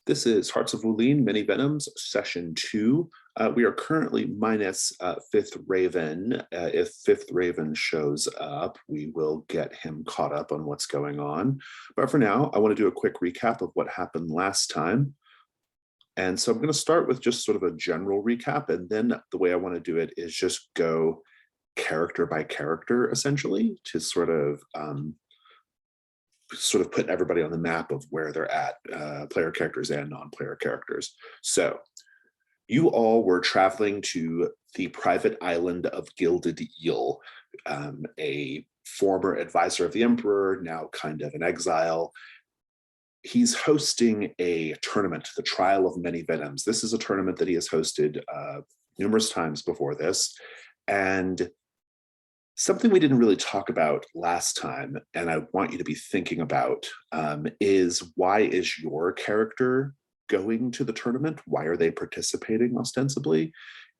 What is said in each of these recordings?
This is Hearts of Wulin, Many Venoms, Session 2. We are currently minus Fifth Raven. If Fifth Raven shows up, we will get him caught up on what's going on. But for now, I want to do a quick recap of what happened last time. And so I'm going to start with just sort of a general recap, and then the way I want to do it is just go character by character, essentially, to sort of put everybody on the map of where they're at, player characters and non-player characters. So you all were traveling to the private island of Gilded Eel, a former advisor of the Emperor, now kind of in exile. He's hosting a tournament, the Trial of Many Venoms. This is a tournament that he has hosted numerous times before this. And something we didn't really talk about last time, and I want you to be thinking about, is why is your character going to the tournament? Why are they participating ostensibly?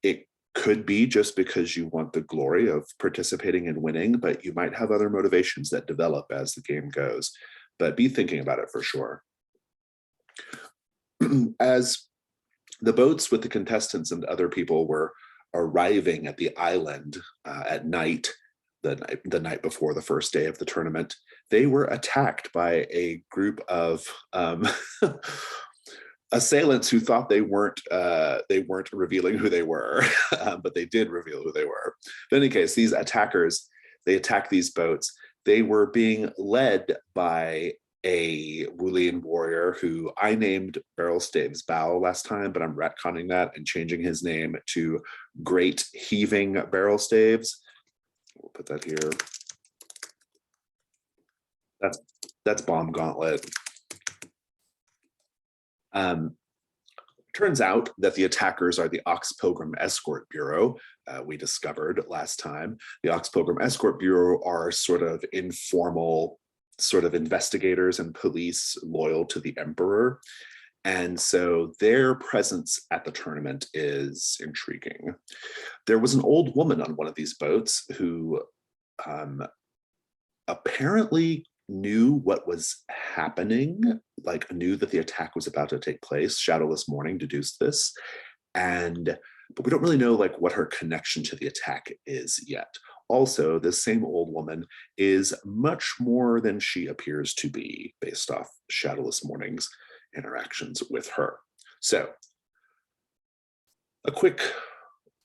It could be just because you want the glory of participating and winning, but you might have other motivations that develop as the game goes. But be thinking about it for sure. As the boats with the contestants and other people were arriving at the island at night, the night before the first day of the tournament, they were attacked by a group of assailants who thought they weren't revealing who they were, but they did reveal who they were. In any case, these attackers, they attacked these boats. They were being led by a Wulin warrior who I named Barrel Staves Bow last time, but I'm retconning that and changing his name to Great Heaving Barrel Staves. We'll put that here. That's Bomb Gauntlet. Turns out that the attackers are the Ox Pilgrim Escort Bureau. We discovered last time. The Ox Pilgrim Escort Bureau are sort of informal sort of investigators and police loyal to the Emperor. And so their presence at the tournament is intriguing. There was an old woman on one of these boats who apparently knew what was happening, like knew that the attack was about to take place. Shadowless Morning deduced this. But we don't really know like what her connection to the attack is yet. Also, this same old woman is much more than she appears to be based off Shadowless Morning's interactions with her. So a quick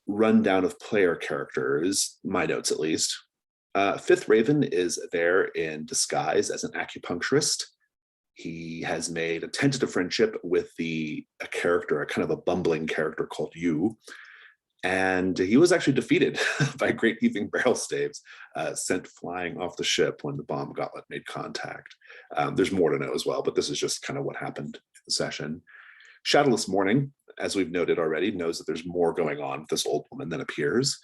rundown of player characters, my notes at least. Fifth Raven is there in disguise as an acupuncturist. He has made a tentative friendship with a character, a kind of a bumbling character called Yu. And he was actually defeated by Great Heaving Barrel Staves, sent flying off the ship when the bomb gauntlet made contact. There's more to know as well, but this is just kind of what happened in the session. Shadowless Morning, as we've noted already, knows that there's more going on with this old woman than appears.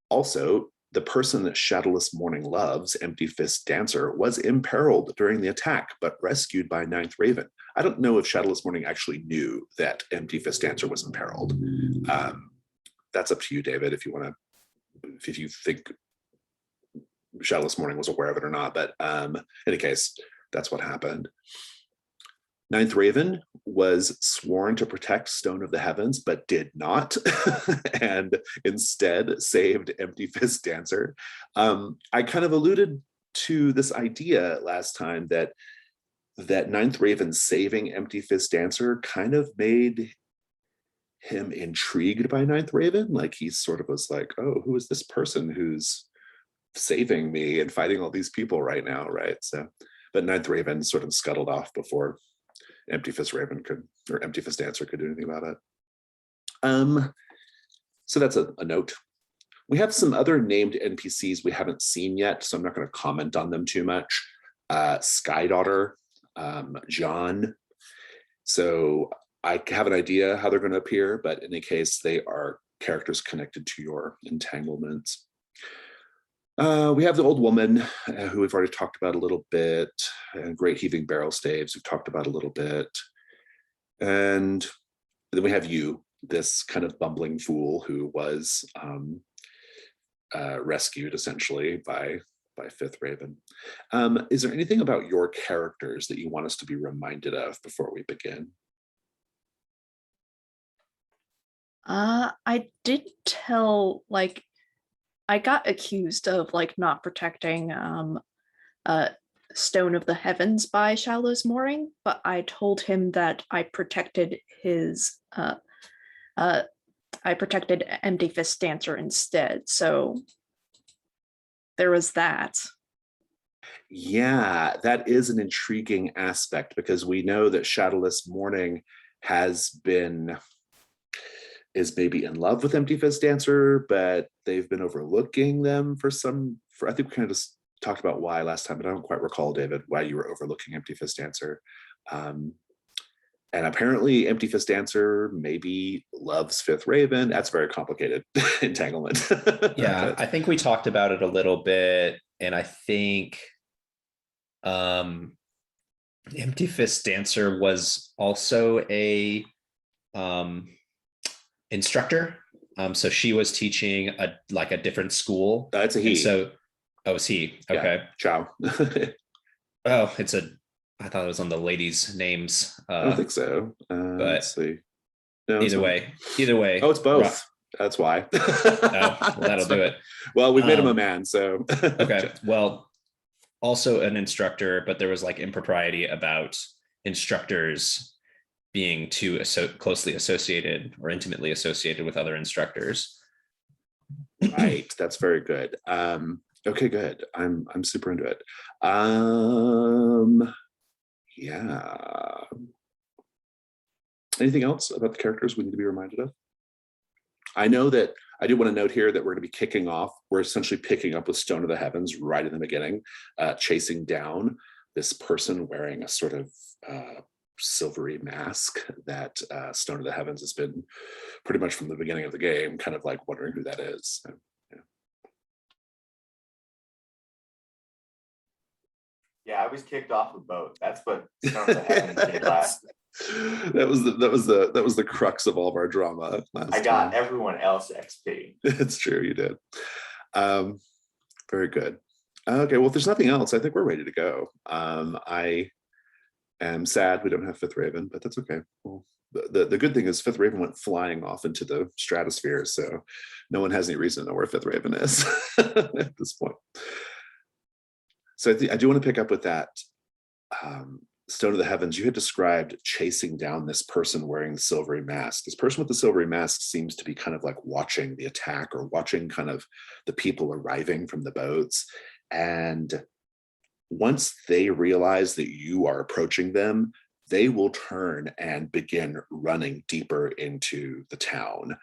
Also, the person that Shadowless Morning loves, Empty Fist Dancer, was imperiled during the attack, but rescued by Ninth Raven. I don't know if Shadowless Morning actually knew that Empty Fist Dancer was imperiled. That's up to you, David, if you think Shadowless Morning was aware of it or not. But in any case, that's what happened. Ninth Raven was sworn to protect Stone of the Heavens, but did not, and instead saved Empty Fist Dancer. I kind of alluded to this idea last time that Ninth Raven saving Empty Fist Dancer kind of made him intrigued by Ninth Raven. Like he sort of was like, oh, who is this person who's saving me and fighting all these people right now, right? So, but Ninth Raven sort of scuttled off before Empty Fist Dancer could do anything about it. So that's a note. We have some other named NPCs we haven't seen yet, so I'm not going to comment on them too much. Sky Daughter, John. So I have an idea how they're going to appear, but in any case, they are characters connected to your entanglements. We have the old woman who we've already talked about a little bit, and Great Heaving Barrel Staves we've talked about a little bit. And then we have you, this kind of bumbling fool who was rescued essentially by Fifth Raven. Is there anything about your characters that you want us to be reminded of before we begin? I did tell, like, I got accused of like not protecting uh Stone of the Heavens by Shallow's Mooring, but I told him that uh I protected Empty Fist Dancer instead. So there was that. Yeah, that is an intriguing aspect because we know that Shadowless Morning has been is maybe in love with Empty Fist Dancer, but they've been overlooking them for I think we kind of just talked about why last time, but I don't quite recall, David, why you were overlooking Empty Fist Dancer. Um, and apparently Empty Fist Dancer maybe loves Fifth Raven. That's very complicated entanglement. Yeah, But I think we talked about it a little bit, and I think um Empty Fist Dancer was also a um instructor. So she was teaching a different school. it's a And he. so oh, it's he. Yeah, Okay. ciao. I Oh, I thought it was on the ladies' names. don't think so. Let's But see. No, it's either not. way, either Oh, way, it's both. That's why. oh, well, that'll do it. Well, we've made him a Um, man, so okay. Well, also an instructor, but there was like impropriety about instructors being too closely associated or intimately associated with other instructors. right. That's very good. Okay, good. I'm super into it. Yeah. Anything else about the characters we need to be reminded of? I know that I do want to note here that we're going to be kicking off. We're essentially picking up with Stone of the Heavens right in the beginning, chasing down this person wearing a sort of silvery mask that Stone of the Heavens has been pretty much from the beginning of the game, kind of like wondering who that is. So, yeah. Yeah, I was kicked off a boat. That's what Stone of the Heavens did last. That was the crux of all of our drama last I got time. everyone else XP. It's true, you did. Very good. Okay, well, if there's nothing else, I think we're ready to go. I am sad we don't have Fifth Raven, but that's okay. Well, the good thing is Fifth Raven went flying off into the stratosphere, so no one has any reason to know where Fifth Raven is at this point. So I do want to pick up with that. Stone of the Heavens, you had described chasing down this person wearing the silvery mask. This person with the silvery mask seems to be kind of like watching the attack or watching kind of the people arriving from the boats. And once they realize that you are approaching them, they will turn and begin running deeper into the town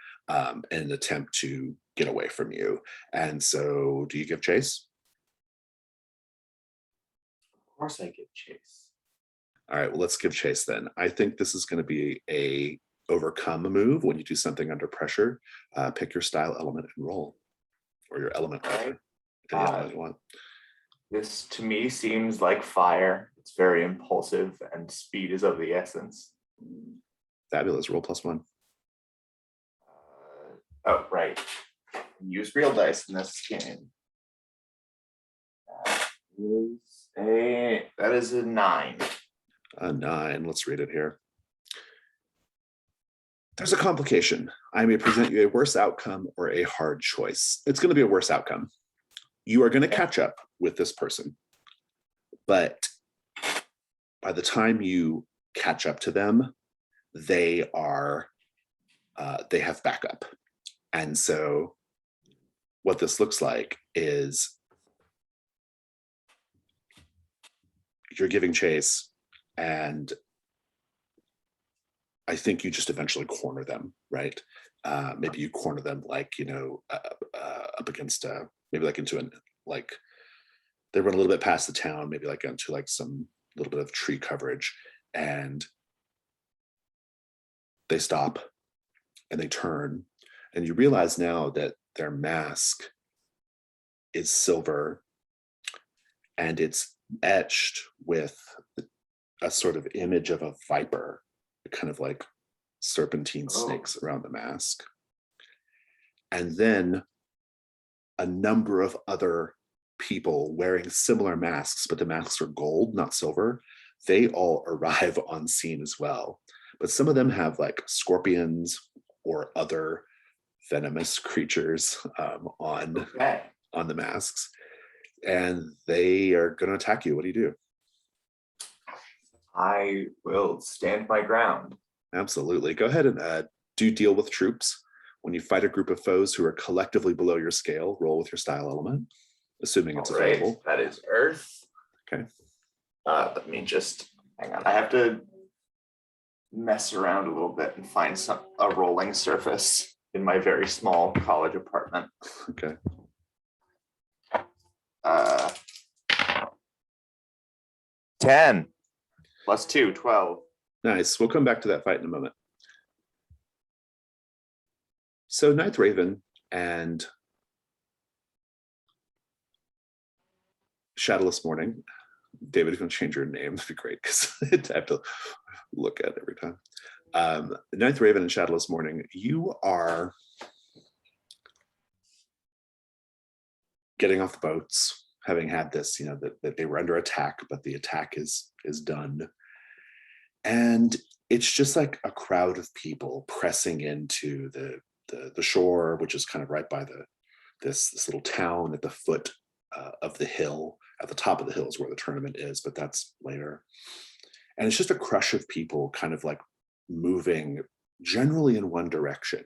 in an attempt to get away from you. And so, do you give chase? Of course, I give chase. All right, well, let's give chase then. I think this is going to be a overcome move when you do something under pressure. Pick your style element and roll, or your element. Right. Any element you want. This to me seems like fire. It's very impulsive, and speed is of the essence. Fabulous. Roll +1. Oh, right. Use real dice in this game. That is a 9. A 9. Let's read it here. There's a complication. I may present you a worse outcome or a hard choice. It's going to be a worse outcome. You are going to catch up with this person, but by the time you catch up to them, they have backup. And so what this looks like is you're giving chase, and I think you just eventually corner them, right? Maybe you corner them like, up against maybe like into like they run a little bit past the town, maybe like into like some little bit of tree coverage, and they stop and they turn, and you realize now that their mask is silver and it's etched with a sort of image of a viper, kind of like serpentine snakes around the mask. And then a number of other people wearing similar masks, but the masks are gold, not silver. They all arrive on scene as well. But some of them have like scorpions or other venomous creatures on Okay. the masks, and they are going to attack you. What do you do? I will stand my ground. Absolutely. Go ahead and do deal with troops. When you fight a group of foes who are collectively below your scale, roll with your style element, assuming it's All right, available. that is Earth. Okay. Let me just hang on. I have to mess around a little bit and find a rolling surface in my very small college apartment. Okay. 10 plus 2, 12. Nice. We'll come back to that fight in a moment. So Ninth Raven and Shadowless Morning. David, if you want to change your name, that'd be great because I have to look at it every time. Ninth Raven and Shadowless Morning, you are getting off the boats, having had this, that they were under attack, but the attack is done. And it's just like a crowd of people pressing into the shore, which is kind of right by this little town at the foot of the hill. At the top of the hill is where the tournament is, but that's later. And it's just a crush of people kind of like moving generally in one direction.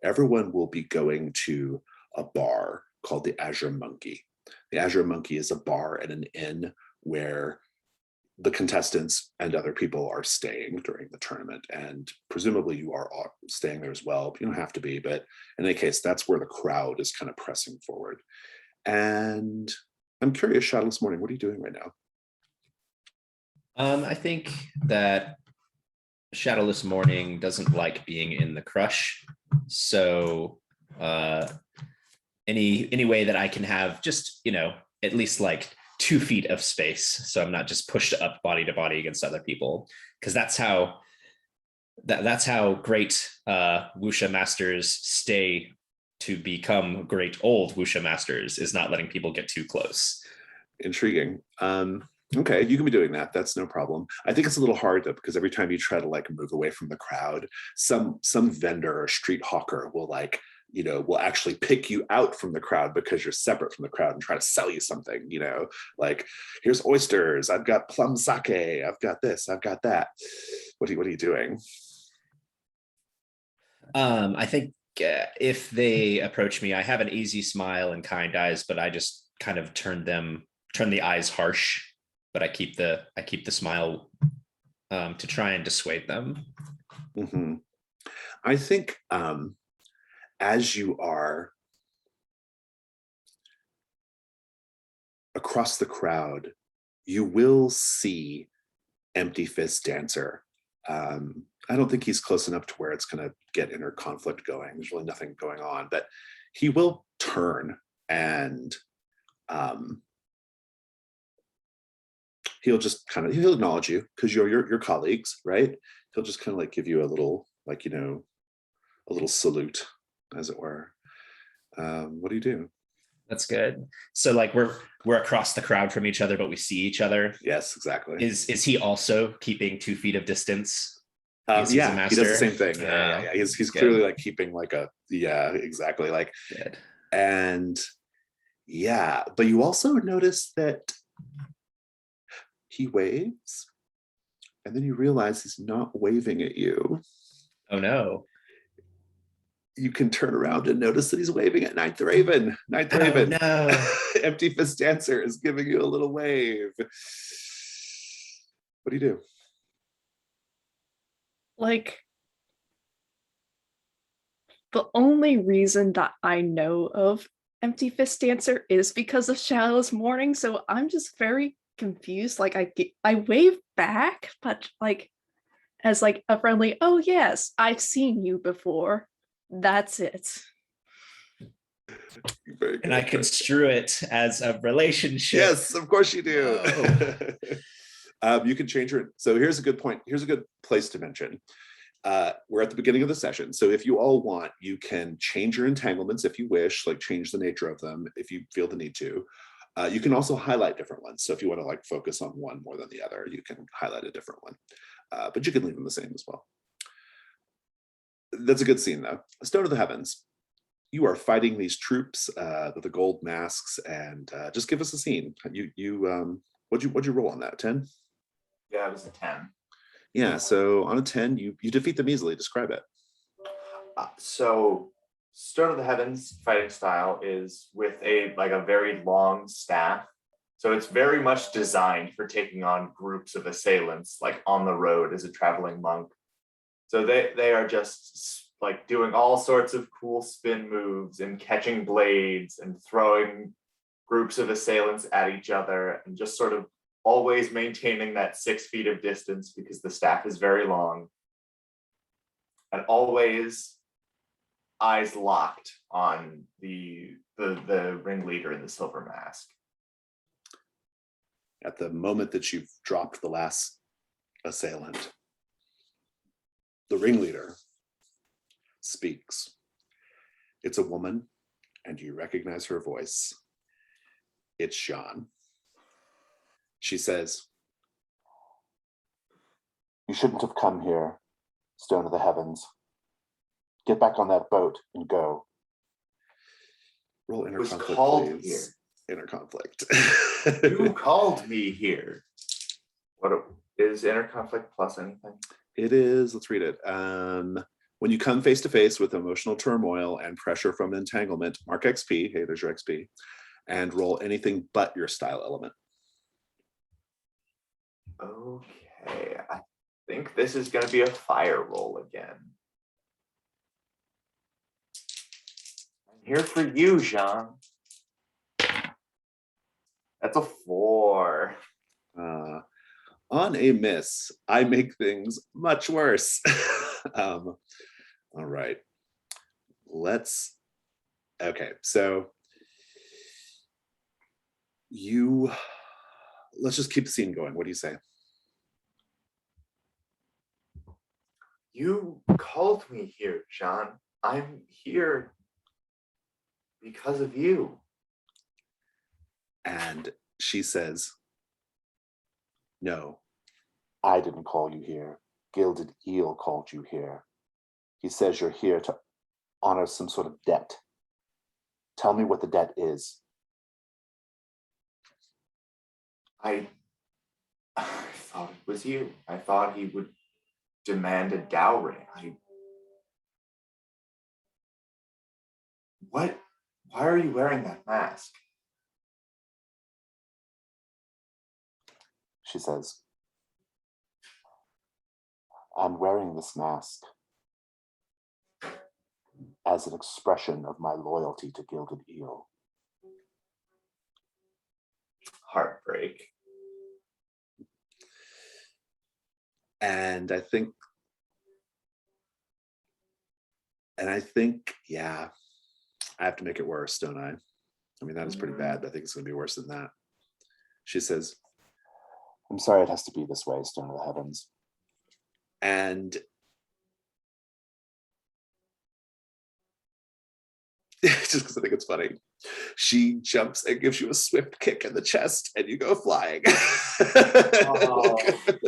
Everyone will be going to a bar called the Azure Monkey. The Azure Monkey is a bar at an inn where the contestants and other people are staying during the tournament. And presumably you are staying there as well. You don't have to be, but in any case, that's where the crowd is kind of pressing forward. And I'm curious, Shadowless Morning, what are you doing right now? I think that Shadowless Morning doesn't like being in the crush. So any way that I can have just, at least like 2 feet of space. So I'm not just pushed up body to body against other people. Because that's how great wuxia masters stay to become great old wuxia masters, is not letting people get too close. Intriguing. Okay, you can be doing that. That's no problem. I think it's a little hard though, because every time you try to like move away from the crowd, some vendor or street hawker will will actually pick you out from the crowd because you're separate from the crowd and try to sell you something, like here's oysters, I've got plum sake, I've got this, I've got that. What are you doing? I think if they approach me, I have an easy smile and kind eyes, but I just kind of turn the eyes harsh, but I keep the smile to try and dissuade them. Mm-hmm. I think as you are across the crowd, you will see Empty Fist Dancer. I don't think he's close enough to where it's going to get inner conflict going. There's really nothing going on, but he will turn and he'll just he'll acknowledge you because you're your colleagues, right? He'll just kind of like give you a little a little salute, as it were. What do you do? That's good. So like we're across the crowd from each other, but we see each other. Yes, exactly. Is he also keeping 2 feet of distance? Yeah, he does the same thing. Yeah. He's clearly like keeping like exactly like. Good. And yeah, but you also notice that he waves, and then you realize he's not waving at you. Oh no. You can turn around and notice that he's waving at Ninth Raven. Ninth Raven. No. Empty Fist Dancer is giving you a little wave. What do you do? Like, the only reason that I know of Empty Fist Dancer is because of Shadowless Morning, so I'm just very confused. Like, I wave back, but like as like a friendly, oh yes, I've seen you before. That's it. Very good. And I construe it as a relationship. Yes, of course you do. No. You can change your. So here's a good point. Here's a good place to mention. We're at the beginning of the session. So if you all want, you can change your entanglements if you wish, like change the nature of them if you feel the need to. You can also highlight different ones. So if you want to like focus on one more than the other, you can highlight a different one. But you can leave them the same as well. That's a good scene though. Stone of the Heavens. You are fighting these troops with the gold masks, and just give us a scene. What'd you roll on that? 10? Yeah, it was a 10. Yeah, so on a 10, you defeat them easily. Describe it. So Stone of the Heavens fighting style is with a very long staff. So it's very much designed for taking on groups of assailants, like on the road as a traveling monk. So they are just like doing all sorts of cool spin moves and catching blades and throwing groups of assailants at each other, and just sort of always maintaining that 6 feet of distance because the staff is very long, and always eyes locked on the ringleader in the silver mask. At the moment that you've dropped the last assailant, the ringleader speaks. It's a woman, and you recognize her voice. It's Jean. She says, "You shouldn't have come here, Stone of the Heavens. Get back on that boat and go." roll inner Was conflict, called please. Inner conflict. You called me here. Is inner conflict plus anything? It is, let's read it. When you come face to face with emotional turmoil and pressure from entanglement, mark XP, hey, there's your XP, and roll anything but your style element. Okay, I think this is going to be a fire roll again. I'm here for you, Jean. That's a 4. On a miss, I make things much worse. All right. Let's so let's just keep the scene going. What do you say? You called me here, Jean. I'm here because of you. And she says, no. "I didn't call you here. Gilded Eel called you here. He says you're here to honor some sort of debt. Tell me what the debt is." I thought it was you. I thought he would demand a dowry. What? Why are you wearing that mask? She says, "I'm wearing this mask as an expression of my loyalty to Gilded Eel." Heartbreak. And I think, yeah, I have to make it worse, don't I? I mean, that is pretty bad, but I think it's going to be worse than that. She says, "I'm sorry it has to be this way, Stone of the Heavens." and just because I think it's funny, she jumps and gives you a swift kick in the chest, and you go flying. Oh,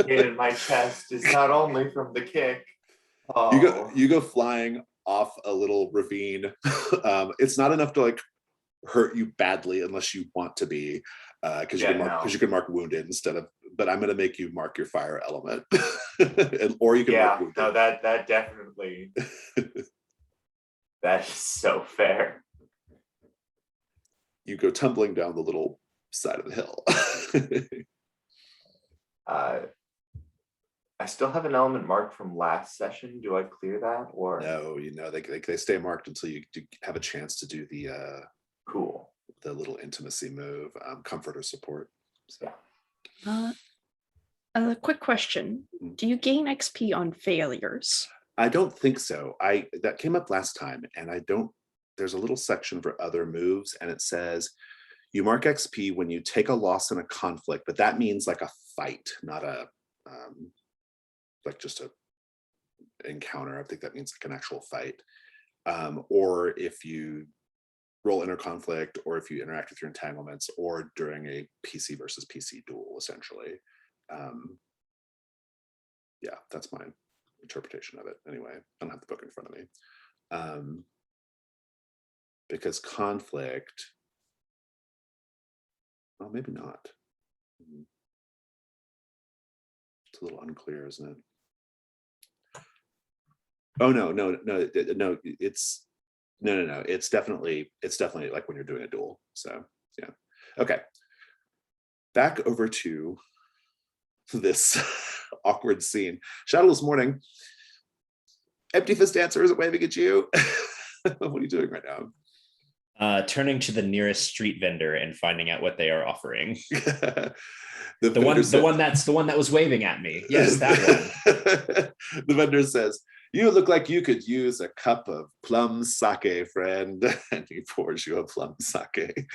pain in my chest is not only from the kick. Oh. You go flying off a little ravine. It's not enough to like hurt you badly unless you want to be, because you can mark wounded instead of. But I'm going to make you mark your fire element, or you can mark wounded. No, that definitely. That is so fair. You go tumbling down the little side of the hill. I still have an element marked from last session. Do I clear that or no? They stay marked until you have a chance to do the cool, the little intimacy move, comfort or support. So. A quick question: do you gain XP on failures? I don't think so. That came up last time, and I don't. There's a little section for other moves, and it says you mark XP when you take a loss in a conflict, but that means like a fight, not a like just a encounter. I think that means like an actual fight, or if you roll inner conflict, or if you interact with your entanglements, or during a PC versus PC duel, essentially. Yeah, that's mine. interpretation of it anyway. I don't have the book in front of me. Because conflict, well, maybe not. It's a little unclear, isn't it? Oh no, it's no. It's definitely like when you're doing a duel. So yeah. Okay. Back over to this awkward scene. Shadowless morning. Empty fist dancer isn't waving at you. What are you doing right now? Turning to the nearest street vendor and finding out what they are offering. the one that was waving at me. Yes, that one. The vendor says, "You look like you could use a cup of plum sake, friend." And he pours you a plum sake.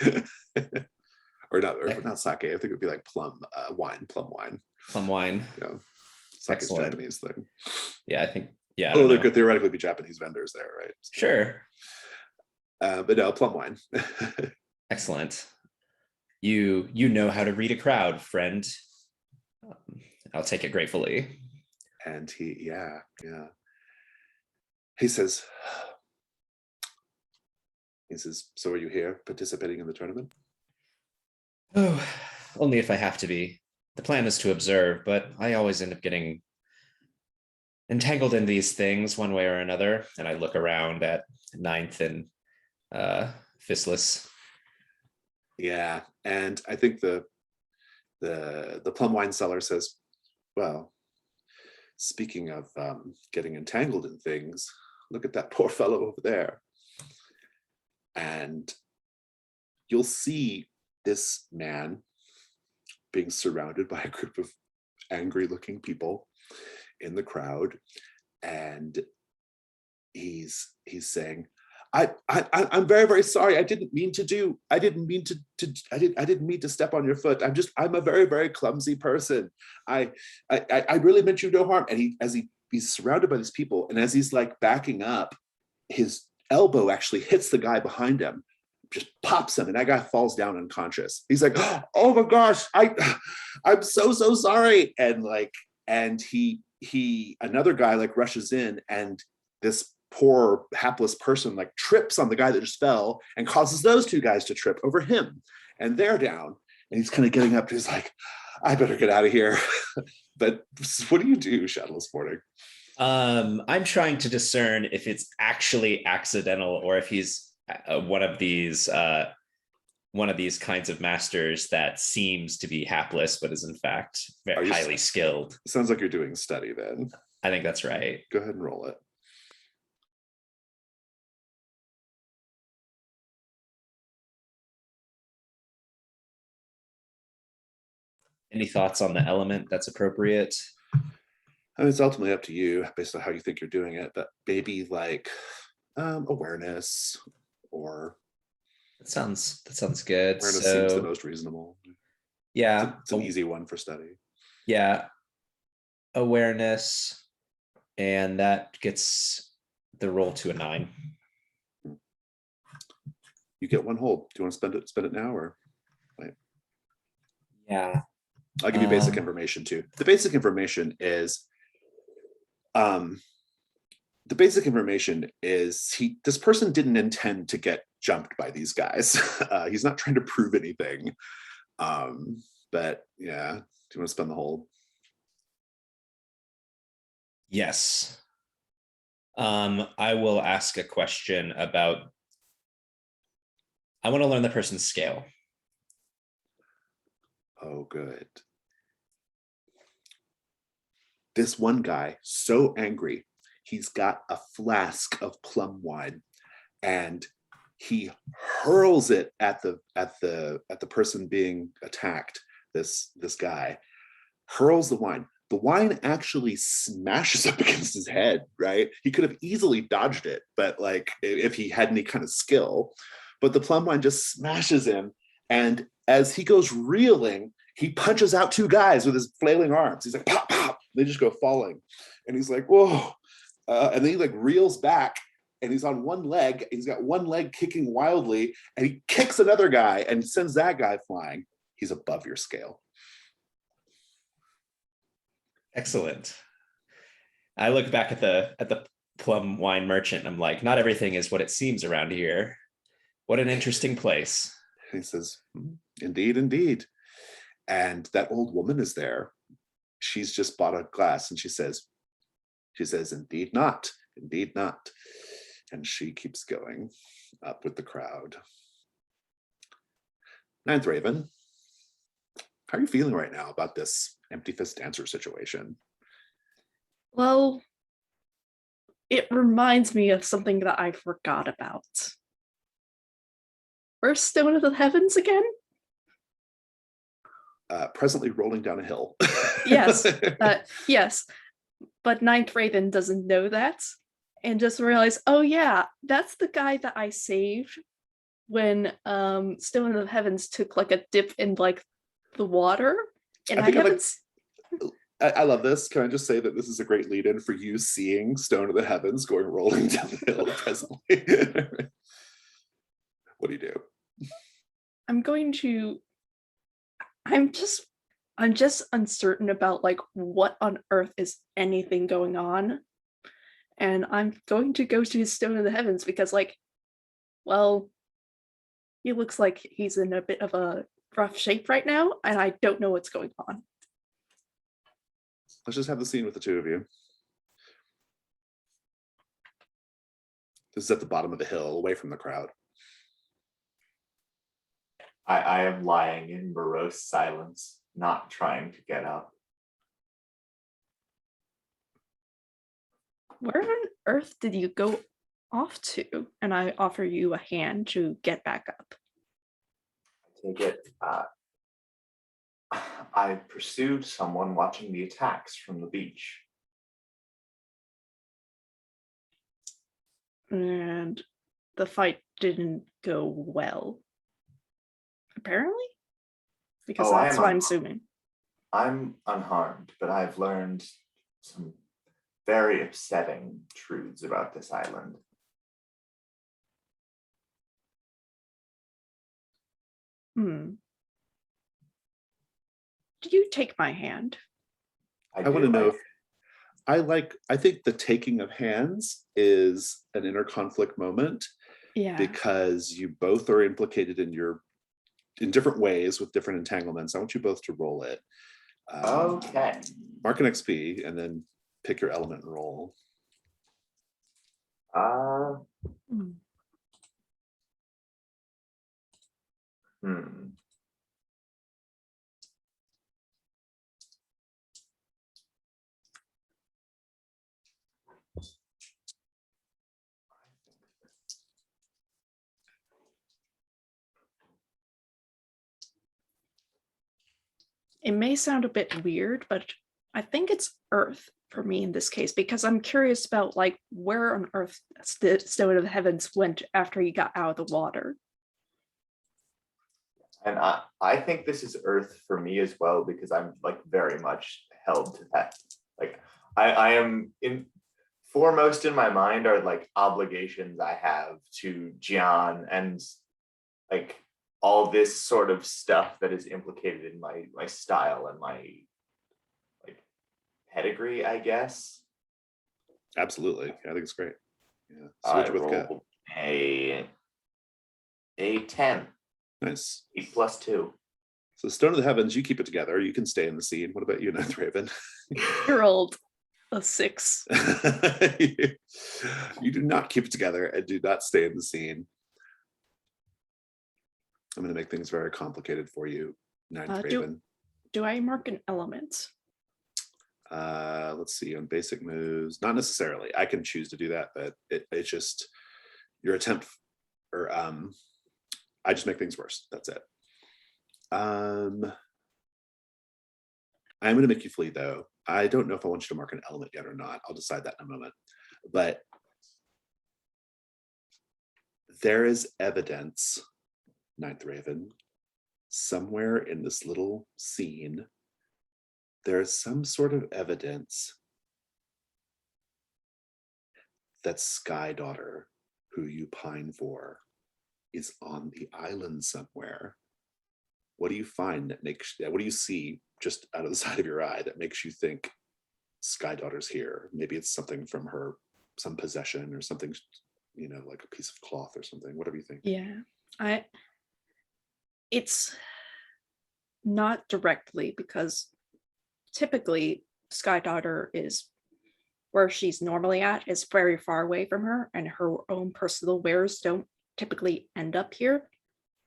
or not sake. I think it would be like plum wine. Plum wine. Yeah, sake is a Japanese thing. Yeah, I think. Yeah. Although there could theoretically be Japanese vendors there, right? So, sure. But no, plum wine. Excellent. You know how to read a crowd, friend. I'll take it gratefully. And yeah. He says, "So are you here participating in the tournament?" Oh, only if I have to be. The plan is to observe, but I always end up getting entangled in these things one way or another. And I look around at Ninth and Fistless. Yeah, and I think the plum wine seller says, "Well, speaking of getting entangled in things, look at that poor fellow over there." And you'll see this man being surrounded by a group of angry-looking people in the crowd, and he's saying, I'm very, very sorry. I didn't mean to step on your foot. I'm a very, very clumsy person. I really meant you no harm." And he's surrounded by these people, and as he's like backing up, his elbow actually hits the guy behind him, just pops him, and that guy falls down unconscious. He's like, "Oh my gosh, I'm so sorry." And he another guy like rushes in, and this poor hapless person like trips on the guy that just fell and causes those two guys to trip over him, and they're down, and he's kind of getting up. He's like, "I better get out of here." But what do you do, Shadowless morning? I'm trying to discern if it's actually accidental or if he's one of these kinds of masters that seems to be hapless but is in fact very highly skilled. Sounds like you're doing study then. I think that's right. Go ahead and roll it. Any thoughts on the element that's appropriate? I mean, it's ultimately up to you based on how you think you're doing it, but maybe like awareness, or That sounds good. awareness seems the most reasonable. Yeah, it's an easy one for study. Yeah, awareness, and that gets the roll to a 9. You get one hold. Do you want to spend it now, or wait? Yeah, I'll give you basic information too. The basic information is, this person didn't intend to get jumped by these guys. He's not trying to prove anything. But yeah, do you want to spend the hold? Yes. I will ask a question about, I want to learn the person's scale. Oh, good. This one guy, so angry, he's got a flask of plum wine, and he hurls it at the person being attacked. This guy hurls the wine. The wine actually smashes up against his head, right? He could have easily dodged it, but like if he had any kind of skill, but the plum wine just smashes him. And as he goes reeling, he punches out two guys with his flailing arms. He's like, pop, pop. They just go falling. And he's like, whoa. And then he like reels back, and he's on one leg. He's got one leg kicking wildly, and he kicks another guy and sends that guy flying. He's above your scale. Excellent. I look back at the plum wine merchant and I'm like, not everything is what it seems around here. What an interesting place. He says, indeed, indeed. And that old woman is there. She's just bought a glass and she says, indeed not, indeed not. And she keeps going up with the crowd. Ninth Raven, how are you feeling right now about this empty fist dancer situation? Well, it reminds me of something that I forgot about. Where's Stone of the Heavens again? Presently rolling down a hill. Yes, yes. But Ninth Raven doesn't know that and just realize, oh yeah, that's the guy that I saved when Stone of the Heavens took like a dip in like the water. And I haven't. I love this. Can I just say that this is a great lead-in for you seeing Stone of the Heavens going rolling down the hill presently? What do you do? I'm just uncertain about like what on earth is anything going on. And I'm going to go to Stone of the Heavens because like, well, he looks like he's in a bit of a rough shape right now, and I don't know what's going on. Let's just have the scene with the two of you. This is at the bottom of the hill, away from the crowd. I am lying in morose silence, not trying to get up. Where on earth did you go off to? And I offer you a hand to get back up. I take it. I pursued someone watching the attacks from the beach. And the fight didn't go well. Apparently? Because that's what I'm assuming. I'm unharmed, but I've learned some very upsetting truths about this island. Do you take my hand? I want to know if I think the taking of hands is an inner conflict moment. Yeah. Because you both are implicated in different ways with different entanglements. I want you both to roll it. Okay. Mark an XP and then pick your element and roll. It may sound a bit weird, but I think it's Earth for me in this case, because I'm curious about like where on Earth Stone of the Heavens went after he got out of the water. And I think this is Earth for me as well, because I'm like very much held to that. Like I am foremost in my mind are like obligations I have to Gian and like all this sort of stuff that is implicated in my style and my like pedigree, I guess. Absolutely. I think it's great. Yeah. So I rolled a 10. Nice. 8 plus 2. So Stone of the Heavens, you keep it together. You can stay in the scene. What about you, Ninth Raven? You rolled a 6. You do not keep it together and do not stay in the scene. I'm going to make things very complicated for you, Ninth Raven. Do I mark an element? Let's see, on basic moves, not necessarily. I can choose to do that, but it's just your attempt, or I just make things worse. That's it. I'm going to make you flee, though. I don't know if I want you to mark an element yet or not. I'll decide that in a moment. But there is evidence, Ninth Raven, somewhere in this little scene. There is some sort of evidence that Sky Daughter, who you pine for, is on the island somewhere. What do you find that makes, what do you see just out of the side of your eye that makes you think Sky Daughter's here. Maybe it's something from her, some possession or something, you know, like a piece of cloth or something, whatever you think. Yeah, it's not directly, because typically Sky Daughter is where she's normally at is very far away from her, and her own personal wares don't typically end up here.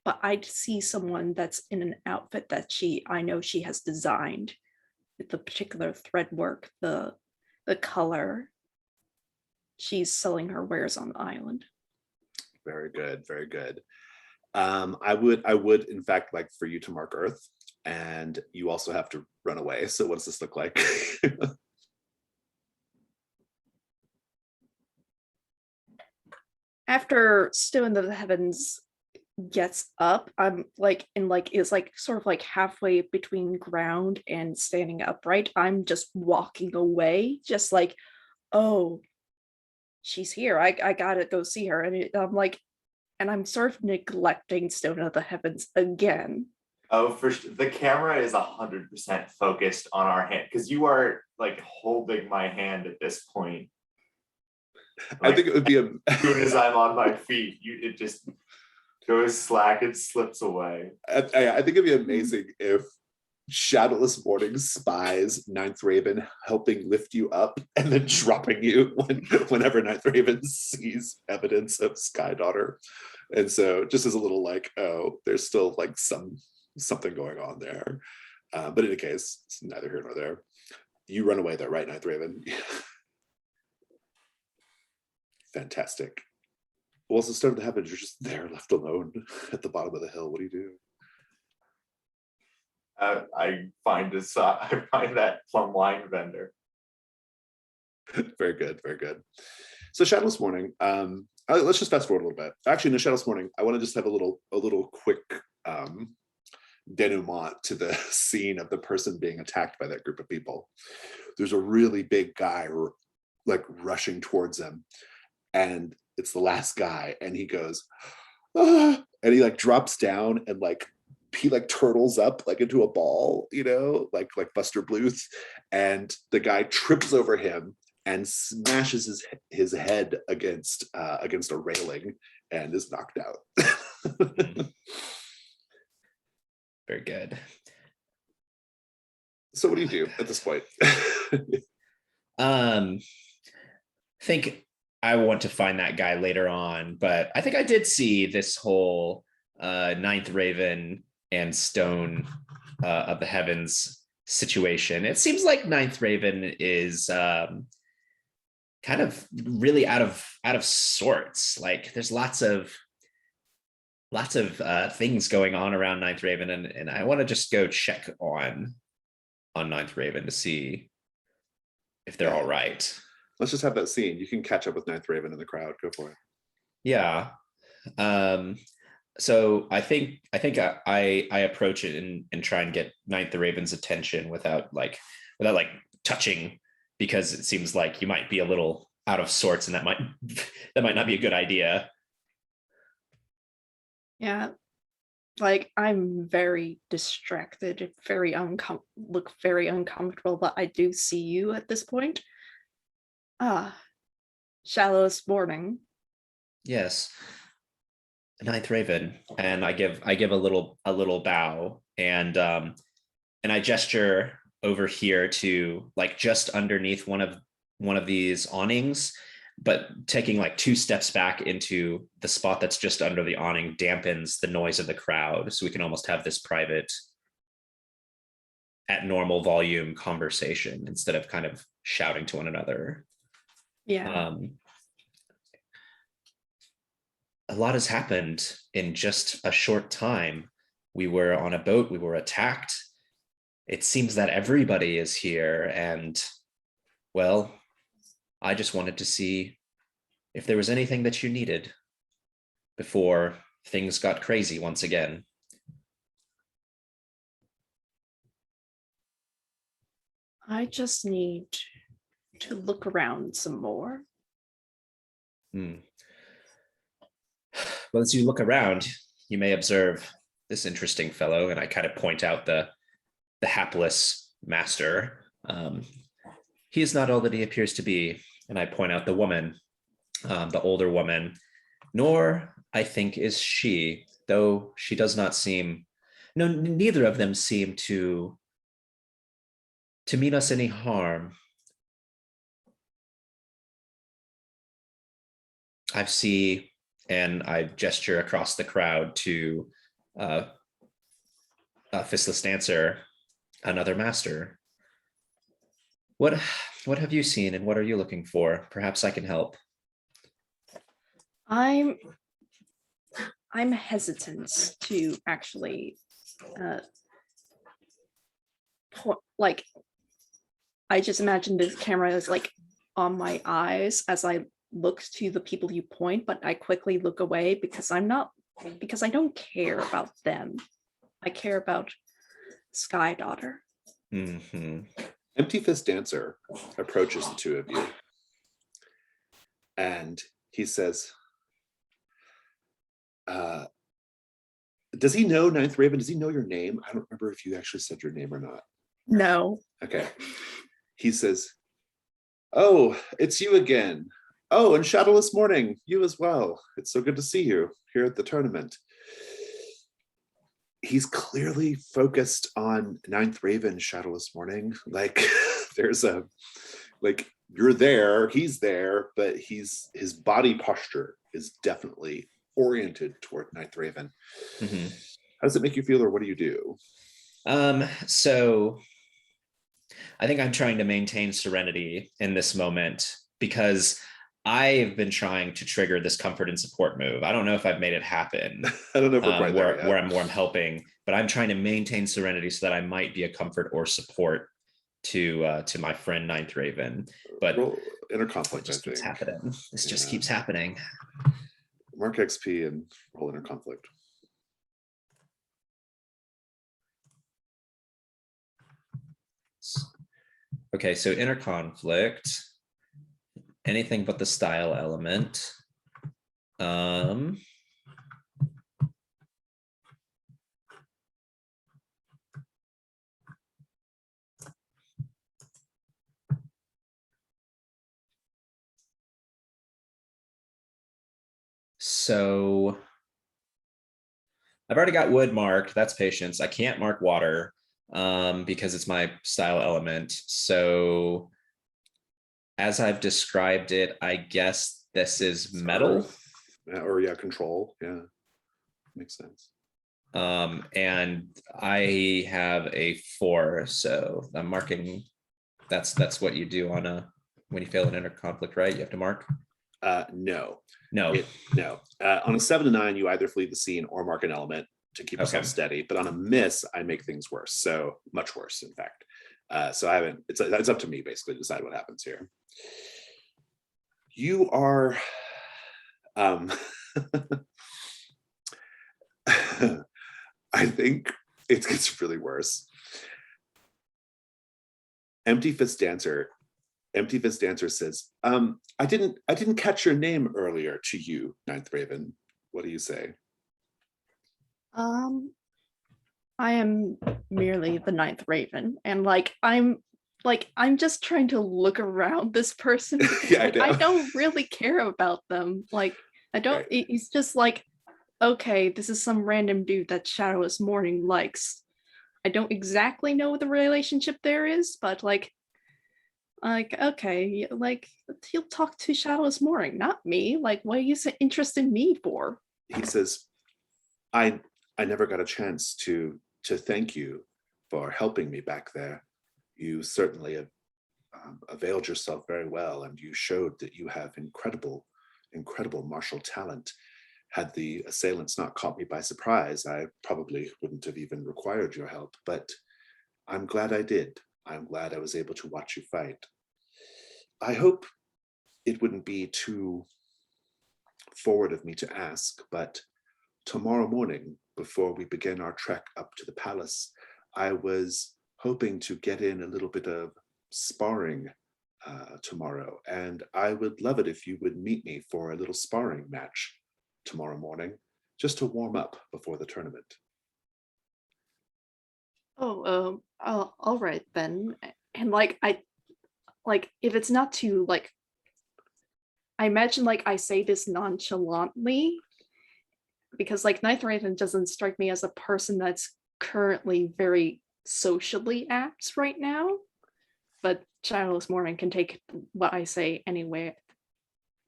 But I'd see someone that's in an outfit that I know she has designed, with the particular thread work, the color. She's selling her wares on the island. Very good, very good. I would in fact like for you to mark Earth, and you also have to run away. So what does this look like? After Stone of the Heavens gets up, I'm like is like sort of like halfway between ground and standing upright. I'm just walking away, just like, oh, she's here. I gotta go see her. And I'm like, and I'm sort of neglecting Stone of the Heavens again. Oh, the camera is 100% focused on our hand, because you are like holding my hand at this point. I think it would be as soon as I'm on my feet, it just goes slack and slips away. I think it'd be amazing if Shadowless Morning spies Ninth Raven helping lift you up and then dropping you whenever Ninth Raven sees evidence of Sky Daughter. And so just as a little like, oh, there's still like something going on there. But in any case, it's neither here nor there. You run away there, right, Ninth Raven? Fantastic. Well, it's the start of the heavens. You're just there, left alone at the bottom of the hill. What do you do? I find that plum wine vendor. Very good, very good. So Shadowless Morning. Let's just fast forward a little bit. Actually, in the Shadowless Morning, I want to just have a little quick denouement to the scene of the person being attacked by that group of people. There's a really big guy like rushing towards them, and it's the last guy, and he goes, ah, and he like drops down and like he like turtles up like into a ball, you know, like Buster Bluth, and the guy trips over him and smashes his head against a railing and is knocked out. Very good. So what do you do at this point? I think I want to find that guy later on, but I think I did see this whole Ninth Raven and Stone of the Heavens situation. It seems like Ninth Raven is kind of really out of sorts. Like there's lots of things going on around Ninth Raven, and I want to just go check on Ninth Raven to see if they're all right. Let's just have that scene. You can catch up with Ninth Raven in the crowd. Go for it. Yeah. So I think I approach it and try and get Ninth Raven's attention without touching, because it seems like you might be a little out of sorts, and that might not be a good idea. Yeah, like I'm very distracted, look very uncomfortable, but I do see you at this point. Shallowest Morning. Yes, Ninth Raven, and I give a little bow, and I gesture over here to like just underneath one of these awnings, but taking like 2 steps back into the spot that's just under the awning dampens the noise of the crowd, so we can almost have this private, at normal volume conversation instead of kind of shouting to one another. Yeah. A lot has happened in just a short time. We were on a boat, we were attacked. It seems that everybody is here, and well, I just wanted to see if there was anything that you needed before things got crazy once again. I just need to look around some more. Well, as you look around, you may observe this interesting fellow, and I kind of point out the hapless master. He is not all that he appears to be. And I point out the woman, the older woman, nor I think is she, though she does not seem, no, neither of them seem to mean us any harm. I see, and I gesture across the crowd to Fistless Dancer, another master. What have you seen, and what are you looking for? Perhaps I can help. I'm hesitant to actually like, I just imagine this camera is like on my eyes as I look to the people you point, but I quickly look away because I don't care about them. I care about Sky Daughter. Empty Fist Dancer approaches the two of you and he says, does he know Ninth Raven? Does he know your name? I don't remember if you actually said your name or not. No. Okay. He says, oh, it's you again. Oh, and Shadowless Morning, you as well. It's so good to see you here at the tournament. He's clearly focused on Ninth Raven, Shadowless Morning. Like there's a, like you're there, he's there, but his body posture is definitely oriented toward Ninth Raven. Mm-hmm. How does it make you feel, or what do you do? So I think I'm trying to maintain serenity in this moment because I've been trying to trigger this comfort and support move. I don't know if I've made it happen. I don't know if we're quite there yet. where I'm helping, but I'm trying to maintain serenity so that I might be a comfort or support to my friend Ninth Raven. But roll inner conflict, it just I keeps think. happening. This just keeps happening. Mark XP and roll inner conflict. Okay, so inner conflict, anything but the style element. So I've already got wood marked. That's patience. I can't mark water because it's my style element. So as I've described it, I guess this is metal. Yeah, or yeah, control. Yeah, makes sense. And I have a 4, so I'm marking. That's what you do on a when you fail an inner conflict, right? You have to mark. No. No. No. On a 7 to 9, you either flee the scene or mark an element to keep yourself steady. But on a miss, I make things worse. So much worse, in fact. So I haven't. It's up to me basically to decide what happens here. You are. I think it gets really worse. Empty Fist Dancer says, I didn't catch your name earlier to you, Ninth Raven. What do you say? I am merely the Ninth Raven, and I'm just trying to look around this person because Yeah, I don't really care about them. Like, I don't. Right. He's just like, okay, this is some random dude that Shadowless Morning likes. I don't exactly know what the relationship there is, but like okay, like he'll talk to Shadowless Morning, not me. Like, what are you so interested in me for? He says, I never got a chance to thank you for helping me back there. You certainly have availed yourself very well, and you showed that you have incredible martial talent. Had the assailants not caught me by surprise, I probably wouldn't have even required your help, but I'm glad I did. I'm glad I was able to watch you fight. I hope it wouldn't be too forward of me to ask, but tomorrow morning, before we begin our trek up to the palace, I was hoping to get in a little bit of sparring tomorrow, and I would love it if you would meet me for a little sparring match tomorrow morning, just to warm up before the tournament. Oh, all right then. And like like if it's not too like, I imagine like I say this nonchalantly because like Ninth Raven doesn't strike me as a person that's currently very socially apt right now, but Shadowless Morning can take what I say anyway.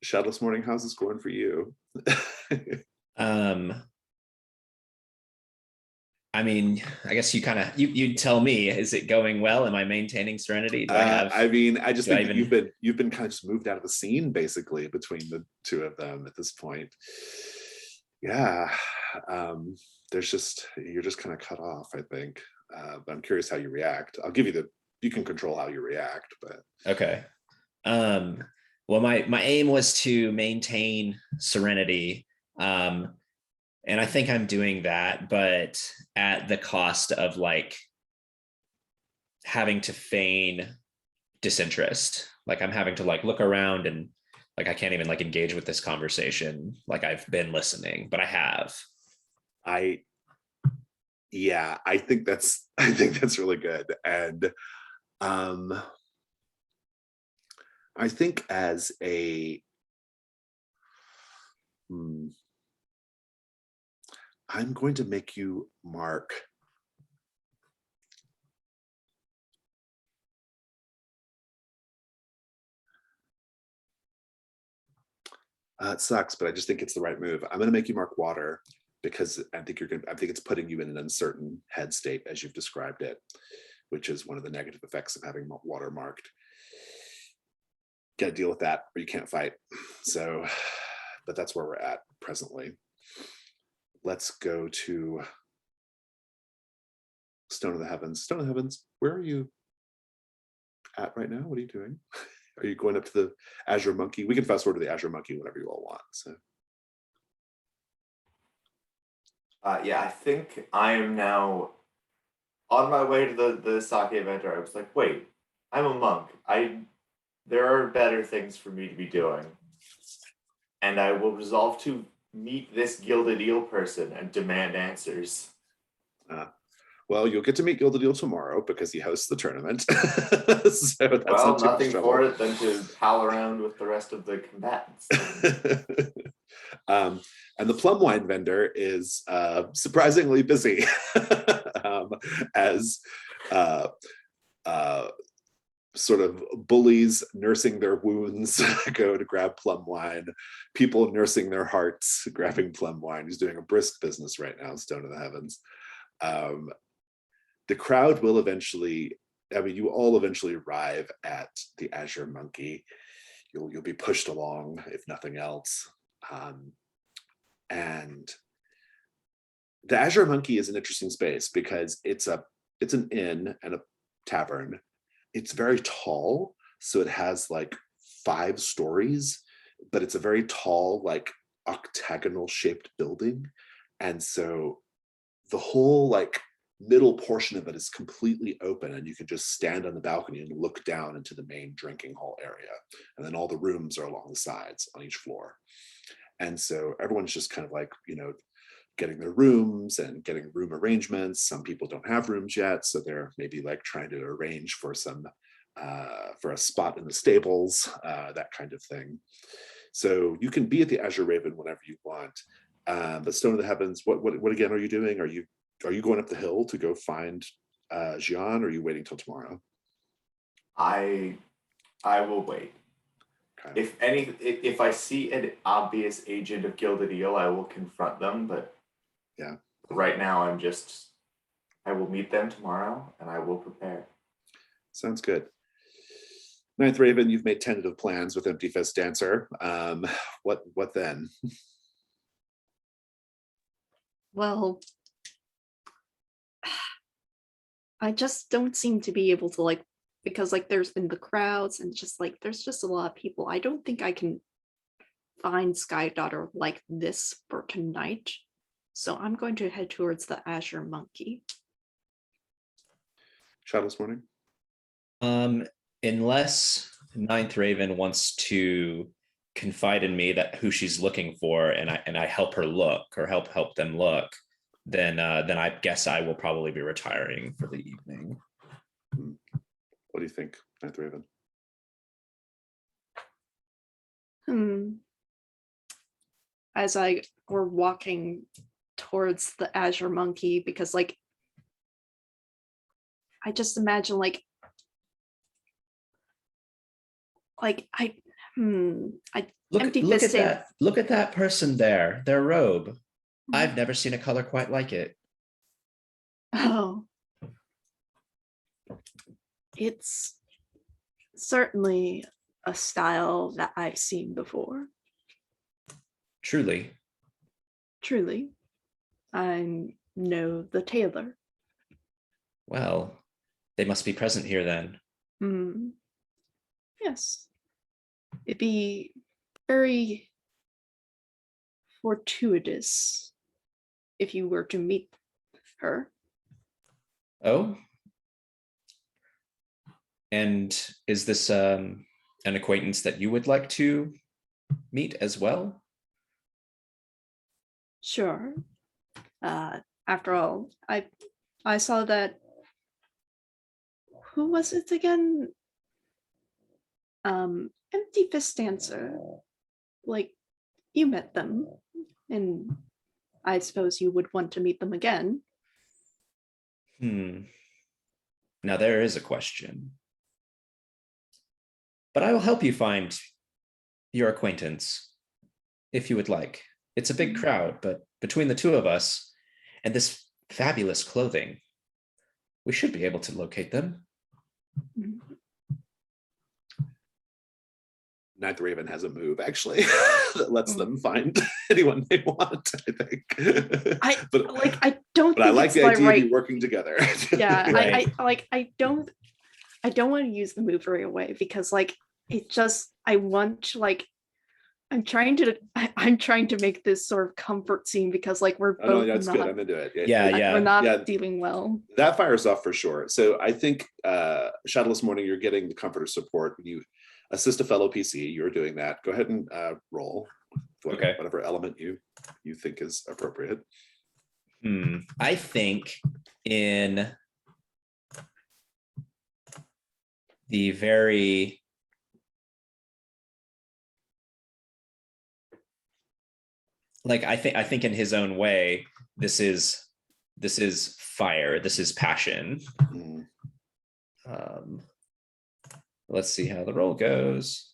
Shadowless Morning, how's this going for you? I mean, I guess you kind of you tell me, is it going well? Am I maintaining serenity? Do I have I mean, I just do I think that even- you've been kind of just moved out of the scene basically between the two of them at this point. Yeah, there's just you're just kind of cut off, I think. But I'm curious how you react. I'll give you you can control how you react, but Okay. Well, my aim was to maintain serenity. And I think I'm doing that, but at the cost of like having to feign disinterest. Like I'm having to like look around and like I can't even like engage with this conversation. Like I've been listening, but I have. yeah, I think that's really good. And I think as a I'm going to make you mark it sucks, but I just think it's the right move. I'm going to make you mark water because I think I think it's putting you in an uncertain head state as you've described it, which is one of the negative effects of having water marked. Got to deal with that or you can't fight. So, but that's where we're at presently. Let's go to Stone of the Heavens. Stone of the Heavens, where are you at right now? What are you doing? Are you going up to the Azure Monkey? We can fast forward to the Azure Monkey whenever you all want. So, Yeah, I think I am now on my way to the sake event. I was like, wait, I'm a monk. There are better things for me to be doing, and I will resolve to meet this gilded eel person and demand answers. well, you'll get to meet Gilded Eel tomorrow because he hosts the tournament. So that's Well, not too much nothing trouble. for it than to pal around with the rest of the combatants. And the plum wine vendor is surprisingly busy as sort of bullies nursing their wounds go to grab plum wine, people nursing their hearts grabbing plum wine. He's doing a brisk business right now, Stone of the Heavens. The crowd will eventually, I mean, you all eventually arrive at the Azure Monkey. You'll be pushed along, if nothing else. And the Azure Monkey is an interesting space because it's an inn and a tavern. It's very tall, so it has like 5 stories, but it's a very tall, like octagonal shaped building. And so the whole like middle portion of it is completely open and you can just stand on the balcony and look down into the main drinking hall area. And then all the rooms are along the sides on each floor. And so everyone's just kind of like, getting their rooms and getting room arrangements. Some people don't have rooms yet, so they're maybe like trying to arrange for for a spot in the stables, that kind of thing. So you can be at the Azure Raven whenever you want. But Stone of the Heavens, what again are you doing? Are you going up the hill to go find Jian, or are you waiting till tomorrow? I will wait. Okay. If I see an obvious agent of Gilded Eel, I will confront them. But yeah, right now I will meet them tomorrow and I will prepare. Sounds good. Ninth Raven, you've made tentative plans with Empty Fist Dancer. What then? Well, I just don't seem to be able to like, because like there's been the crowds and just like there's just a lot of people. I don't think I can find Sky Daughter like this for tonight. So I'm going to head towards the Azure Monkey. Shadowless Morning? Unless Ninth Raven wants to confide in me that who she's looking for and I help her look or help them look, then I guess I will probably be retiring for the evening. What do you think, Ninth Raven? As we're walking towards the Azure Monkey, because like I just imagine I empty Look at fist in. that. Look at that person there. Their robe. I've never seen a color quite like it. Oh, it's certainly a style that I've seen before. Truly. Truly, I know the tailor. Well, they must be present here then. Yes, it'd be very fortuitous if you were to meet her. Oh? And is this an acquaintance that you would like to meet as well? Sure. After all, I saw that. Who was it again? Empty Fist Dancer. Like, you met them, and I suppose you would want to meet them again. Now there is a question. But I will help you find your acquaintance, if you would like. It's a big crowd, but between the two of us and this fabulous clothing, we should be able to locate them. Night the Raven has a move actually that lets them find anyone they want, I think. I don't. But I like it's the my idea right. of you working together. Yeah, Right. I don't want to use the move right away because it just I want to I'm trying to make this sort of comfort scene because we're Oh, no, both that's not good. I'm into it. we're not Yeah. dealing well. That fires off for sure. So I think Shadowless Morning, you're getting the comforter support when you assist a fellow PC. You're doing that. Go ahead and roll Okay. whatever element you think is appropriate. I think in the very I think in his own way, this is fire. This is passion. Let's see how the roll goes.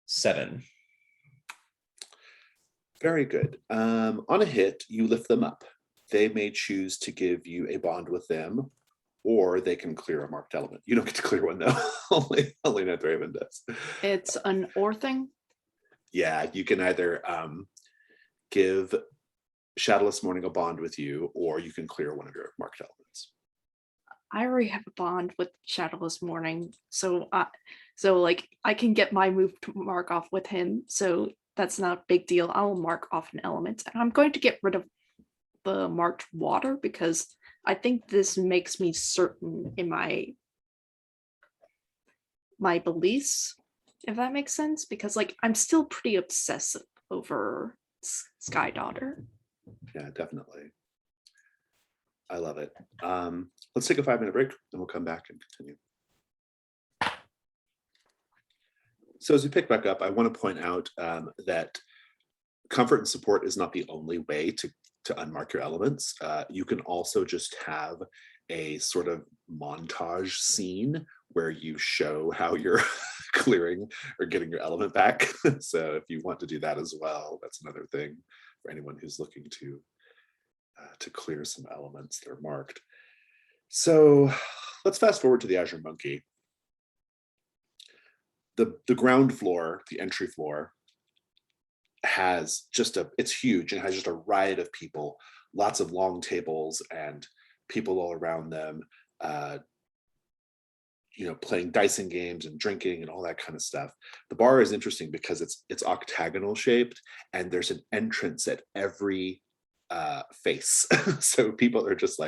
7. Very good. On a hit, you lift them up. They may choose to give you a bond with them, or they can clear a marked element. You don't get to clear one though. only Night the Raven does. It's an or thing. Yeah, you can either give Shadowless Morning a bond with you, or you can clear one of your marked elements. I already have a bond with Shadowless Morning, so I can get my move to mark off with him. So that's not a big deal. I'll mark off an element, and I'm going to get rid of the marked water because I think this makes me certain in my beliefs, if that makes sense. Because I'm still pretty obsessive over Sky Daughter. Yeah, definitely. I love it. Let's take a 5-minute break and we'll come back and continue. So as we pick back up, I want to point out that comfort and support is not the only way to unmark your elements. You can also just have a sort of montage scene where you show how you're clearing or getting your element back. So if you want to do that as well, that's another thing for anyone who's looking to clear some elements that are marked. So let's fast forward to the Azure Monkey. The ground floor, the entry floor, has it's huge and has just a riot of people, lots of long tables and people all around them, playing dicing games and drinking and all that kind of stuff. The bar is interesting because it's octagonal shaped and there's an entrance at every face. So people are just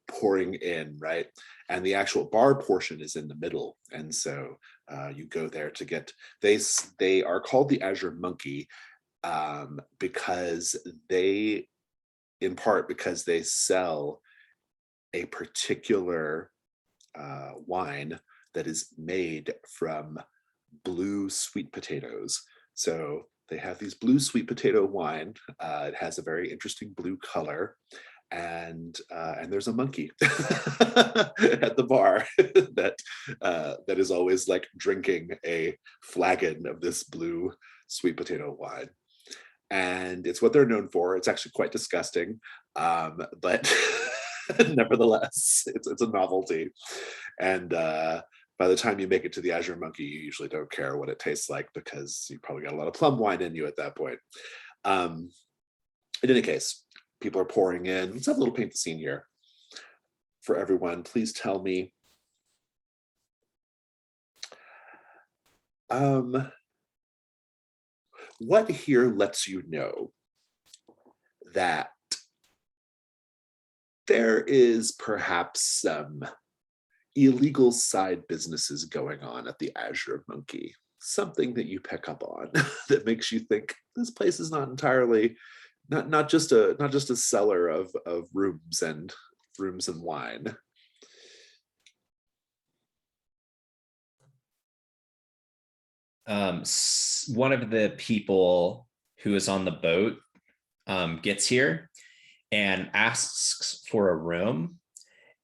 pouring in, right? And the actual bar portion is in the middle. And so you go there to get, they are called the Azure Monkey because in part because they sell a particular wine that is made from blue sweet potatoes. So they have these blue sweet potato wine. It has a very interesting blue color, and there's a monkey at the bar that is always like drinking a flagon of this blue sweet potato wine. And it's what they're known for. It's actually quite disgusting, but nevertheless, it's a novelty. And by the time you make it to the Azure Monkey, you usually don't care what it tastes like because you probably got a lot of plum wine in you at that point. In any case, people are pouring in. Let's have a little paint the scene here for everyone. Please tell me. What here lets you know that there is perhaps some illegal side businesses going on at the Azure Monkey? Something that you pick up on that makes you think this place is not entirely not just a cellar of rooms and wine. One of the people who is on the boat gets here and asks for a room,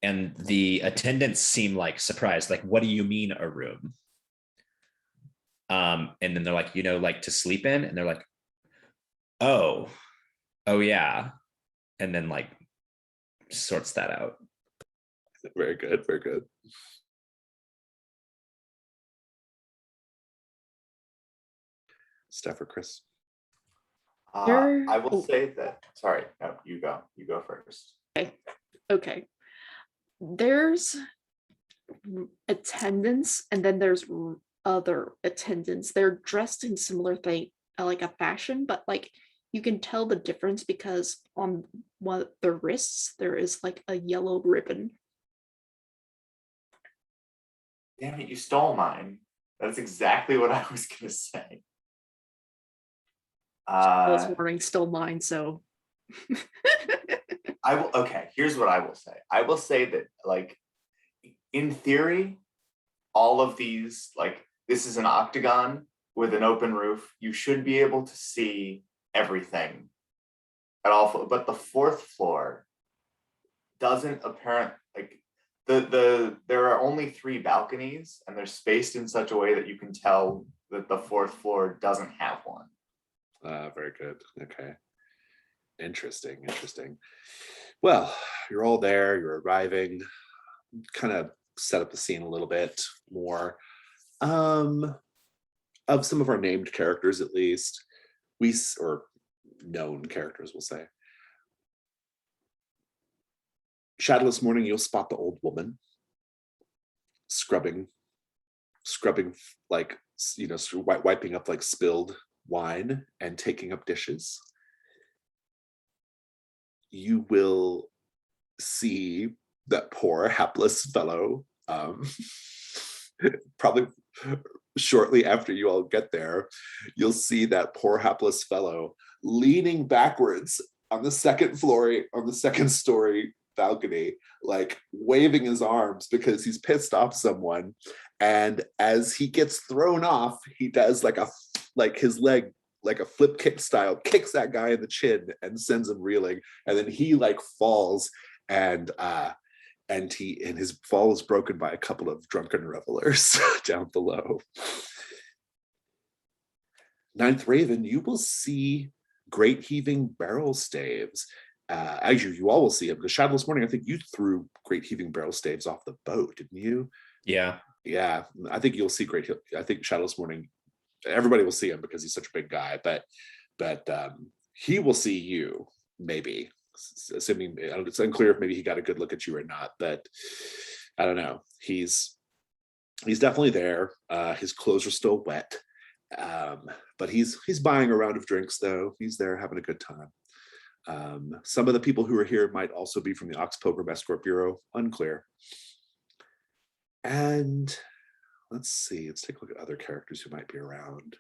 and the attendants seem like surprised, like, what do you mean a room? And then they're like, like to sleep in, and they're like, oh yeah, and then like sorts that out. Very good, very good. Steph or Chris? I will say that, sorry, no, you go first. Okay. There's attendants, and then there's other attendants. They're dressed in similar thing, like a fashion, but like you can tell the difference because on one of their wrists there is like a yellow ribbon. Damn it, you stole mine. That's exactly what I was gonna say. This morning stole mine, so I will. Okay, here's what I will say. I will say that, like, in theory, all of these, like, this is an octagon with an open roof. You should be able to see everything at all. But the fourth floor doesn't apparently, like, there are only 3 balconies, and they're spaced in such a way that you can tell that the fourth floor doesn't have one. Very good. Okay. Interesting. Well, you're all there, you're arriving, kind of set up the scene a little bit more. Of some of our named characters, at least, or known characters, we'll say. Shadowless morning, you'll spot the old woman scrubbing, like, wiping up like spilled wine and taking up dishes. You will see that poor hapless fellow, probably shortly after you all get there, you'll see that poor hapless fellow leaning backwards on the second story balcony, like waving his arms because he's pissed off someone. And as he gets thrown off, he does like his leg, like a flip kick style, kicks that guy in the chin and sends him reeling. And then he like falls, and his fall is broken by a couple of drunken revelers down below. Ninth Raven, you will see great heaving barrel staves. Actually, you all will see it because Shadowless morning, I think you threw great heaving barrel staves off the boat, didn't you? Yeah. I think you'll see I think Shadowless morning, everybody will see him because he's such a big guy, but he will see you, maybe, assuming it's unclear if maybe he got a good look at you or not, but I don't know. He's definitely there. His clothes are still wet, but he's buying a round of drinks, though. He's there having a good time. Some of the people who are here might also be from the Ox Pilgrim Escort Bureau, unclear. And let's see, let's take a look at other characters who might be around.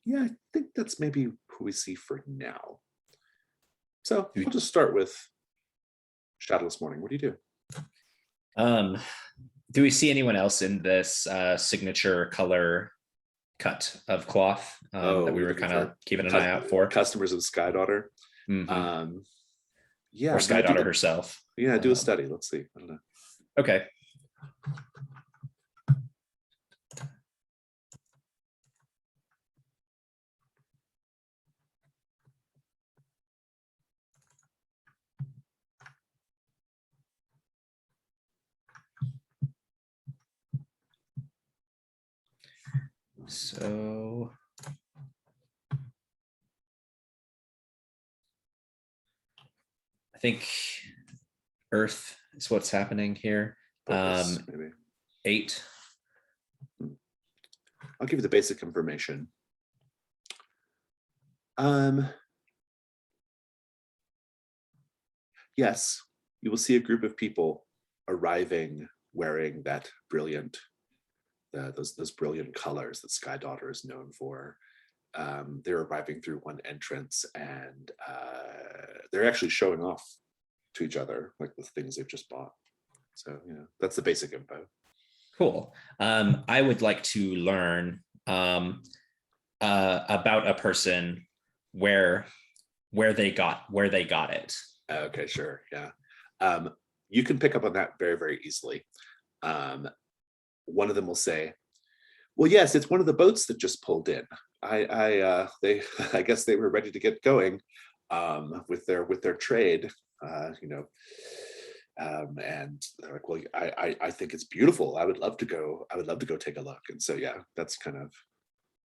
Yeah, I think that's maybe who we see for now. So we'll just start with Shadowless Morning. What do you do? Do we see anyone else in this signature color cut of cloth that we you're were looking kind of for keeping an eye out for? Customers of Sky Daughter. Mhm. Yeah, Or Sky Daughter herself. Yeah, do a study. Let's see. I don't know. Okay. So I think Earth is what's happening here. Focus, maybe. 8. I'll give you the basic information. Yes, you will see a group of people arriving wearing that brilliant, those brilliant colors that Sky Daughter is known for. They're arriving through one entrance, and they're actually showing off to each other, like with things they've just bought. So that's the basic info. Cool. I would like to learn about a person where they got it. Okay, sure. Yeah. You can pick up on that very, very easily. One of them will say, well, yes, it's one of the boats that just pulled in. I guess they were ready to get going with their trade, and they're like, well, I think it's beautiful. I would love to go take a look. And so, yeah, that's kind of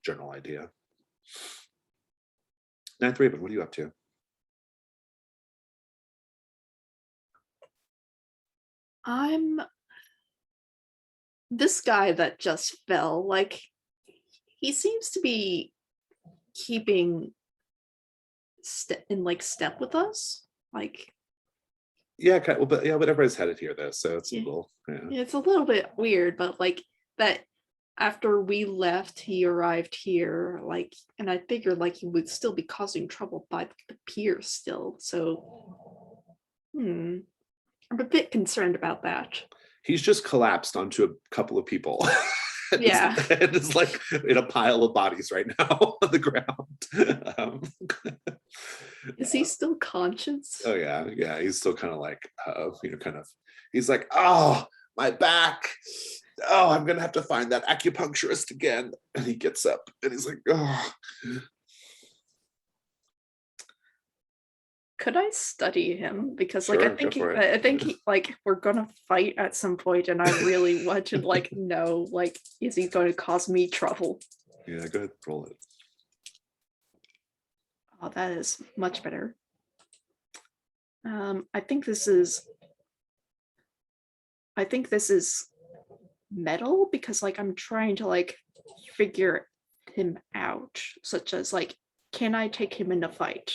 general idea. Ninth Raven, what are you up to? I'm this guy that just fell, like he seems to be keeping step with us. Like, Yeah, well, but yeah, but everybody's headed here though, so it's a Yeah. little, it's a little bit weird, but like that after we left, he arrived here, like, and I figured like he would still be causing trouble by the pier still. So, I'm a bit concerned about that. He's just collapsed onto a couple of people. Yeah. And it's like in a pile of bodies right now on the ground. Is he still conscious? Oh yeah, he's still kind of like, he's like, oh, my back. Oh, I'm gonna have to find that acupuncturist again. And he gets up and he's like, oh. Could I study him? Because Sure, like go for it. I think like we're gonna fight at some point, and I really want to like know, like, is he going to cause me trouble? Yeah, go ahead, roll it. Oh, that is much better. I think this is metal, because like I'm trying to like figure him out, such as like, can I take him in a fight?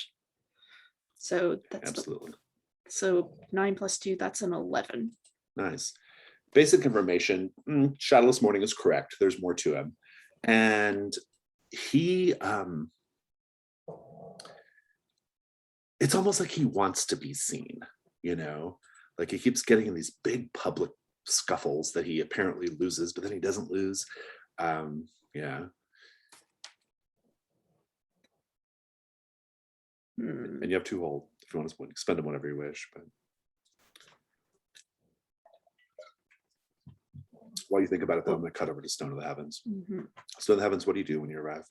So that's Absolutely. so 9 + 2, that's an 11. Nice. Basic information. Shadowless Morning is correct. There's more to him. And he, it's almost like he wants to be seen, like he keeps getting in these big public scuffles that he apparently loses, but then he doesn't lose. Yeah. And you have 2 hold if you want to spend them whenever you wish. But while you think about it, though, I'm going to cut over to Stone of the Heavens. Stone of the Heavens, what do you do when you arrive?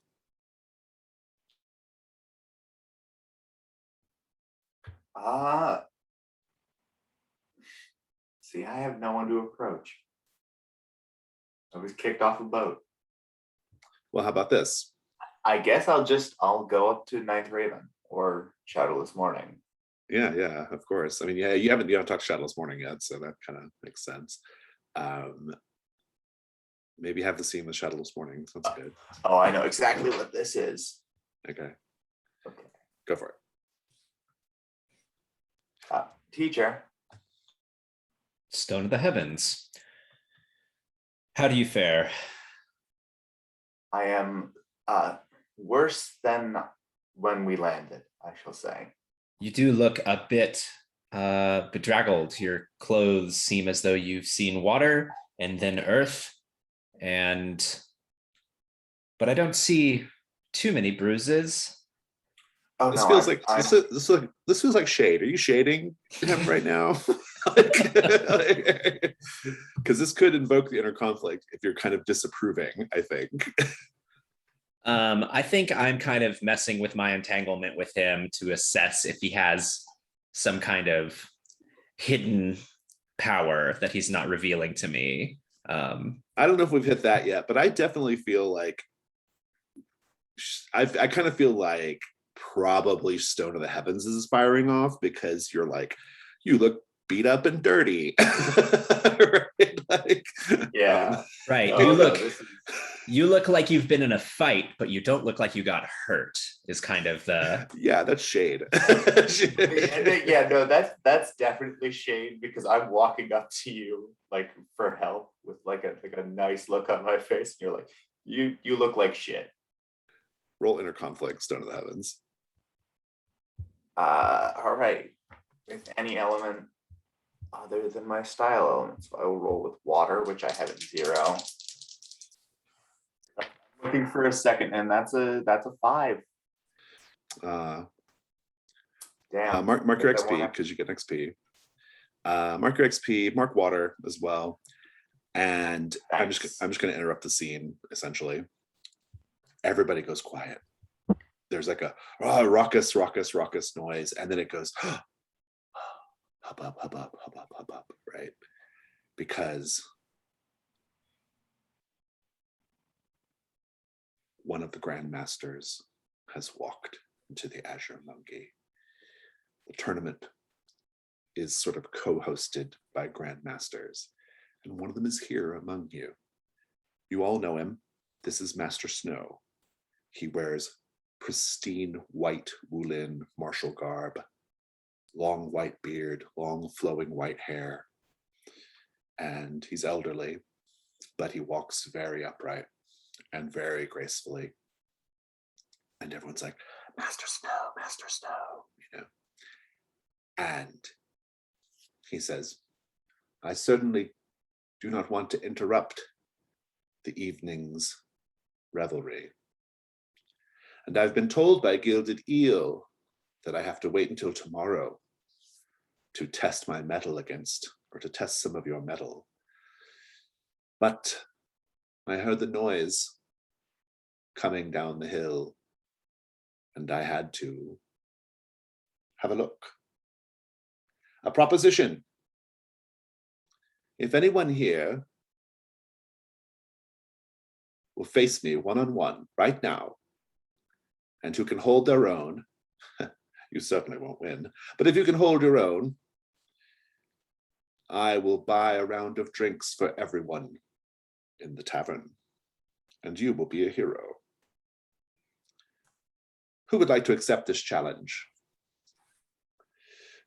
See, I have no one to approach. I was kicked off a boat. Well, how about this? I guess I'll go up to Ninth Raven or Shadowless Morning. Yeah, of course. I mean, yeah, you haven't talked Shadowless Morning yet, so that kind of makes sense. Maybe have the scene with Shadowless Morning. Sounds good. Oh, I know exactly what this is. Okay. Go for it. Teacher. Stone of the Heavens. How do you fare? I am worse than when we landed, I shall say. You do look a bit bedraggled. Your clothes seem as though you've seen water and then earth, but I don't see too many bruises. Oh This no, feels I'm, like I'm this feels like shade. Are you shading him right now? Because this could invoke the inner conflict if you're kind of disapproving, I think. I think I'm kind of messing with my entanglement with him to assess if he has some kind of hidden power that he's not revealing to me. I don't know if we've hit that yet, but I definitely feel like I kind of feel like probably Stone of the Heavens is firing off because you're like, you look beat up and dirty. Right? Like, yeah. Right. Oh, no, this is You look like you've been in a fight, but you don't look like you got hurt, is kind of the yeah, that's shade. yeah, no, that's definitely shade because I'm walking up to you like for help with like a nice look on my face. And you're like, you look like shit. Roll inner conflict, Stone of the Heavens. All right. With any element other than my style element. So I will roll with water, which I have at 0. I'm looking for a second, and that's a 5. Damn. Mark your Guess I XP wanna- because you get XP. Mark your XP, mark water as well. And I'm Thanks. just going to interrupt the scene essentially. Everybody goes quiet. There's like a raucous noise, and then it goes hub up, right? Because one of the grandmasters has walked into the Azure Monkey. The tournament is sort of co-hosted by grandmasters, and one of them is here among you. You all know him. This is Master Snow. He wears pristine white Wulin martial garb, long white beard, long flowing white hair, and he's elderly, but he walks very upright and very gracefully. And everyone's like, Master Snow, you know. And he says, I certainly do not want to interrupt the evening's revelry. And I've been told by Gilded Eel that I have to wait until tomorrow to test my mettle against, or to test some of your mettle. But I heard the noise coming down the hill, and I had to have a look. A proposition. If anyone here will face me one-on-one right now, and who can hold their own, you certainly won't win, but if you can hold your own, I will buy a round of drinks for everyone in the tavern, and you will be a hero. Who would like to accept this challenge?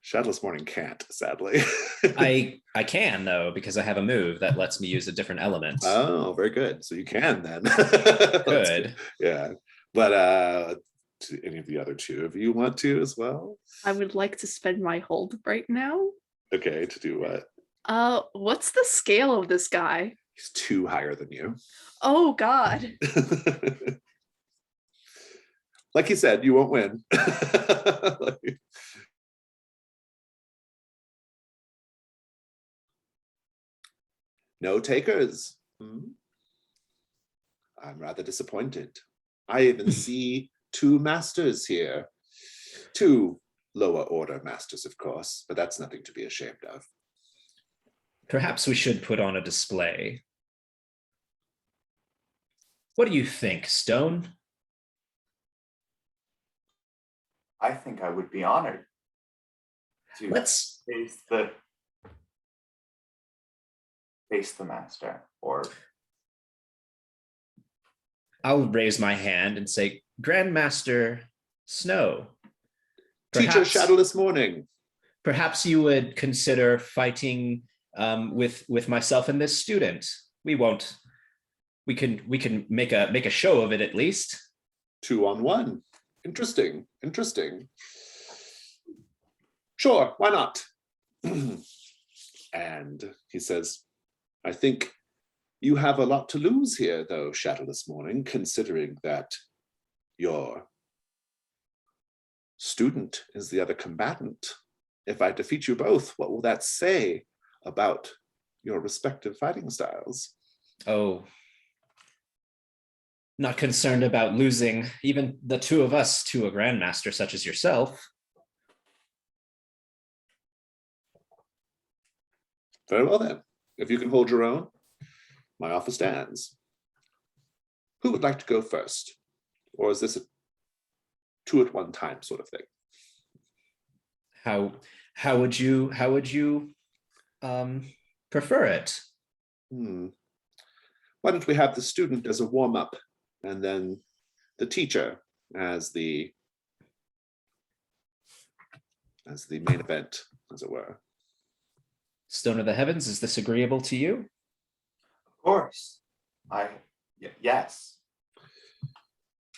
Shadowless Morning can't, sadly. I can though, because I have a move that lets me use a different element. Oh, very good. So you can then. Good. Yeah. But do any of the other two of you want to as well? I would like to spend my hold right now. Okay, to do what? What's the scale of this guy? He's 2 higher than you. Oh God. Like he said, you won't win. No takers. I'm rather disappointed. I even see 2 masters here. 2 lower order masters, of course, but that's nothing to be ashamed of. Perhaps we should put on a display. What do you think, Stone? I think I would be honored to Let's face the master, or I'll raise my hand and say, Grandmaster Snow. Teacher Shadowless Morning. Perhaps you would consider fighting with myself and this student. We can make a show of it at least. 2-on-1. Interesting. Sure, why not? And he says, I think you have a lot to lose here, though, Shadowless Morning, considering that your student is the other combatant. If I defeat you both, what will that say about your respective fighting styles? Oh, not concerned about losing even the two of us to a grandmaster such as yourself. Very well then. If you can hold your own, my offer stands. Who would like to go first? Or is this a two at one time sort of thing? How would you prefer it? Why don't we have the student as a warm-up and then the teacher as the main event, as it were? Stone of the Heavens, is this agreeable to you? Of course. Yes.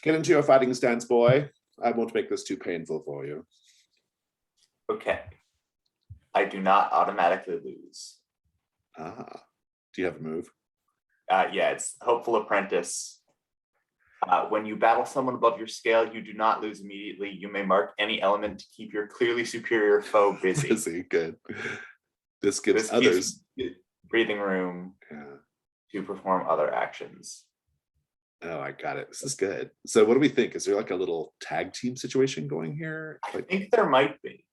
Get into your fighting stance, boy. I won't make this too painful for you. Okay. I do not automatically lose. Ah, do you have a move? Yeah, it's Hopeful Apprentice. When you battle someone above your scale, you do not lose immediately. You may mark any element to keep your clearly superior foe busy. Busy, good. This gives This others breathing room to perform other actions. Oh, I got it. This is good. So what do we think? Is there like a little tag team situation going here? I think there might be.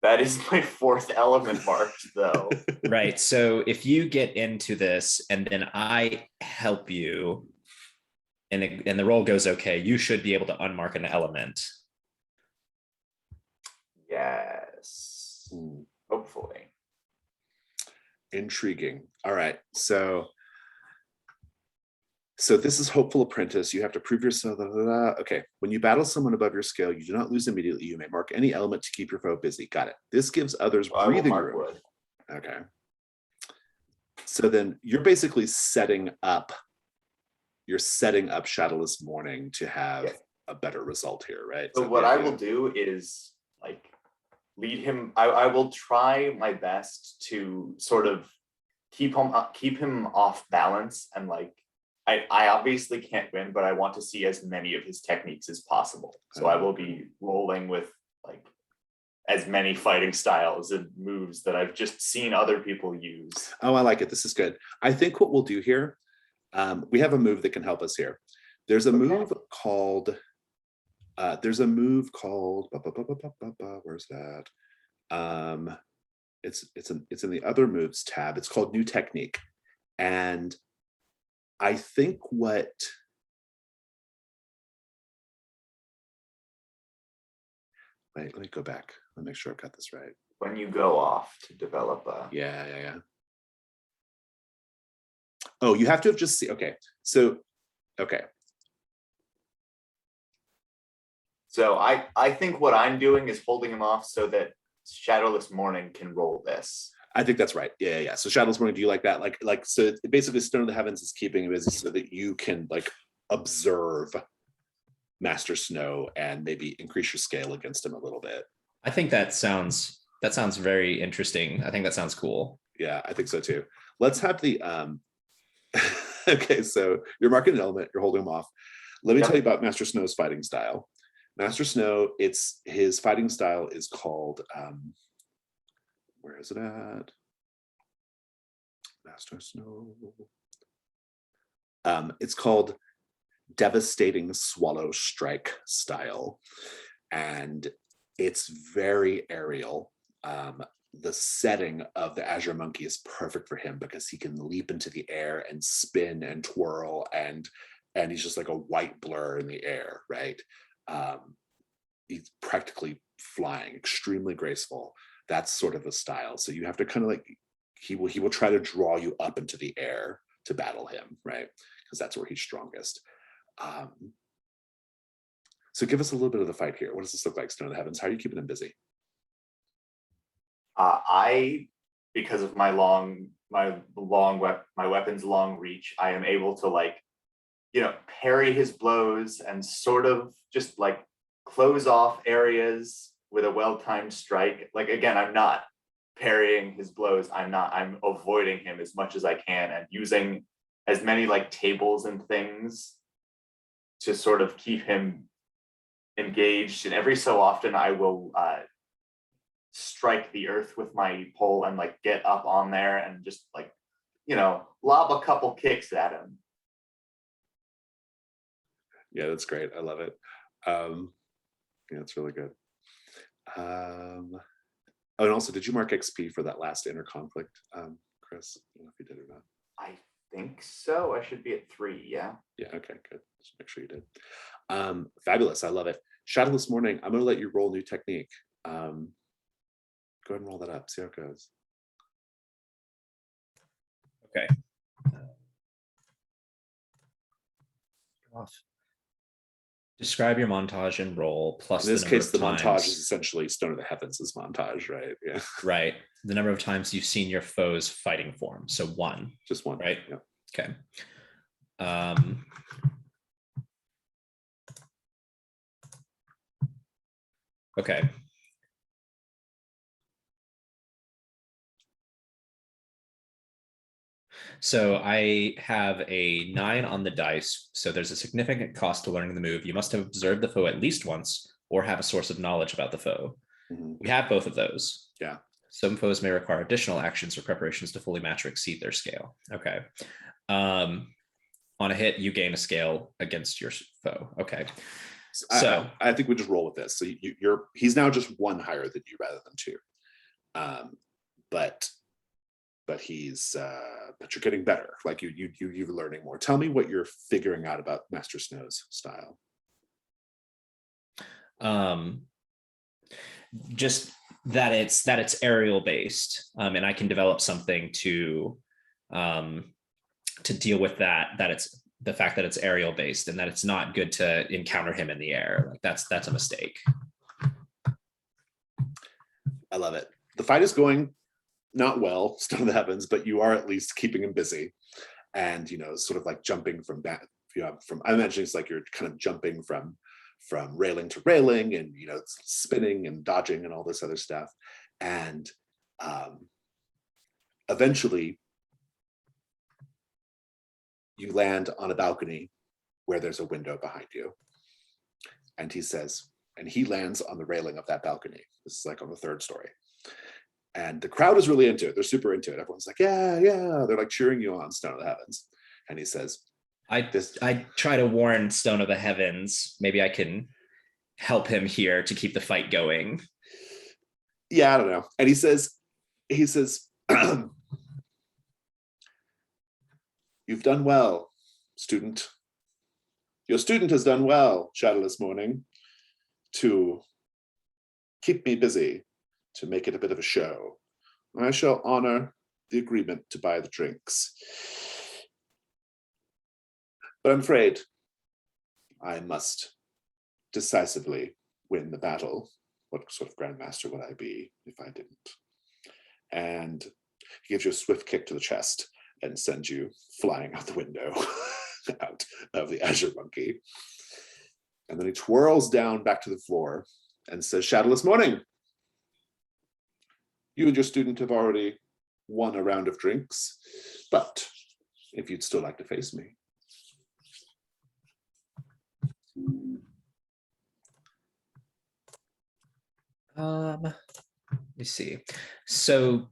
That is my fourth element marked, though. Right. So if you get into this and then I help you and the roll goes okay, you should be able to unmark an element. Yes. Hopefully. Intriguing. All right. So this is Hopeful Apprentice. You have to prove yourself. Okay. When you battle someone above your scale, you do not lose immediately. You may mark any element to keep your foe busy. Got it. This gives others breathing room. Wood. Okay. So then you're basically setting up Shadowless Morning to have a better result here, right? So what I will do is like lead him. I will try my best to sort of keep him off balance, and like I obviously can't win, but I want to see as many of his techniques as possible. So I will be rolling with like as many fighting styles and moves that I've just seen other people use. Oh, I like it. This is good. I think what we'll do here, we have a move that can help us here. There's a move called, where's that? It's in the other moves tab. It's called New Technique. And I think wait, let me go back. Let me make sure I've got this right. When you go off to develop a... Yeah. Oh, you have to have just seen, okay. So I think what I'm doing is holding him off so that Shadowless Morning can roll this. I think that's right. Yeah. So Shadowless Morning, do you like that? Like so basically Stone of the Heavens is keeping it busy so that you can like observe Master Snow and maybe increase your scale against him a little bit. I think that sounds very interesting. I think that sounds cool. Yeah, I think so too. Let's have the okay, so you're marking an element, you're holding him off. Let me tell you about Master Snow's fighting style. Master Snow, his fighting style is called where is it at? Master Snow. It's called Devastating Swallow Strike style. And it's very aerial. The setting of the Azure Monkey is perfect for him because he can leap into the air and spin and twirl and he's just like a white blur in the air, right? He's practically flying, extremely graceful. That's sort of the style. So you have to kind of like, he will try to draw you up into the air to battle him, right? Because that's where he's strongest. So give us a little bit of the fight here. What does this look like, Stone of the Heavens? How are you keeping him busy? Because of my weapon's long reach, I am able to like, parry his blows and sort of just like close off areas with a well-timed strike. Like again, I'm not parrying his blows. I'm avoiding him as much as I can and using as many like tables and things to sort of keep him engaged. And every so often I will strike the earth with my pole and like get up on there and just like, lob a couple kicks at him. Yeah, that's great. I love it. Yeah, it's really good. Oh, and also, did you mark XP for that last inner conflict, Chris? I don't know if you did or not. I think so. I should be at 3. Yeah. Yeah. Okay. Good. Just make sure you did. Fabulous. I love it. Shadowless Morning. I'm going to let you roll new technique. Go ahead and roll that up. See how it goes. Okay. Off. Describe your montage and roll plus In this the number case, of the times. montage is essentially Stone of the Heavens' montage, right? Yeah. Right. The number of times you've seen your foe's fighting form. So 1. Just one. Right. Yeah. Okay. Okay. So I have a 9 on the dice. So there's a significant cost to learning the move. You must have observed the foe at least once or have a source of knowledge about the foe. Mhm. We have both of those. Yeah. Some foes may require additional actions or preparations to fully match or exceed their scale. Okay. On a hit, you gain a scale against your foe. Okay. So I think we just roll with this. So he's now just 1 higher than you rather than 2. But you're getting better. Like you're learning more. Tell me what you're figuring out about Master Snow's style. Just that it's aerial based, and I can develop something to deal with that it's the fact that it's aerial based and that it's not good to encounter him in the air. Like that's a mistake. I love it. The fight is going not well, Stone of the Heavens, but you are at least keeping him busy, and sort of like jumping from that. I imagine it's like you're kind of jumping from railing to railing, and spinning and dodging and all this other stuff, and eventually you land on a balcony where there's a window behind you, and he lands on the railing of that balcony. This is like on the 3rd story. And the crowd is really into it. They're super into it. Everyone's like, yeah. They're like cheering you on, Stone of the Heavens. And he says, I try to warn Stone of the Heavens. Maybe I can help him here to keep the fight going. Yeah, I don't know. And he says, you've done well, student. Your student has done well, Shadowless Morning, to keep me busy, to make it a bit of a show. I shall honor the agreement to buy the drinks. But I'm afraid I must decisively win the battle. What sort of grandmaster would I be if I didn't? And he gives you a swift kick to the chest and sends you flying out the window, out of the Azure Monkey. And then he twirls down back to the floor and says, Shadowless Morning, you and your student have already won a round of drinks, but if you'd still like to face me. Let me see. So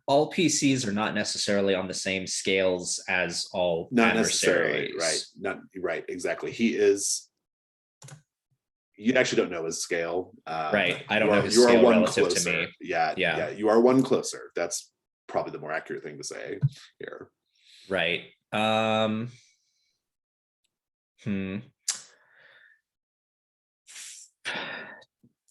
all PCs are not necessarily on the same scales as all Not adversaries. necessarily, right? Not right, exactly. He is. You actually don't know his scale. Right. I don't know his you are scale one relative closer. to me. Yeah. You are 1 closer. That's probably the more accurate thing to say here. Right.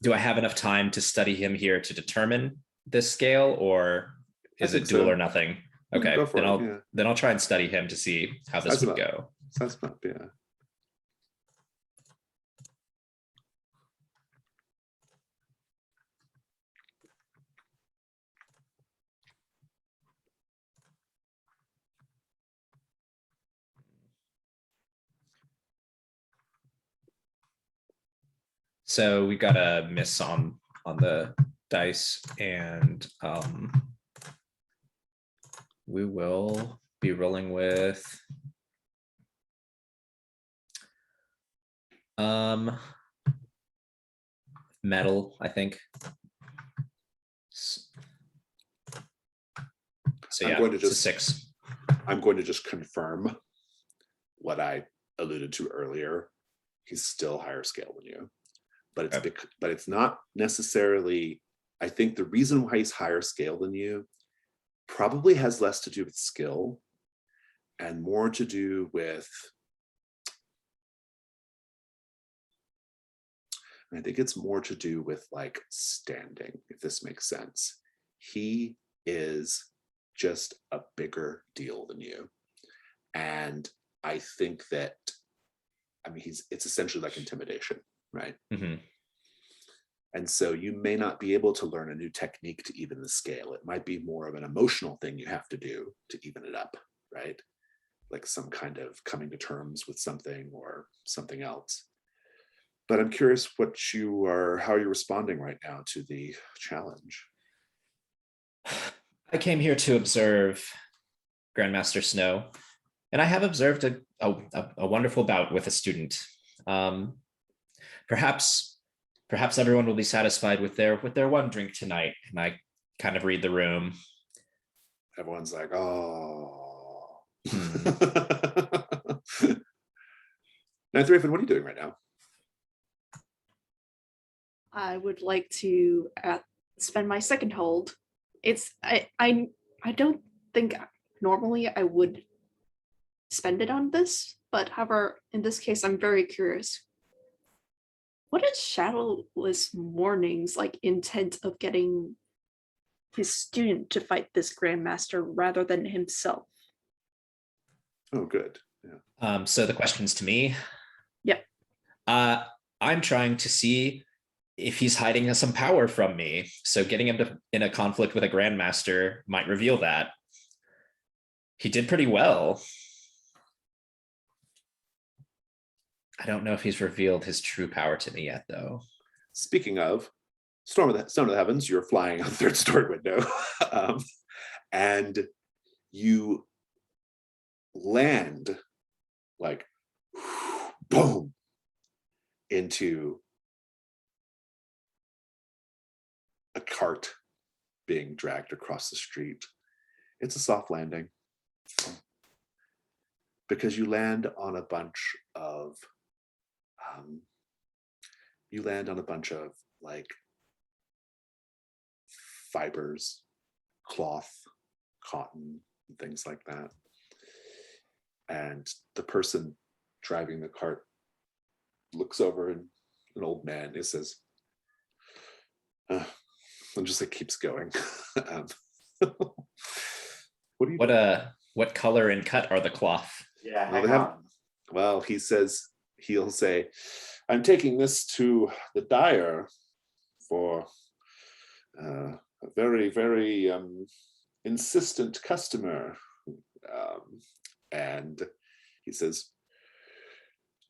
Do I have enough time to study him here to determine this scale, or is it duel or nothing? Okay, Go for it, then I'll try and study him to see how this would go. Size him up, yeah. So we got a miss on the dice, and we will be rolling with metal, I think. So I'm yeah, going to it's a just 6. I'm going to just confirm what I alluded to earlier. He's still higher scale than you, but it's Okay. but it's not necessarily. I think the reason why he's higher scale than you probably has less to do with skill and more to do with. I think it's more to do with like standing, if this makes sense. He is just a bigger deal than you. And I think that, I mean, it's essentially like intimidation, right? Mhm. And so you may not be able to learn a new technique to even the scale. It might be more of an emotional thing you have to do to even it up, right? Like some kind of coming to terms with something or something else. But I'm curious how you're responding right now to the challenge. I came here to observe Grandmaster Snow, and I have observed a wonderful bout with a student. Perhaps everyone will be satisfied with their one drink tonight. And I kind of read the room. Everyone's like, oh. 9-3, what are you doing right now? I would like to spend my second hold. I don't think normally I would spend it on this, but however, in this case, I'm very curious. What is Shadowless Morning's like intent of getting his student to fight this Grandmaster rather than himself? Oh, good. Yeah. So the question's to me. Yep. I'm trying to see if he's hiding some power from me. So getting him in a conflict with a Grandmaster might reveal that. He did pretty well. I don't know if he's revealed his true power to me yet, though. Speaking of Stone of the Heavens, you're flying on third story window, and you land like boom into a cart being dragged across the street. It's a soft landing because you land on a bunch of like fibers, cloth, cotton, and things like that. And the person driving the cart looks over, and an old man, he says, and just like keeps going. What color and cut are the cloth? Yeah, Well, hang on. Well, he'll say, I'm taking this to the dyer for a very, very insistent customer. And he says,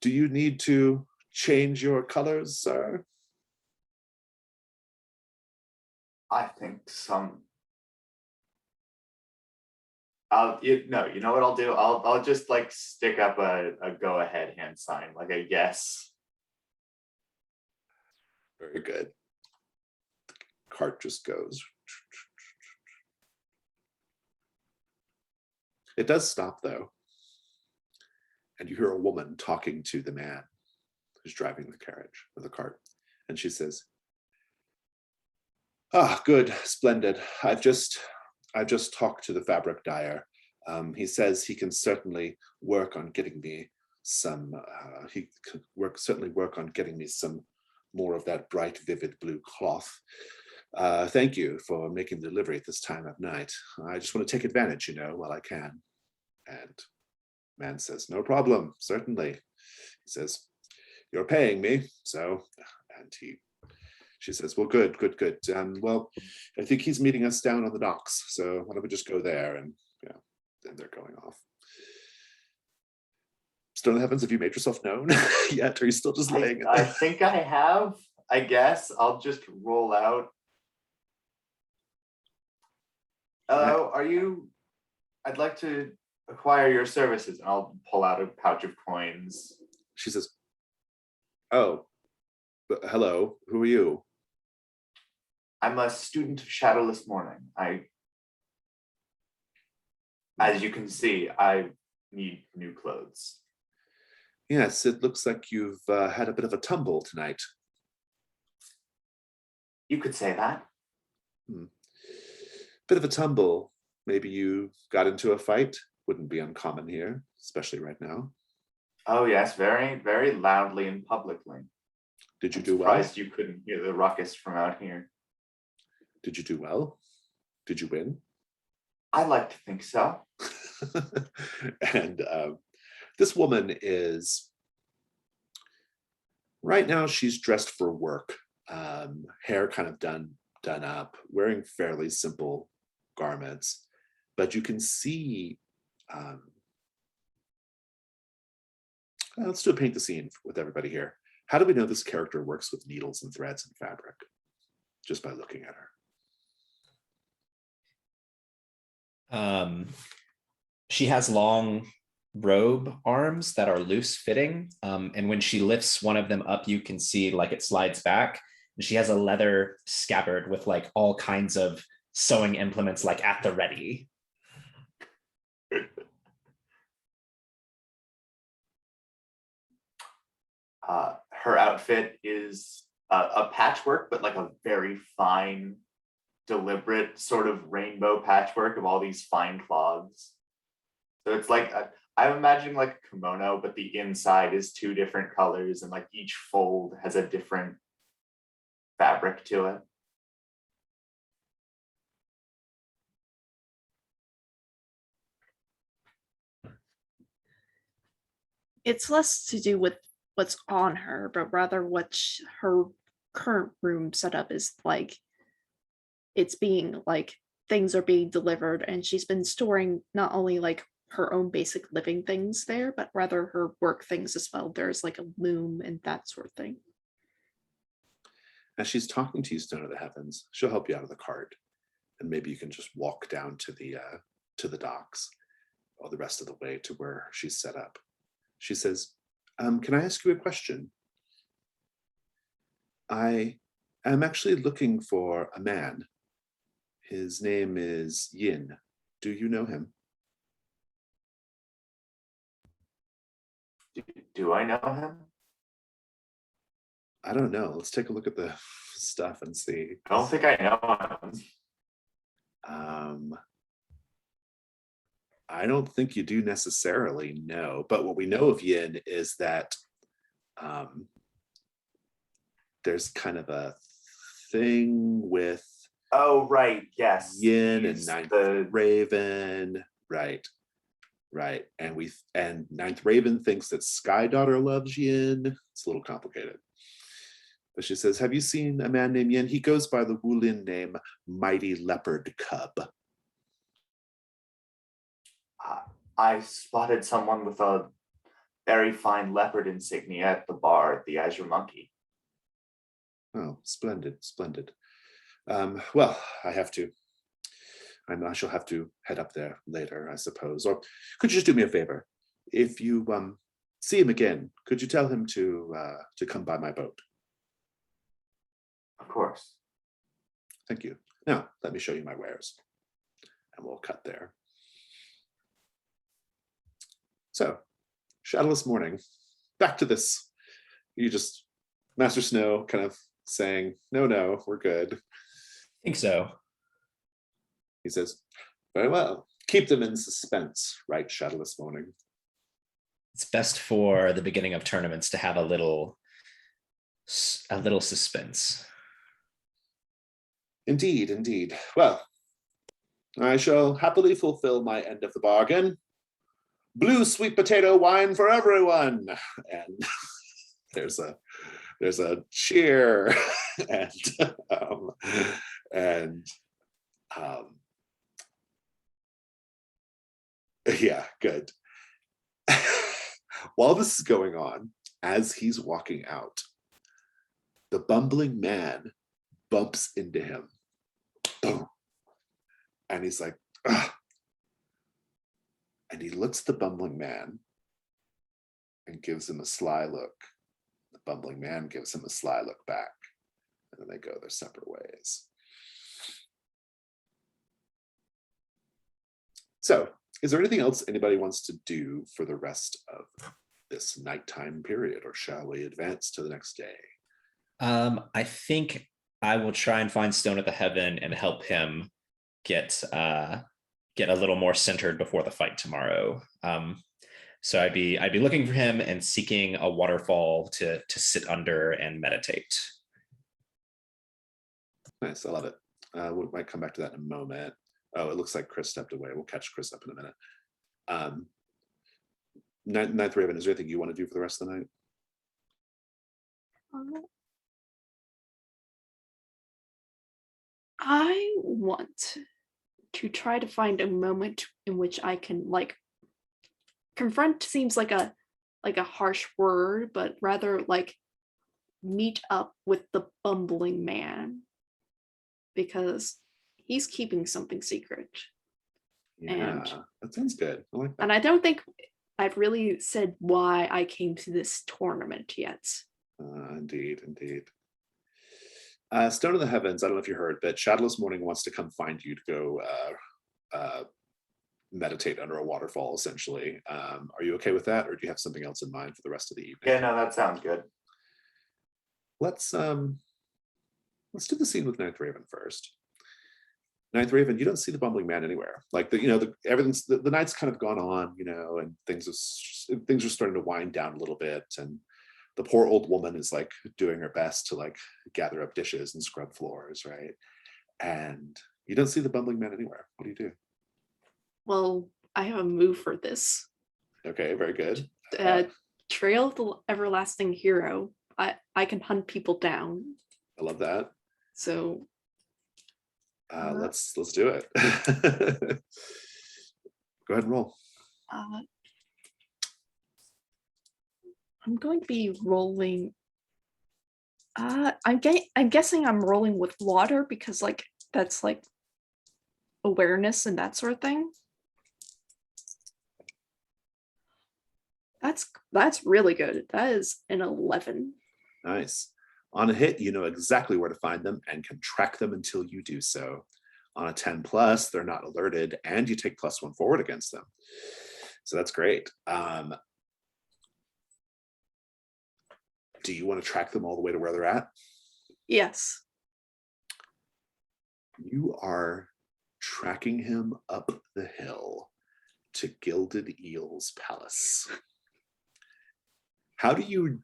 do you need to change your colors, sir? I think you know what I'll do? I'll just like stick up a go ahead hand sign, like a yes. Very good. The cart just goes. It does stop though. And you hear a woman talking to the man who's driving the carriage or the cart. And she says, good, splendid. I've just talked to the fabric dyer. He says he can certainly work on getting me some, some more of that bright, vivid blue cloth. Thank you for making the delivery at this time of night. I just want to take advantage, while I can. And man says, no problem, certainly. He says, you're paying me, so, and she says, well, good. Well, I think he's meeting us down on the docks, so why don't we just go there? And then they're going off. Stone of the Heavens, have you made yourself known yet? Or are you still just laying? I think I have. I guess I'll just roll out. Hello, are you? I'd like to acquire your services, and I'll pull out a pouch of coins. She says, "Oh, hello. Who are you?" I'm a student of Shadowless Morning. As you can see, I need new clothes. Yes, it looks like you've had a bit of a tumble tonight. You could say that. Bit of a tumble. Maybe you got into a fight. Wouldn't be uncommon here, especially right now. Oh yes, very, very loudly and publicly. Did you I'm do well? surprised you couldn't hear the ruckus from out here. Did you do well? Did you win? I like to think so. And this woman is, right now she's dressed for work, hair kind of done up, wearing fairly simple garments, but you can see, let's do a paint the scene with everybody here. How do we know this character works with needles and threads and fabric? Just by looking at her. She has long robe arms that are loose fitting. And when she lifts one of them up, you can see like it slides back. And she has a leather scabbard with like all kinds of sewing implements like at the ready. Her outfit is a patchwork, but like a very fine, deliberate sort of rainbow patchwork of all these fine cloths. So it's like I'm imagining like a kimono, but the inside is two different colors, and like each fold has a different fabric to it. It's less to do with what's on her, but rather what her current room setup is like. It's being like things are being delivered, and she's been storing not only like her own basic living things there, but rather her work things as well. There's like a loom and that sort of thing. As she's talking to you, Stone of the Heavens, she'll help you out of the cart, and maybe you can just walk down to the docks, or the rest of the way to where she's set up. She says, "Can I ask you a question? I am actually looking for a man. His name is Yin. Do you know him?" Do I know him? I don't know. Let's take a look at the stuff and see. I don't think I know him. I don't think you do necessarily know, but what we know of Yin is that there's kind of a thing with Oh, right. Yes. Yin He's and Ninth the Raven, right? And Ninth Raven thinks that Sky Daughter loves Yin. It's a little complicated. But she says, "Have you seen a man named Yin? He goes by the Wulin name Mighty Leopard Cub." I spotted someone with a very fine leopard insignia at the bar at the Azure Monkey. Oh, splendid, splendid. Well, I shall have to head up there later, I suppose. Or could you just do me a favor? If you see him again, could you tell him to come by my boat? Of course. Thank you. Now, let me show you my wares. And we'll cut there. So, Shadowless Morning. Back to this. Master Snow kind of saying, no, we're good. I think so. He says, "Very well. Keep them in suspense, right, Shadowless Morning?" It's best for the beginning of tournaments to have a little suspense. Indeed, indeed. Well, I shall happily fulfill my end of the bargain. Blue sweet potato wine for everyone. And there's a cheer. Yeah, good. While this is going on, as he's walking out, The bumbling man bumps into him. Boom. And he's like, ugh. And he looks at the bumbling man and gives him a sly look. The bumbling man gives him a sly look back. And then they go their separate ways. So, is there anything else anybody wants to do for the rest of this nighttime period, or shall we advance to the next day? I think I will try and find Stone of the Heaven and help him get a little more centered before the fight tomorrow. So I'd be looking for him and seeking a waterfall to sit under and meditate. Nice, I love it. We might come back to that in a moment. Oh, it looks like Chris stepped away. We'll catch Chris up in a minute. Ninth Raven, is there anything you want to do for the rest of the night? I want to try to find a moment in which I can like confront seems like a harsh word, but rather like meet up with the bumbling man, because he's keeping something secret. Yeah, that sounds good. I like that. And I don't think I've really said why I came to this tournament yet. Indeed. Stone of the Heavens, I don't know if you heard, but Shadowless Morning wants to come find you to go meditate under a waterfall, essentially. Are you okay with that, or do you have something else in mind for the rest of the evening? Yeah, no, that sounds good. Let's do the scene with Ninth Raven first. Ninth Raven, you don't see the bumbling man anywhere. Like everything's the night's kind of gone on, and things are starting to wind down a little bit, and the poor old woman is like doing her best to like gather up dishes and scrub floors, right? And you don't see the bumbling man anywhere. What do you do? Well, I have a move for this. Okay, very good. Trail of the Everlasting Hero. I can hunt people down. I love that. So let's do it. Go ahead and roll. I'm going to be rolling. I'm guessing I'm rolling with water because like that's like awareness and that sort of thing. That's really good. That is an 11. Nice. On a hit, you know exactly where to find them and can track them until you do so. On a 10 plus, they're not alerted, and you take +1 forward against them. So that's great. Do you want to track them all the way to where they're at? Yes. You are tracking him up the hill to Gilded Eel's palace. Knowing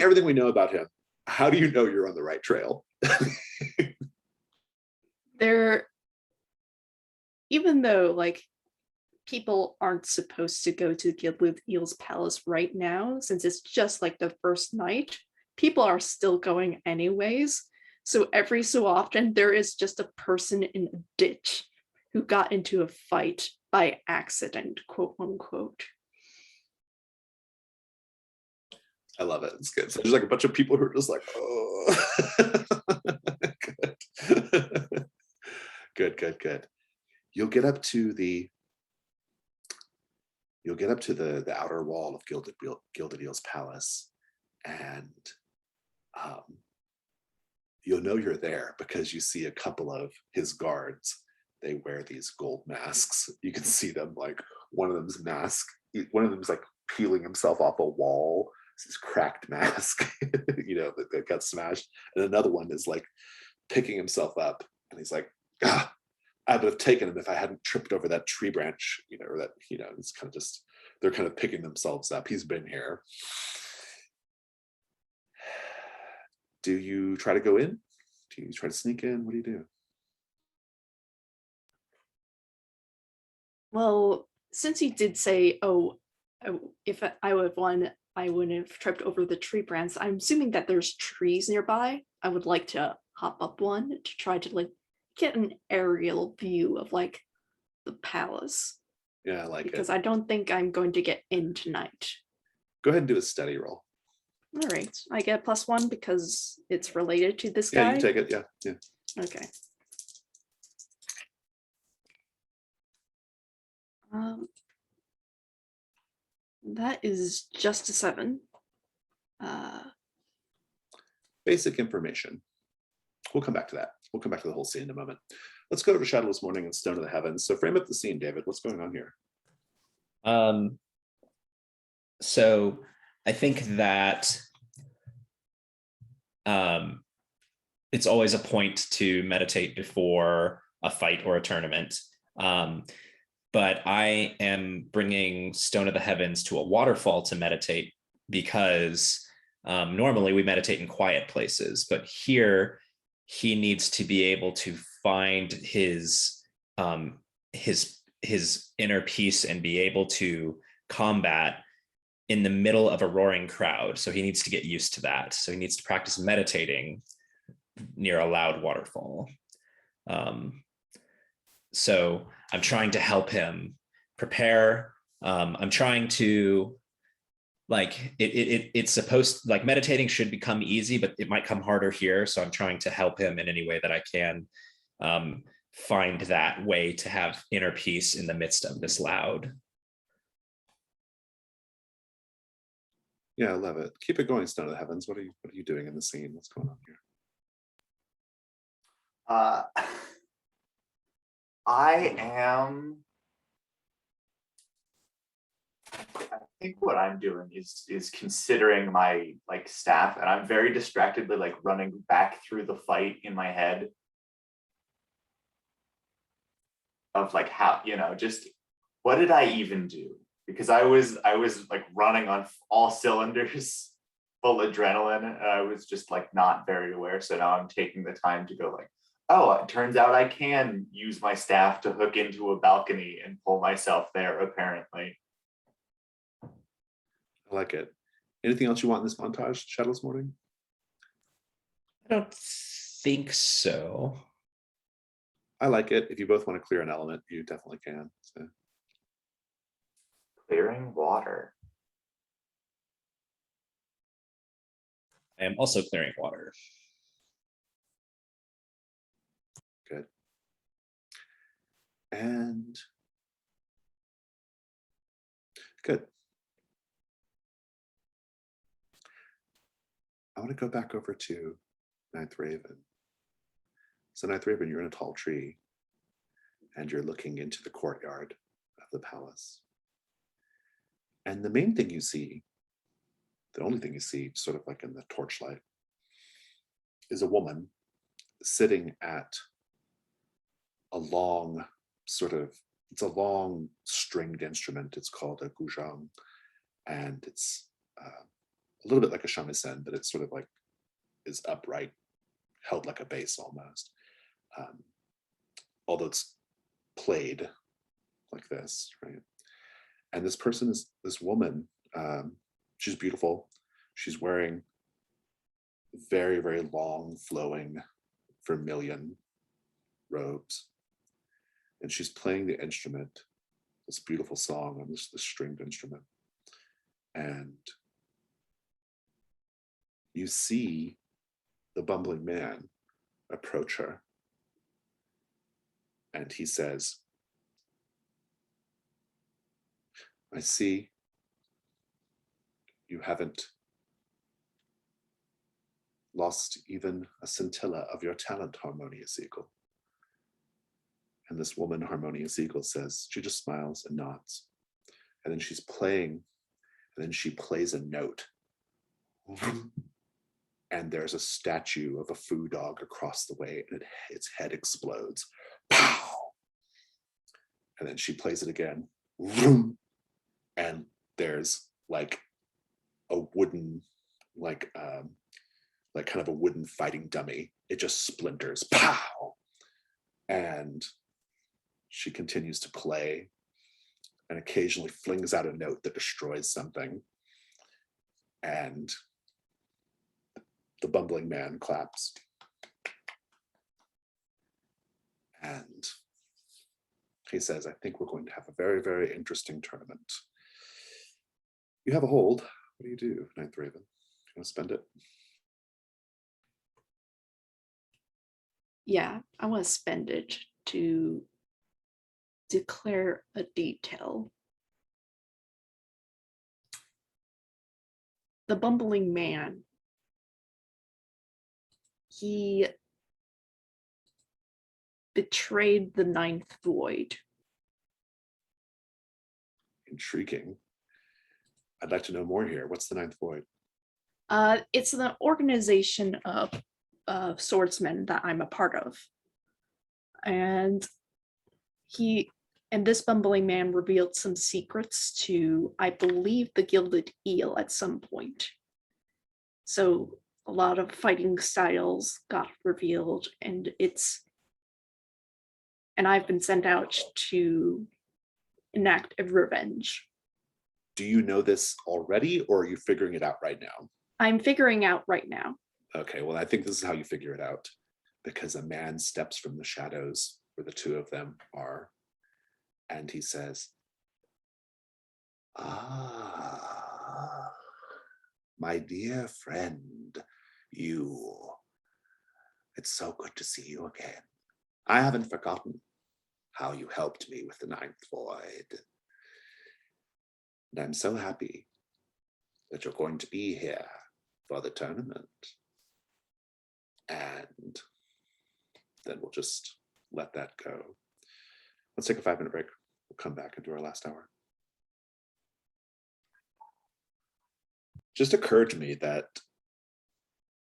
everything we know about him, how do you know you're on the right trail? Even though like people aren't supposed to go to Gilded Eel's palace right now, since it's just like the first night, people are still going anyways. So every so often there is just a person in a ditch who got into a fight by accident, quote unquote. I love it. It's good. So there's like a bunch of people who are just like, oh. Good. You'll get up to the outer wall of Gilded Eel's palace, and you'll know you're there because you see a couple of his guards. They wear these gold masks. You can see them, like one of them's like peeling himself off a wall. It's this cracked mask, that got smashed. And another one is like picking himself up, and he's like, I would have taken him if I hadn't tripped over that tree branch, it's kind of just, they're kind of picking themselves up. He's been here. Do you try to go in? Do you try to sneak in? What do you do? Well, since he did say, if I would have won, I wouldn't have tripped over the tree branch. I'm assuming that there's trees nearby. I would like to hop up one to try to like get an aerial view of like the palace. Yeah, I like it. Because I don't think I'm going to get in tonight. Go ahead and do a study roll. All right, I get +1 because it's related to this Yeah, guy. you can take it. Yeah, yeah. Okay. That is just a 7. Basic information. We'll come back to that. We'll come back to the whole scene in a moment. Let's go to Shadowless Morning and Stone of the Heavens. So frame up the scene, David. What's going on here? So I think that it's always a point to meditate before a fight or a tournament. But I am bringing Stone of the Heavens to a waterfall to meditate because normally we meditate in quiet places, but here he needs to be able to find his inner peace and be able to combat in the middle of a roaring crowd. So he needs to get used to that. So he needs to practice meditating near a loud waterfall. So I'm trying to help him prepare. I'm trying to, like, it's supposed, like, meditating should become easy, but it might come harder here. So I'm trying to help him in any way that I can, find that way to have inner peace in the midst of this loud. Yeah, I love it. Keep it going, Stone of the Heavens. What are you doing in the scene? What's going on here? I think what I'm doing is considering my like staff, and I'm very distractedly like running back through the fight in my head of like how, just what did I even do? Because I was like running on all cylinders, full adrenaline, and I was just like not very aware. So now I'm taking the time to go like, oh, it turns out I can use my staff to hook into a balcony and pull myself there, apparently. I like it. Anything else you want in this montage, Shadowless Morning? I don't think so. I like it. If you both want to clear an element, you definitely can. So. Clearing water. I am also clearing water. Good. And good. I want to go back over to Ninth Raven. So Ninth Raven, you're in a tall tree and you're looking into the courtyard of the palace. And the main thing you see, the only thing you see, sort of like in the torchlight, is a woman sitting at a long it's a long stringed instrument. It's called a guzheng, and it's a little bit like a shamisen, but it's sort of like is upright, held like a bass almost. Although it's played like this, right? And this person is this woman. She's beautiful. She's wearing very, very long, flowing vermilion robes. And she's playing the instrument, this beautiful song on this stringed instrument. And you see the bumbling man approach her. And he says, I see you haven't lost even a scintilla of your talent, Harmonious Eagle. And this woman, Harmonious Eagle, says, she just smiles and nods. And then she's playing, and then she plays a note. And there's a statue of a foo dog across the way, and its head explodes. Pow! And then she plays it again. And there's like a wooden, like kind of a wooden fighting dummy. It just splinters. Pow! And she continues to play and occasionally flings out a note that destroys something. And the bumbling man claps. And he says, I think we're going to have a very, very interesting tournament. You have a hold. What do you do, Ninth Raven? Gonna spend it. Yeah, I want to spend it to declare a detail. The bumbling man. He betrayed the ninth void. Intriguing. I'd like to know more here. What's the ninth void? It's an organization of swordsmen that I'm a part of. And this bumbling man revealed some secrets to, I believe, the Gilded Eel at some point. So a lot of fighting styles got revealed, and I've been sent out to enact a revenge. Do you know this already, or are you figuring it out right now? I'm figuring out right now. Okay, well, I think this is how you figure it out, because a man steps from the shadows where the two of them are, and he says, "Ah, my dear friend, it's so good to see you again. I haven't forgotten how you helped me with the ninth void. And I'm so happy that you're going to be here for the tournament." And then we'll just let that go. Let's take a 5-minute break. We'll come back and do our last hour. Just occurred to me that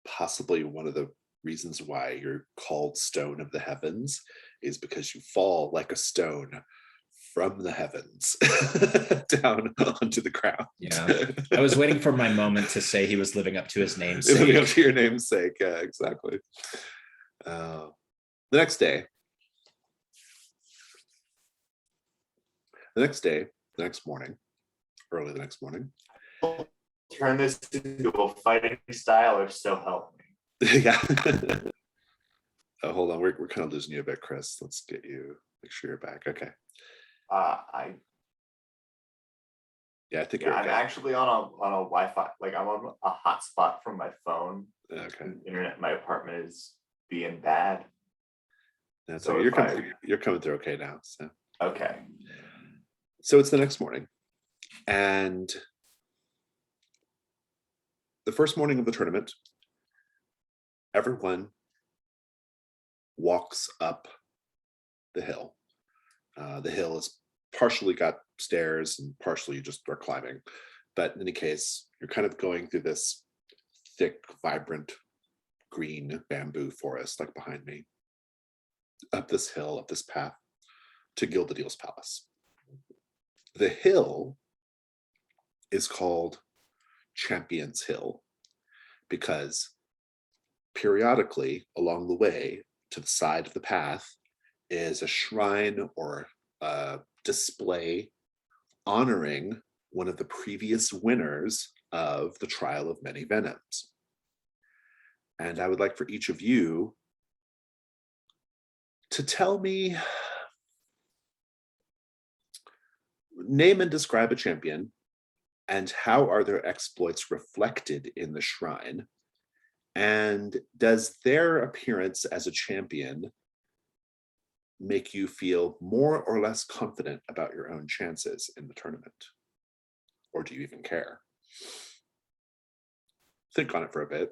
possibly one of the reasons why you're called Stone of the Heavens is because you fall like a stone from the heavens down onto the ground. Yeah. I was waiting for my moment to say he was living up to his namesake. Living up to your namesake, yeah, exactly. The next day, the next morning, early the next morning. Turn this into a fighting style, or so help me. Yeah. Hold on, we're kind of losing you a bit, Chris. Let's get you, make sure you're back. Okay. I think Yeah, you're I'm okay. actually on a Wi-Fi. Like, I'm on a hotspot from my phone. Okay. Internet in my apartment is being bad. That's So okay. if You're coming through okay now. Okay. So it's the next morning, and the first morning of the tournament, everyone walks up the hill. The hill is partially got stairs and partially you just are climbing. But in any case, you're kind of going through this thick, vibrant, green bamboo forest, like behind me, up this hill, up this path to Gilded Eel's palace. The hill is called Champion's Hill because periodically along the way to the side of the path is a shrine or a display honoring one of the previous winners of the Trial of Many Venoms. And I would like for each of you to tell me, name and describe a champion, and how are their exploits reflected in the shrine? And does their appearance as a champion make you feel more or less confident about your own chances in the tournament? Or do you even care? Think on it for a bit.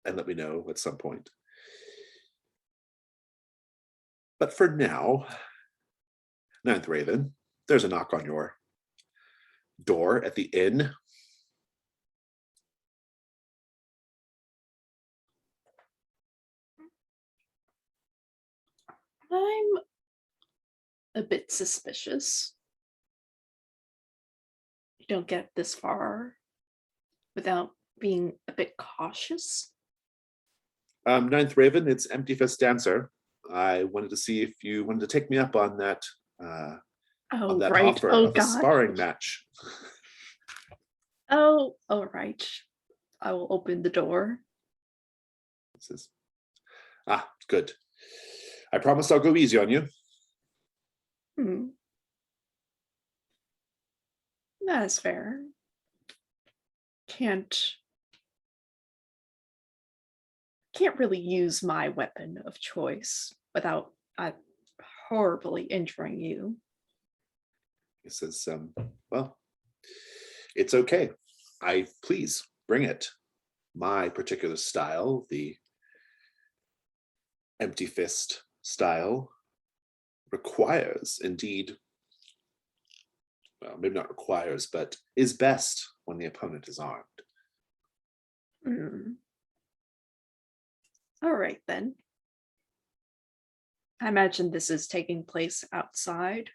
And let me know at some point. But for now, Ninth Raven, there's a knock on your door at the inn. I'm a bit suspicious. You don't get this far without being a bit cautious. Ninth Raven, it's Empty Fist Dancer. I wanted to see if you wanted to take me up on that Oh, offer oh of a God. sparring match. Oh, all right. I will open the door. Says, good. I promise I'll go easy on you. That is fair. can't really use my weapon of choice without horribly injuring you. He says, well, it's okay. Please bring it. My particular style, the empty fist style, requires, indeed, well, maybe not requires, but is best when the opponent is armed. All right, then. I imagine this is taking place outside.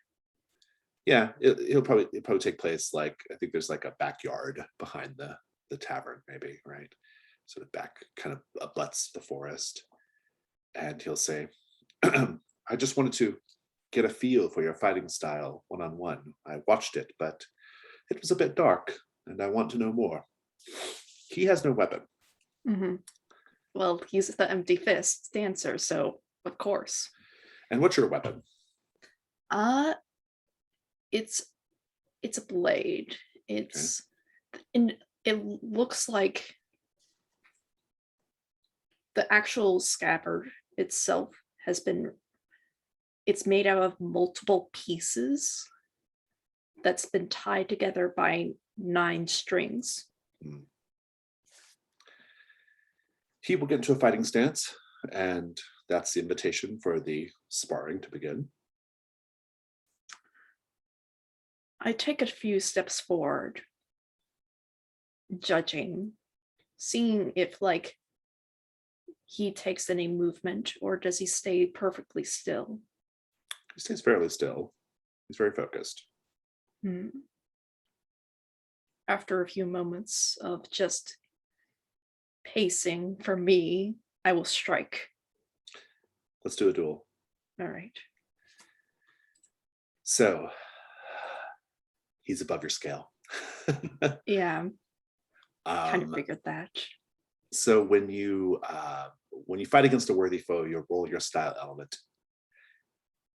Yeah, it'll probably take place, like, I think there's like a backyard behind the tavern, maybe, right? Sort of back, kind of abuts the forest. And he'll say, I just wanted to get a feel for your fighting style one-on-one. I watched it, but it was a bit dark, and I want to know more. He has no weapon. Well, he's the empty fist dancer, so of course. And what's your weapon? It's a blade. It's and it looks like the actual scabbard itself it's made out of multiple pieces that's been tied together by 9 strings. He will get into a fighting stance, and that's the invitation for the sparring to begin. I take a few steps forward, judging, seeing if like he takes any movement, or does he stay perfectly still? He stays fairly still. He's very focused. After a few moments of just pacing for me, I will strike. Let's do a duel. All right. So he's above your scale. Yeah, kind of figured that. So when you fight against a worthy foe, you roll your style element.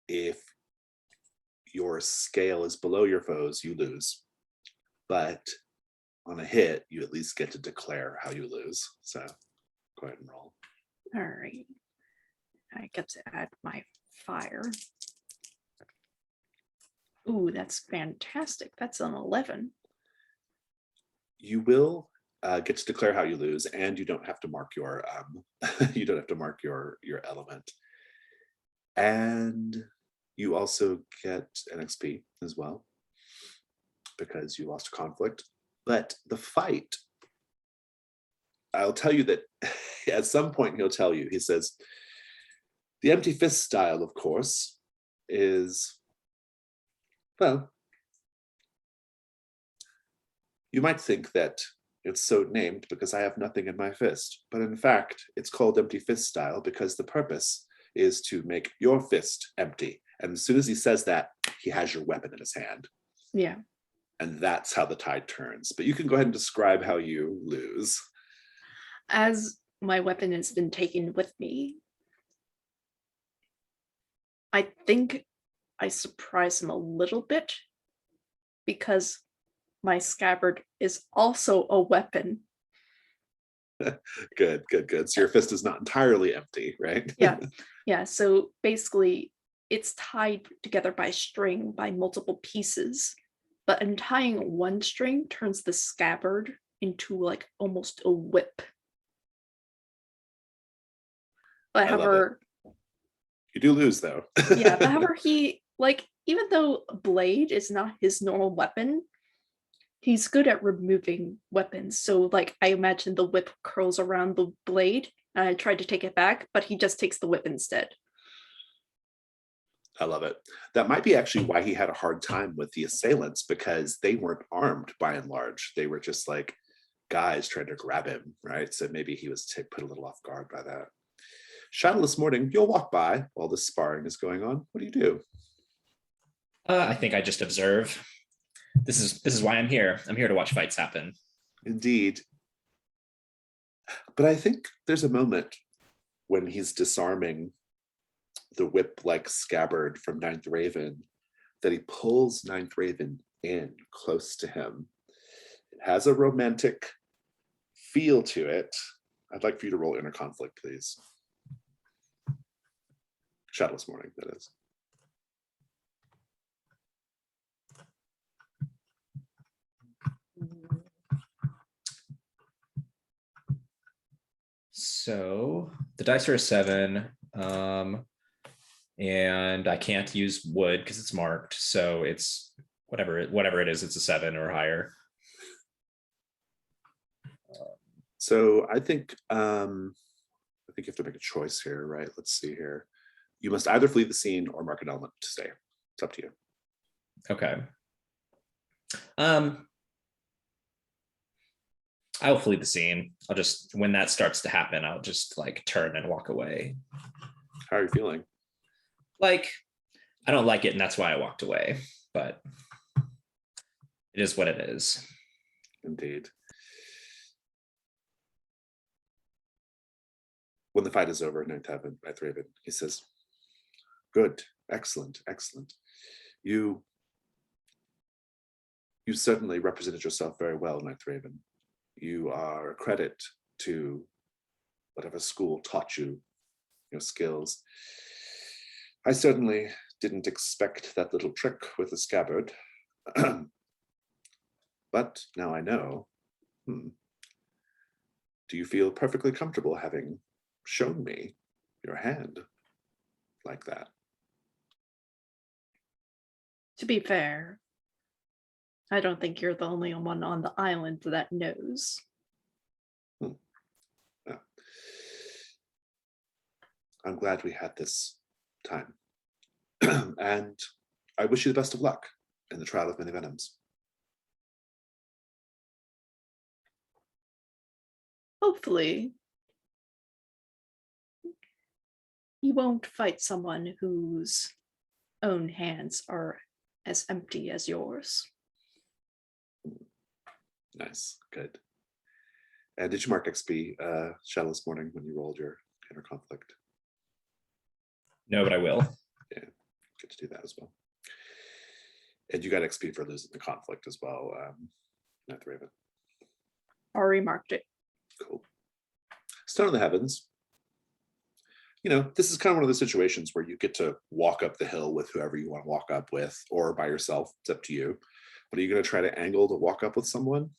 If your scale is below your foes, you lose. But on a hit, you at least get to declare how you lose. So go ahead and roll. All right. I get to add my fire. Ooh, that's fantastic. That's an 11. You will get to declare how you lose, and you don't have to mark your you don't have to mark your element. And you also get an XP as well, because you lost a conflict. But the fight, I'll tell you that at some point he'll tell you, he says, the empty fist style, of course, is, well, you might think that it's so named because I have nothing in my fist, but in fact, it's called empty fist style because the purpose is to make your fist empty. And as soon as he says that, he has your weapon in his hand. Yeah. And that's how the tide turns. But you can go ahead and describe how you lose. As my weapon has been taken with me, I think I surprise him a little bit because my scabbard is also a weapon. Good. So your fist is not entirely empty, right? Yeah. So basically, it's tied together by string by multiple pieces, but untying one string turns the scabbard into like almost a whip. But however, you do lose though. Yeah, but however, he like, even though a blade is not his normal weapon, he's good at removing weapons. So like, I imagine the whip curls around the blade, and I tried to take it back, but he just takes the whip instead. I love it. That might be actually why he had a hard time with the assailants, because they weren't armed by and large. They were just like guys trying to grab him, right? So maybe he was put a little off guard by that. Shadowless Morning, you'll walk by while this sparring is going on. What do you do? I think I just observe. This is why I'm here. I'm here to watch fights happen. Indeed. But I think there's a moment when he's disarming the whip-like scabbard from Ninth Raven that he pulls Ninth Raven in close to him. It has a romantic feel to it, I'd like for you to roll inner conflict, please. Shadowless Morning, that is. So the dice are a 7, and I can't use wood because it's marked. So it's whatever it is, it's a 7 or higher. So I think you have to make a choice here, right? Let's see here. You must either flee the scene or mark an element to stay. It's up to you. Okay. I'll flee the scene. I'll just, when that starts to happen, I'll just like turn and walk away. How are you feeling? Like, I don't like it, and that's why I walked away, but it is what it is. Indeed. When the fight is over, Ninth Raven, he says, good, excellent, excellent. You certainly represented yourself very well, Ninth Raven. You are a credit to whatever school taught you your skills. I certainly didn't expect that little trick with the scabbard, but now I know. Do you feel perfectly comfortable having shown me your hand like that? To be fair, I don't think you're the only one on the island that knows. Yeah. I'm glad we had this time. And I wish you the best of luck in the trial of many Venoms. Hopefully, you won't fight someone whose own hands are as empty as yours. Nice, good. And did you mark XP Shadowless Morning when you rolled your inner conflict? No, but I will. Yeah, good to do that as well. And you got XP for losing the conflict as well, Ninth Raven. Already marked it. Cool. Stone in the Heavens. You know, this is kind of one of those situations where you get to walk up the hill with whoever you want to walk up with, or by yourself. It's up to you. But are you going to try to angle to walk up with someone?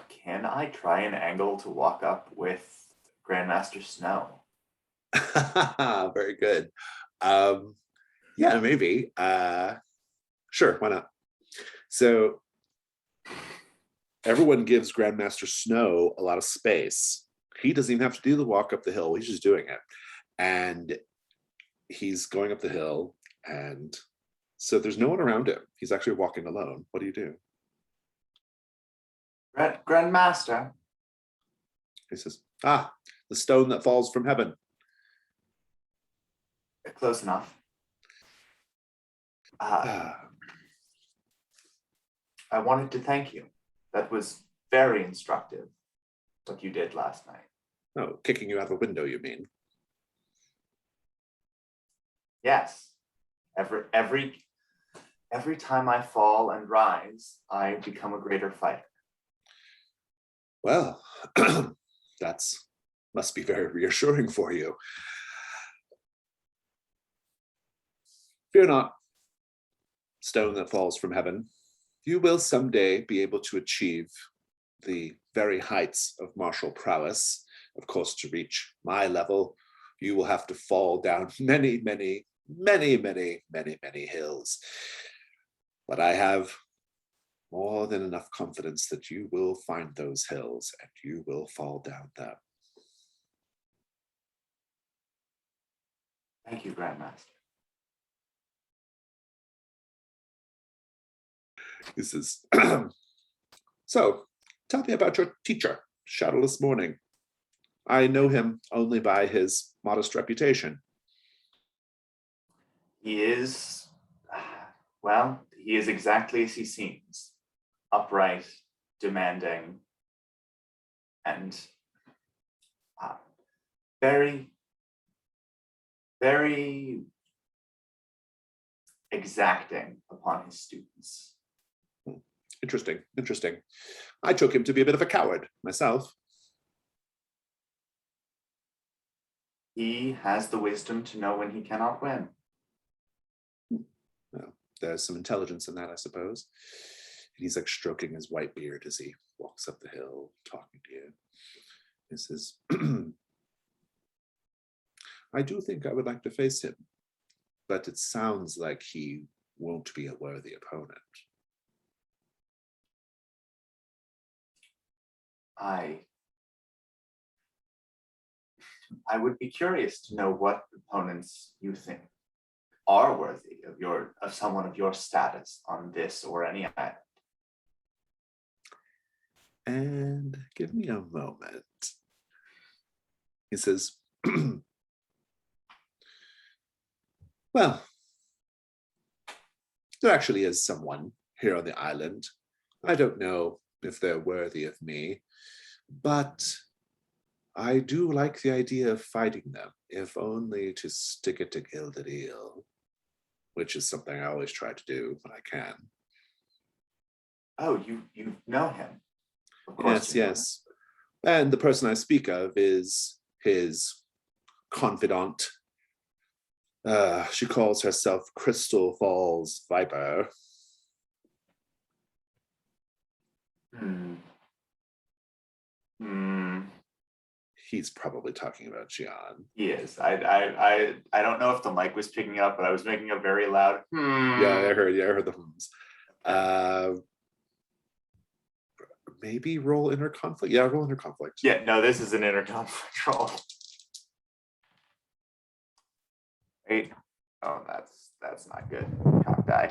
Can I try an angle to walk up with Grandmaster Snow? Very good. Yeah, maybe. Sure, why not? So everyone gives Grandmaster Snow a lot of space. He doesn't even have to do the walk up the hill. He's just doing it. And he's going up the hill. And so there's no one around him. He's actually walking alone. What do you do? Grandmaster. He says, the stone that falls from heaven. Close enough. I wanted to thank you. That was very instructive, what you did last night. Oh, kicking you out the window, you mean? Yes. Every time I fall and rise, I become a greater fighter. Well, that's must be very reassuring for you. Fear not, stone that falls from heaven. You will someday be able to achieve the very heights of martial prowess. Of course, to reach my level, you will have to fall down many, many, many, many, many, many hills. But I have more than enough confidence that you will find those hills and you will fall down them. Thank you, Grandmaster. He says, so tell me about your teacher, Shadowless Morning. I know him only by his modest reputation. He is, well, he is exactly as he seems. Upright, demanding, and very, very exacting upon his students. Interesting, interesting. I took him to be a bit of a coward myself. He has the wisdom to know when he cannot win. Well, there's some intelligence in that, I suppose. And he's like stroking his white beard as he walks up the hill, talking to you. He says, I do think I would like to face him, but it sounds like he won't be a worthy opponent. I would be curious to know what opponents you think are worthy of someone of your status on this or any island. And give me a moment. He says, well, there actually is someone here on the island. I don't know if they're worthy of me, but I do like the idea of fighting them, if only to stick it to Gilded Eel, which is something I always try to do when I can. Oh, you know him. Of course Yes, you know yes. And the person I speak of is his confidant. She calls herself Crystal Falls Viper. him. He's probably talking about Gian. He is. I don't know if the mic was picking up, but I was making a very loud. Yeah, I heard the hums. Maybe roll inner conflict. Yeah, roll inner conflict. Yeah, no, this is an inner conflict roll. 8. Oh, that's not good. Cock die.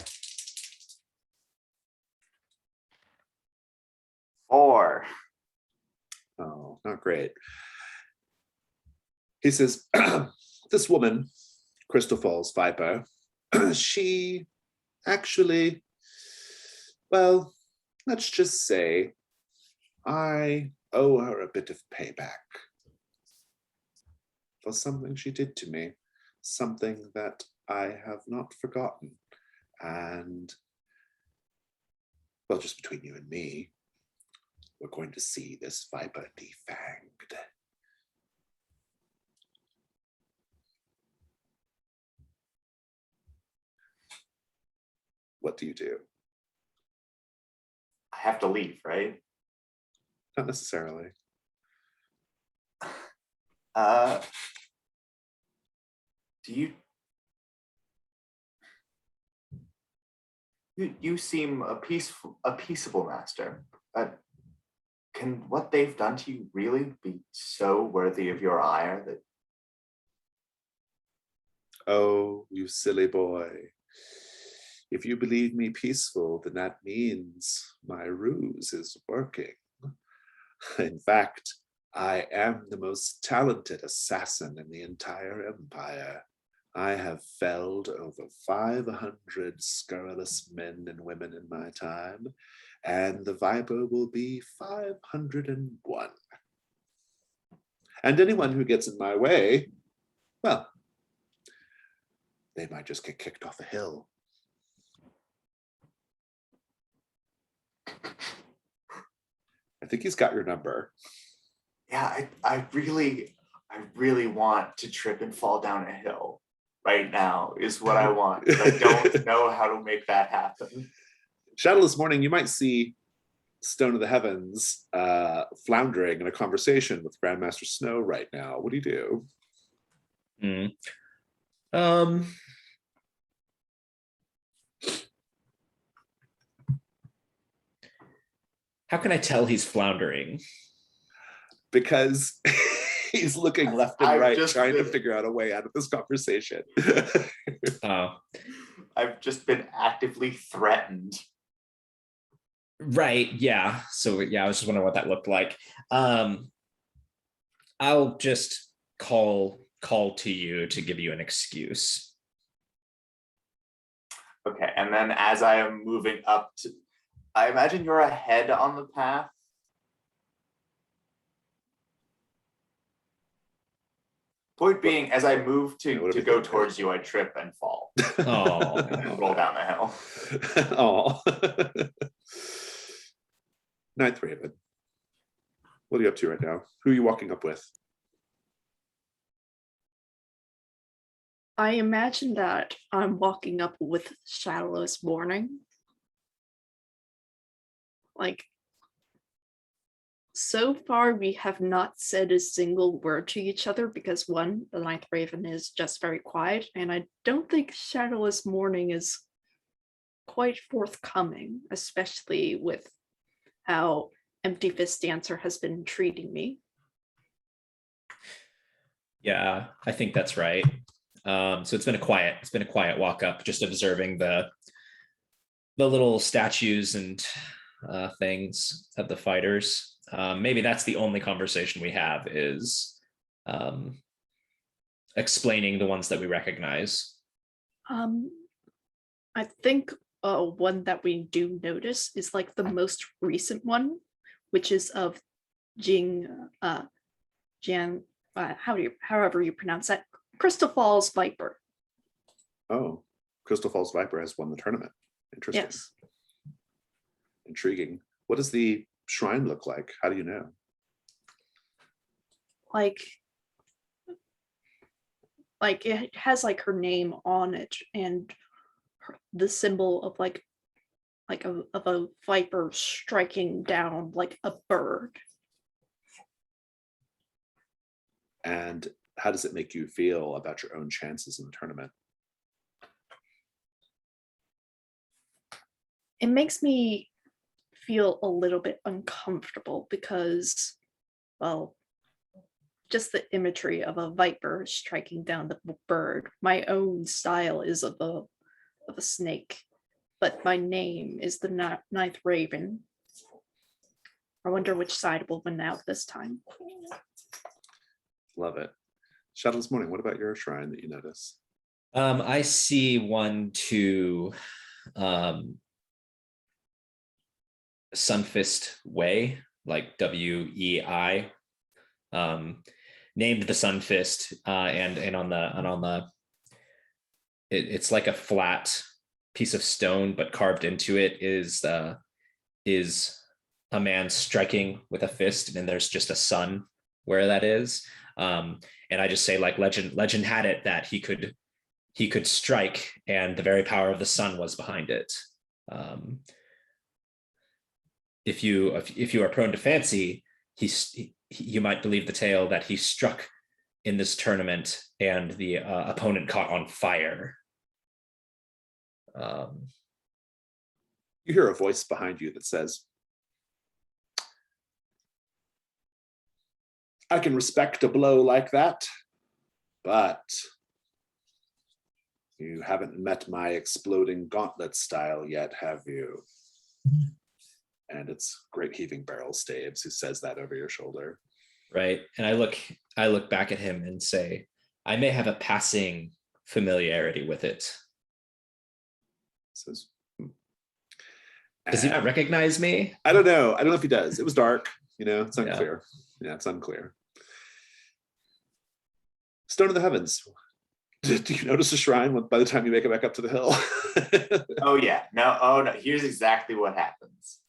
4. Oh, not great. He says, this woman, Crystal Falls Viper, she actually, well, let's just say I owe her a bit of payback for something she did to me, something that I have not forgotten. And, well, just between you and me, we're going to see this Viper defanged. What do you do? I have to leave, right? Not necessarily. Do you seem a peaceable master. Can what they've done to you really be so worthy of your ire that? Oh, you silly boy. If you believe me peaceful, then that means my ruse is working. In fact, I am the most talented assassin in the entire empire. I have felled over 500 scurrilous men and women in my time, and the Viper will be 501. And anyone who gets in my way, well, they might just get kicked off a hill. I think he's got your number. Yeah, I really want to trip and fall down a hill right now is what I want. I don't know how to make that happen. Shadowless Morning, you might see Stone of the Heavens floundering in a conversation with Grandmaster Snow right now. What do you do? How can I tell he's floundering? Because he's looking left and right, trying to been- figure out a way out of this conversation. Oh, I've just been actively threatened. right. Yeah. So yeah, I was just wondering what that looked like. I'll just call to you to give you an excuse. Okay, and then as I am moving up to, I imagine you're ahead on the path. Point being, as I move to go towards you, I trip and fall Oh, and roll down the hill. Oh. Ninth Raven. What are you up to right now? Who are you walking up with? I imagine that I'm walking up with Shadowless Morning. Like, so far we have not said a single word to each other because one, the Ninth Raven is just very quiet, and I don't think Shadowless Morning is quite forthcoming, especially with how Empty Fist Dancer has been treating me. Yeah, I think that's right. So it's been a quiet walk up, just observing the little statues and things of the fighters. Maybe that's the only conversation we have is explaining the ones that we recognize. I think one that we do notice is like the most recent one, which is of Jian, however you pronounce that, Crystal Falls Viper. Oh, Crystal Falls Viper has won the tournament. Interesting. Yes. Intriguing. What does the shrine look like? How do you know? Like it has like her name on it and the symbol of like a viper striking down like a bird. And how does it make you feel about your own chances in the tournament? It makes me feel a little bit uncomfortable because, well, just the imagery of a viper striking down the bird. My own style is of a snake, but my name is the Ninth Raven. I wonder which side will win out this time. Love it. Shadowless Morning, what about your shrine that you notice? I see 1, 2 Sunfist Way, like WEI, named the Sunfist, and on the it's like a flat piece of stone, but carved into it is a man striking with a fist, and then there's just a sun where that is. And I just say, like, legend had it that he could strike, and the very power of the sun was behind it. If you are prone to fancy, you might believe the tale that he struck in this tournament and the opponent caught on fire. You hear a voice behind you that says, I can respect a blow like that, but you haven't met my exploding gauntlet style yet, have you? And it's Great Heaving Barrel Staves who says that over your shoulder. Right. And I look back at him and say, I may have a passing familiarity with it. Says, Does he not recognize me? I don't know. I don't know if he does. It was dark, it's unclear. Yeah, it's unclear. Stone of the Heavens. Do you notice a shrine by the time you make it back up to the hill? Oh yeah, no, here's exactly what happens.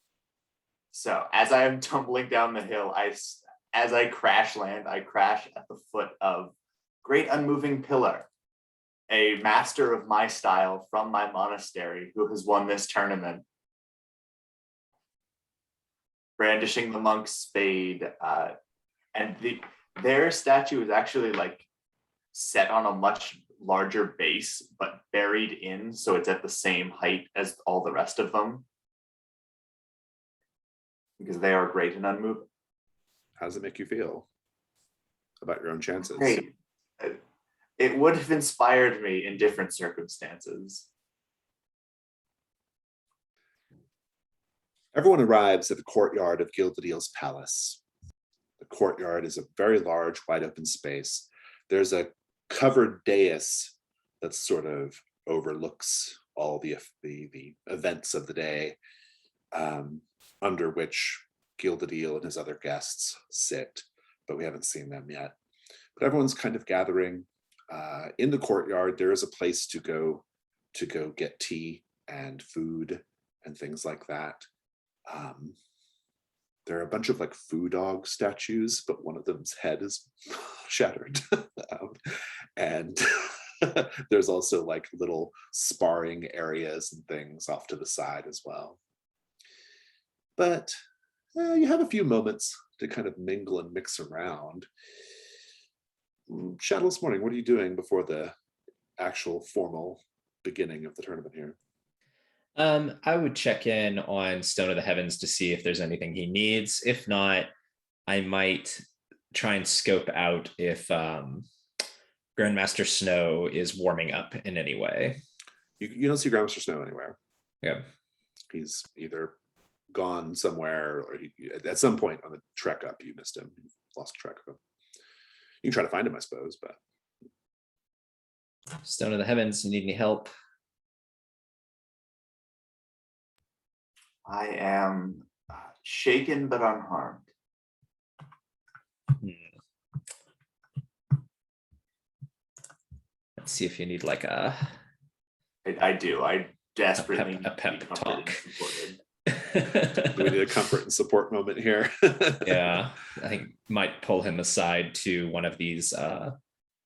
So as I am tumbling down the hill, as I crash land, I crash at the foot of Great Unmoving Pillar, a master of my style from my monastery who has won this tournament. Brandishing the monk's spade, and their statue is actually like set on a much larger base, but buried in, so it's at the same height as all the rest of them, because they are great and unmoving. How does it make you feel about your own chances? Great. It would have inspired me in different circumstances. Everyone arrives at the courtyard of Gilded Eel's palace. The courtyard is a very large, wide open space. There's a covered dais that sort of overlooks all the events of the day, under which Gilded Eel and his other guests sit, but we haven't seen them yet. But everyone's kind of gathering. In the courtyard, there is a place to go get tea and food and things like that. there are a bunch of like foo dog statues, but one of them's head is shattered. And there's also like little sparring areas and things off to the side as well. But you have a few moments to kind of mingle and mix around. Shadowless Morning, what are you doing before the actual formal beginning of the tournament here? I would check in on Stone of the Heavens to see if there's anything he needs. If not, I might try and scope out if Grandmaster Snow is warming up in any way. You don't see Grandmaster Snow anywhere. Yeah. He's either gone somewhere or at some point on the trek up, you missed him. You lost track of him. You can try to find him, I suppose, but. Stone of the Heavens, you need any help? I am shaken but unharmed. Let's see if you need like a I do. I desperately a pep need to be comforted talk. and supported. Do we need a comfort and support moment here? Yeah, I think might pull him aside to one of these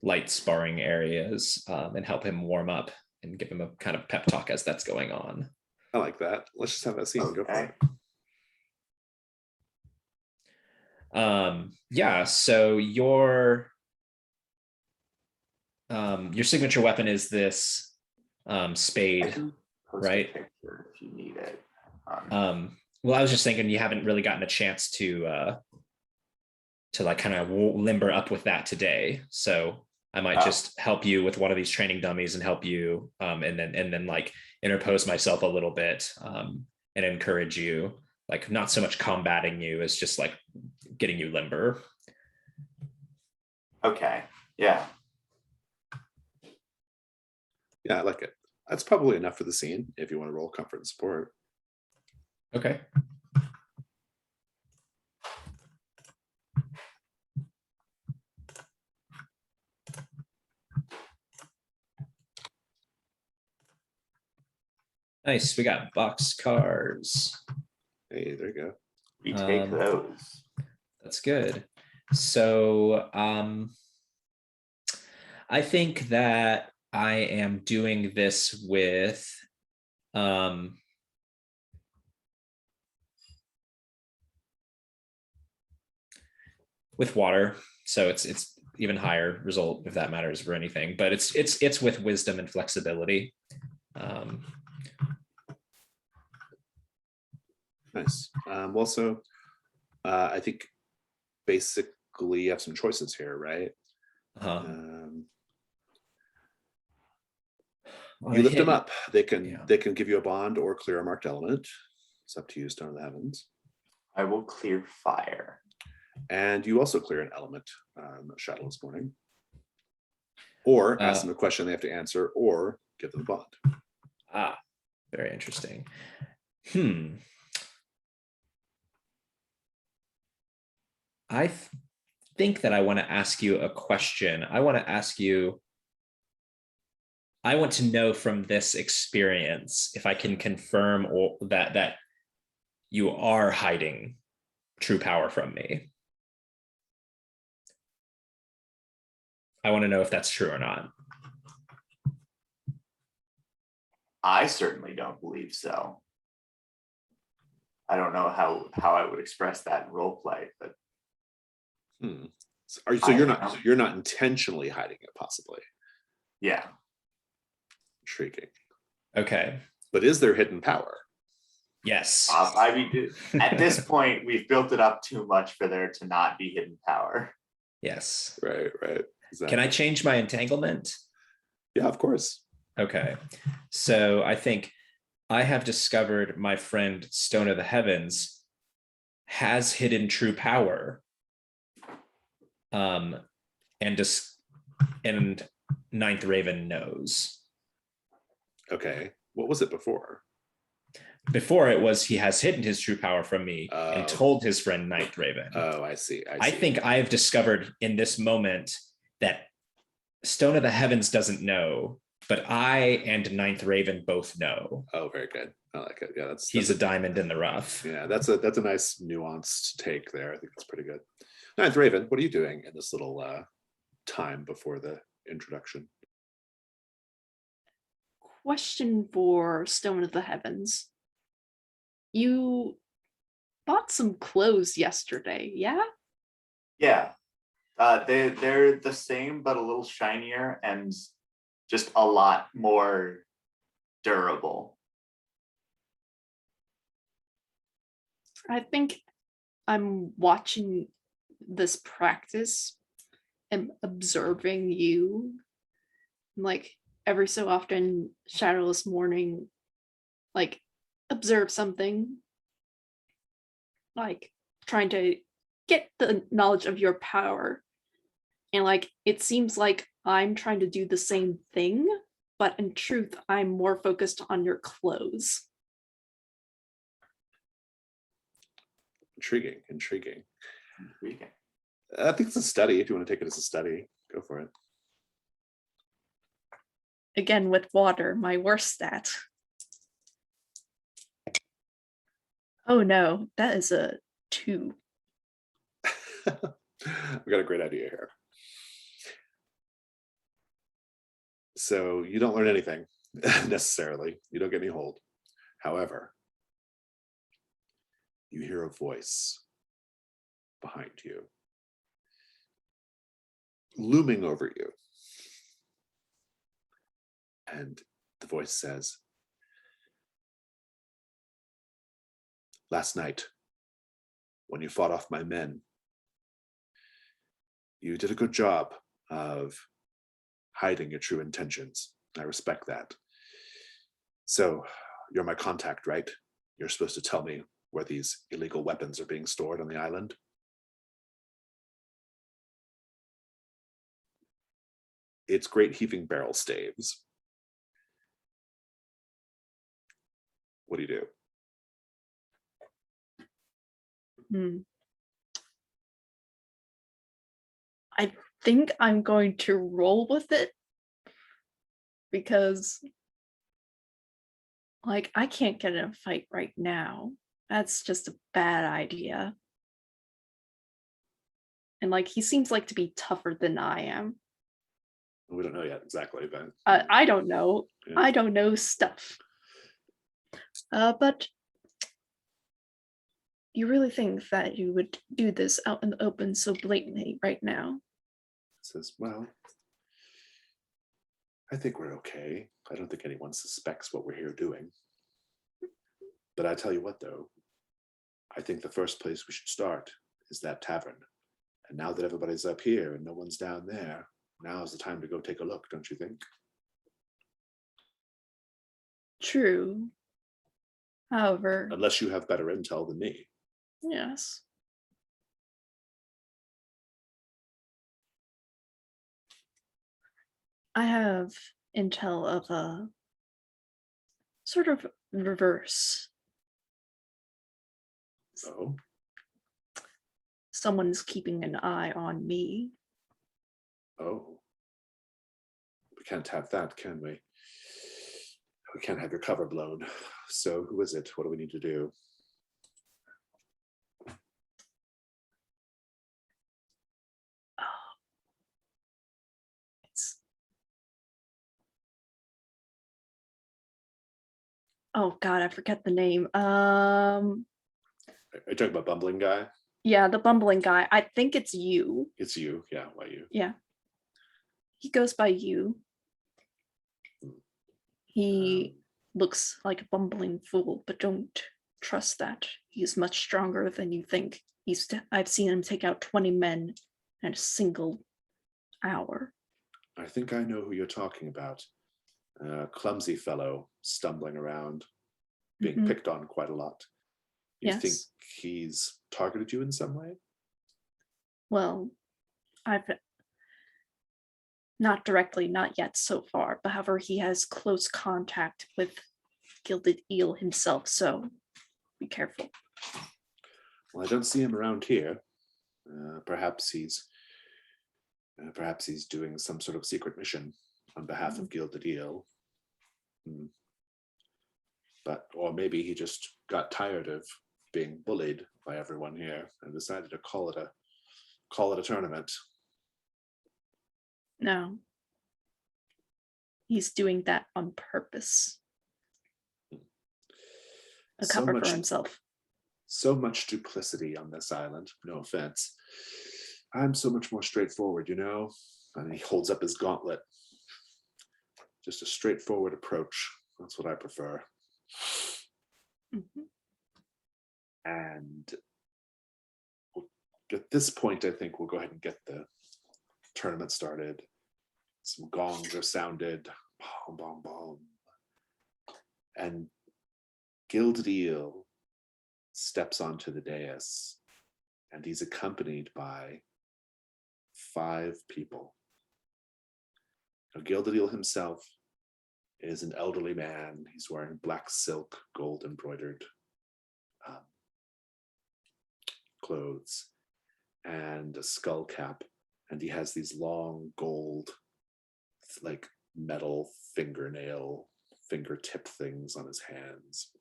light sparring areas and help him warm up and give him a kind of pep talk as that's going on. I like that. Let's just have that scene. Go for Okay. it. Yeah, so your signature weapon is this I spade. can post Right. a picture if you need it. Well, I was just thinking you haven't really gotten a chance to like kind of limber up with that today. So I might just help you with one of these training dummies and help you and then like interpose myself a little bit and encourage you, like not so much combating you as just like getting you limber. Okay. Yeah. Yeah, I like it. That's probably enough for the scene if you want to roll comfort and support. Okay. Nice. We got box cars. Hey, there you go. We take those. That's good. So I think that I am doing this with water. So it's even higher result if that matters for anything, but it's with wisdom and flexibility. Nice. Well, so I think basically you have some choices here, right? You lift them up. They can give you a bond or clear a marked element. It's up to you, Stone of the Heavens. I will clear fire. And you also clear an element, Shadowless Morning. Or ask them a question they have to answer, or give them a bond. Very interesting. I think that I want to ask you a question. I want to know from this experience if I can confirm that you are hiding true power from me. I want to know if that's true or not. I certainly don't believe so. I don't know how I would express that in role play, but So you're not intentionally hiding it, possibly. Yeah. Intriguing. Okay. But is there hidden power? Yes. I mean, at this point, we've built it up too much for there to not be hidden power. Yes. Right. Exactly. Can I change my entanglement? Yeah, of course. Okay. So I think I have discovered my friend Stone of the Heavens has hidden true power. And Ninth Raven knows. Okay. What was it before? Before it was he has hidden his true power from me and told his friend Ninth Raven. Oh, I see. I think I have discovered in this moment that Stone of the Heavens doesn't know But I and Ninth Raven both know Oh, very good. I like it. Yeah, he's a diamond in the rough. yeah, that's a nice nuanced take there. I think that's pretty good. Ninth Raven, what are you doing in this little time before the introduction? Question for Stone of the Heavens. You bought some clothes yesterday, yeah? Yeah. They're the same but a little shinier and just a lot more durable. I think I'm watching this practice and observing you. Like every so often, Shadowless Morning, like observe something, like trying to get the knowledge of your power. And like it seems like I'm trying to do the same thing, but in truth, I'm more focused on your clothes. Intriguing, intriguing. Intriguing. I think it's a study. If you want to take it as a study, go for it. Again, with water, my worst stat. Oh no, that is a 2. We got a great idea here. So you don't learn anything necessarily. You don't get any hold. However, you hear a voice behind you, looming over you. And the voice says, "Last night, when you fought off my men, you did a good job of hiding your true intentions. I respect that. So you're my contact, right? You're supposed to tell me where these illegal weapons are being stored on the island." It's great heaving barrel staves. What do you do? I think I'm going to roll with it because like I can't get in a fight right now. That's just a bad idea. And like he seems like to be tougher than I am. We don't know yet exactly, but I don't know. Yeah. I don't know stuff. But you really think that you would do this out in the open so blatantly right now? Says, "Well, I think we're okay. I don't think anyone suspects what we're here doing. But I tell you what, though, I think the first place we should start is that tavern. And now that everybody's up here and no one's down there, now's the time to go take a look, don't you think?" True. However, Unless you have better intel than me. yes. I have intel of a sort of reverse. Oh, Someone's keeping an eye on me. oh. We can't have that, can we? We can't have your cover blown. So who is it? What do we need to do? It's oh god, I forget the name. Are you talking about bumbling guy? Yeah, the bumbling guy. I think it's you. It's you. Yeah, why you? Yeah. He goes by you. He looks like a bumbling fool, but don't trust that. He's much stronger than you think. I've seen him take out 20 men in a single hour. I think I know who you're talking about. Clumsy fellow stumbling around, being Mhm. picked on quite a lot. You think Yes. he's targeted you in some way? Well, I've not directly, not yet so far, but however, he has close contact with Gilded Eel himself, so be careful. Well, I don't see him around here. Perhaps he's doing some sort of secret mission. on behalf of Gilded Eel. But, or maybe he just got tired of being bullied by everyone here and decided to call it a tournament. No. He's doing that on purpose. A So cover much- for himself. So much duplicity on this island, no offense. I'm so much more straightforward, you know? And he holds up his gauntlet. Just a straightforward approach. That's what I prefer. Mhm. And at this point, I think we'll go ahead and get the tournament started. Some gongs are sounded. Boom, boom, boom. And Gilded Eel steps onto the dais, and he's accompanied by 5 people. Now, Gilded Eel himself is an elderly man. He's wearing black silk, gold embroidered clothes and a skull cap, and he has these long gold, like metal fingertip things on his hands,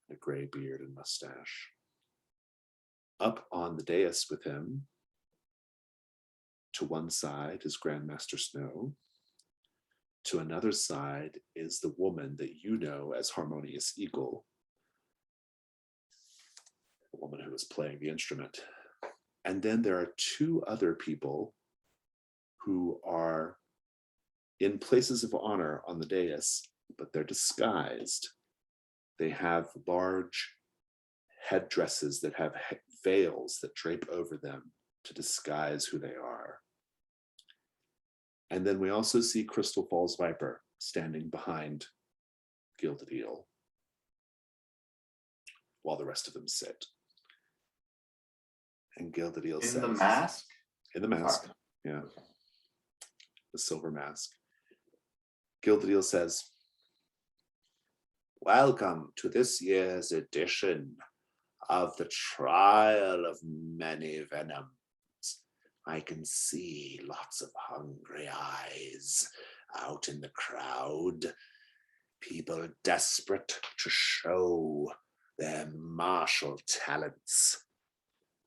a gray beard and mustache. Up on the dais with him, to one side is Grandmaster Snow. To another side is the woman that you know as Harmonious Eagle, the woman who is playing the instrument. And then there are 2 other people who are in places of honor on the dais, but they're disguised. They have large headdresses that have veils that drape over them to disguise who they are. And then we also see Crystal Falls Viper standing behind Gilded Eel while the rest of them sit. And Gilded Eel says... In the mask? In the mask, Sorry. yeah. The silver mask. Gilded Eel says, "Welcome to this year's edition of the Trial of Many Venoms. I can see lots of hungry eyes out in the crowd. People desperate to show their martial talents,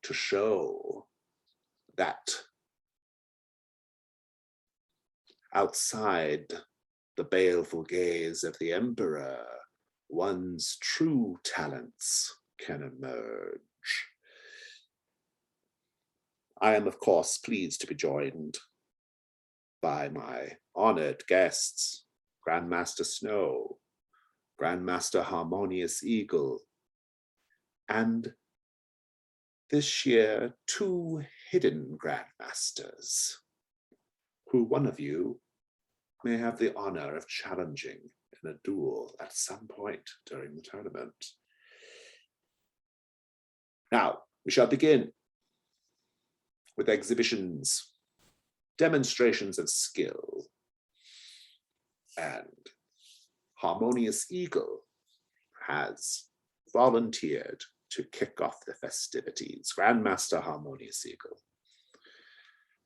to show that outside the baleful gaze of the Emperor, one's true talents can emerge. I am, of course, pleased to be joined by my honored guests, Grandmaster Snow, Grandmaster Harmonious Eagle, and this year 2 hidden Grandmasters, who one of you may have the honor of challenging in a duel at some point during the tournament. Now, we shall begin with exhibitions, demonstrations of skill, and Harmonious Eagle has volunteered to kick off the festivities. Grandmaster Harmonious Eagle.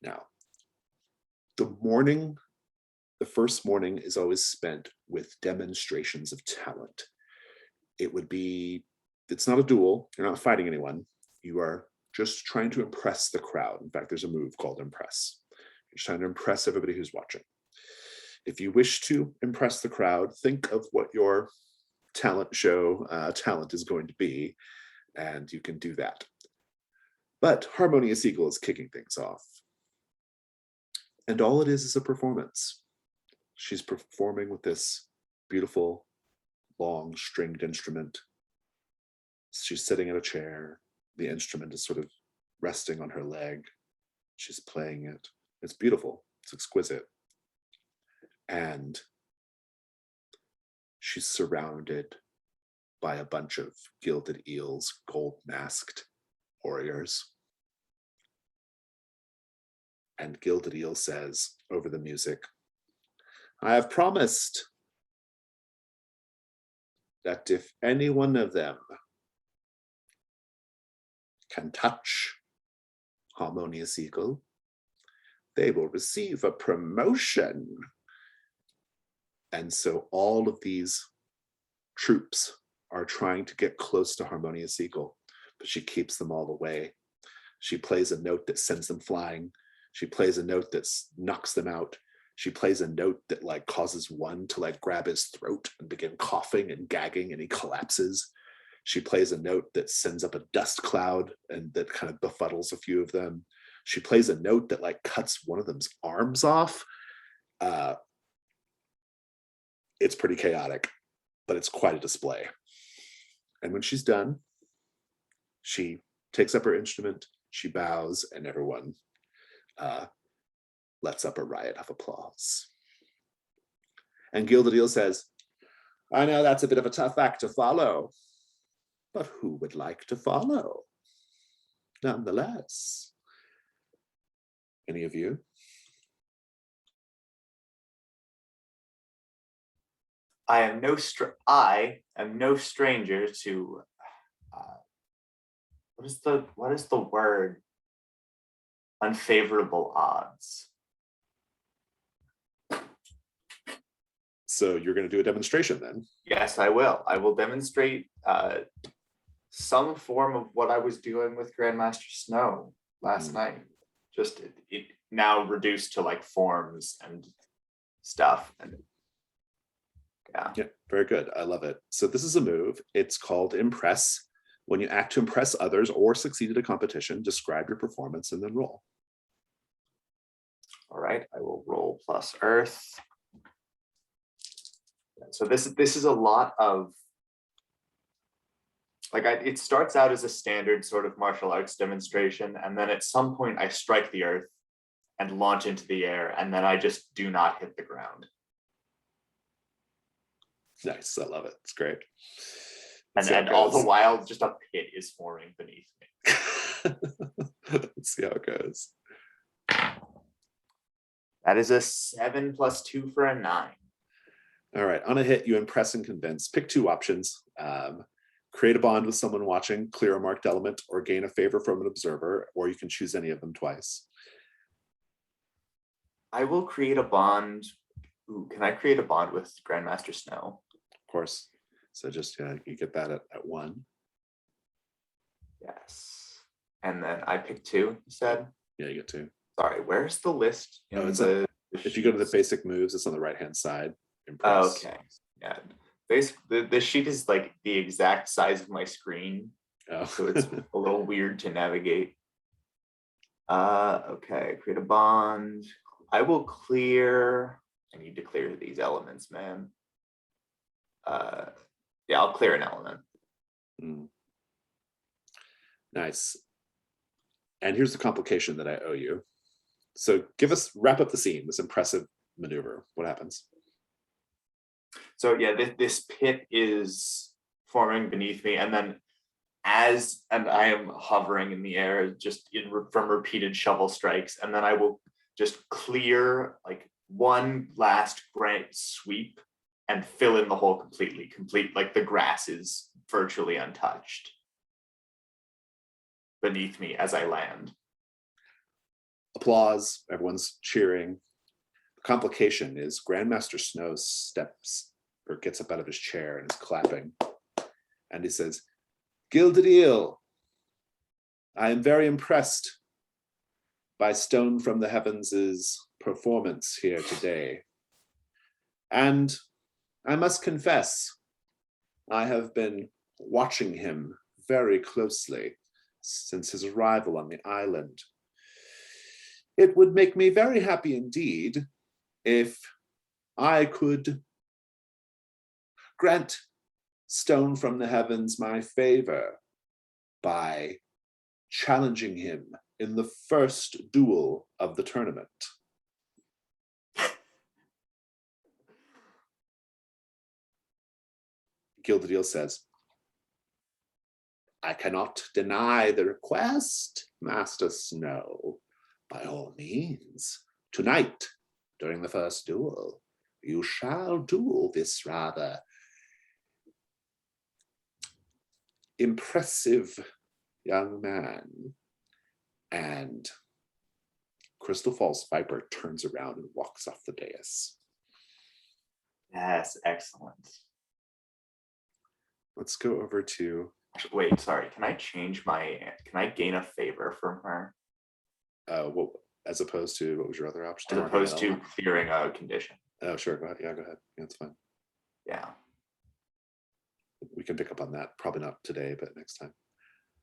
Now, the first morning is always spent with demonstrations of talent. It's not a duel, you're not fighting anyone, you are just trying to impress the crowd. In fact, there's a move called impress. You're just trying to impress everybody who's watching. If you wish to impress the crowd, think of what your talent is going to be, and you can do that. But Harmonious Eagle is kicking things off. And all it is a performance. She's performing with this beautiful, long stringed instrument. She's sitting in a chair. The instrument is sort of resting on her leg. She's playing it. It's beautiful. It's exquisite. And she's surrounded by a bunch of Gilded Eel's gold-masked warriors. And Gilded Eel says over the music, "I have promised that if any one of them can touch Harmonious Eagle, they will receive a promotion. And so all of these troops are trying to get close to Harmonious Eagle, but she keeps them all away. She plays a note that sends them flying. She plays a note that knocks them out. She plays a note that like causes one to like grab his throat and begin coughing and gagging, and he collapses. She plays a note that sends up a dust cloud and that kind of befuddles a few of them. She plays a note that like cuts one of them's arms off. It's pretty chaotic, but it's quite a display. And when she's done, she takes up her instrument, she bows, and everyone lets up a riot of applause. And Gilded says, I know that's a bit of a tough act to follow, but who would like to follow? Nonetheless. Any of you? I am no stranger to what is the word? Unfavorable odds. So you're going to do a demonstration then? Yes, I will. I will demonstrate some form of what I was doing with Grandmaster Snow last night. Just it now reduced to like forms and stuff. And Yeah, very good. I love it. So this is a move. It's called Impress. When you act to impress others or succeed at a competition, describe your performance and then roll. All right, I will roll plus Earth. So this is a lot of like it starts out as a standard sort of martial arts demonstration, and then at some point I strike the earth and launch into the air, and then I just do not hit the ground. Nice, I love it. It's great. And all the while, just a pit is forming beneath me. Let's see how it goes. That is a 7 + 2 for a 9. All right, on a hit, you impress and convince. Pick two options. Create a bond with someone watching, clear a marked element, or gain a favor from an observer, or you can choose any of them twice. I will create a bond. Ooh, can I create a bond with Grandmaster Snow? Of course. So just you get that at 1. Yes. And then I pick 2, you said? Yeah, you get 2. Sorry, where's the list? It's if you go to the basic moves, it's on the right-hand side. Impress. Okay. Yeah. Basically, the sheet is like the exact size of my screen. Oh. So it's a little weird to navigate. Okay, create a bond. I will clear. I need to clear these elements, man. Yeah, I'll clear an element. Nice. And here's the complication that I owe you. So wrap up the scene, this impressive maneuver. What happens? So yeah, this pit is forming beneath me, and then and I am hovering in the air just from repeated shovel strikes, and then I will just clear like one last great sweep and fill in the hole completely, like the grass is virtually untouched beneath me as I land. Applause, everyone's cheering. The complication is Grandmaster Snow gets up out of his chair and is clapping. And he says, Gilded Eel, I am very impressed by Stone from the Heavens' performance here today. And I must confess, I have been watching him very closely since his arrival on the island. It would make me very happy indeed if I could grant Stone from the Heavens my favor by challenging him in the first duel of the tournament. Gilded Eel says, I cannot deny the request, Master Snow. By all means, tonight, during the first duel, you shall duel this rather impressive young man. And Crystal Falls Viper turns around and walks off the dais. Yes, excellent. Let's go over to Wait, sorry. Can I change my? Can I gain a favor from her what, as opposed to what was your other option? as opposed to clearing a condition? Oh, sure. Go ahead. Yeah, go ahead. Yeah, it's fine. Yeah, We can pick up on that. Probably not today, but next time.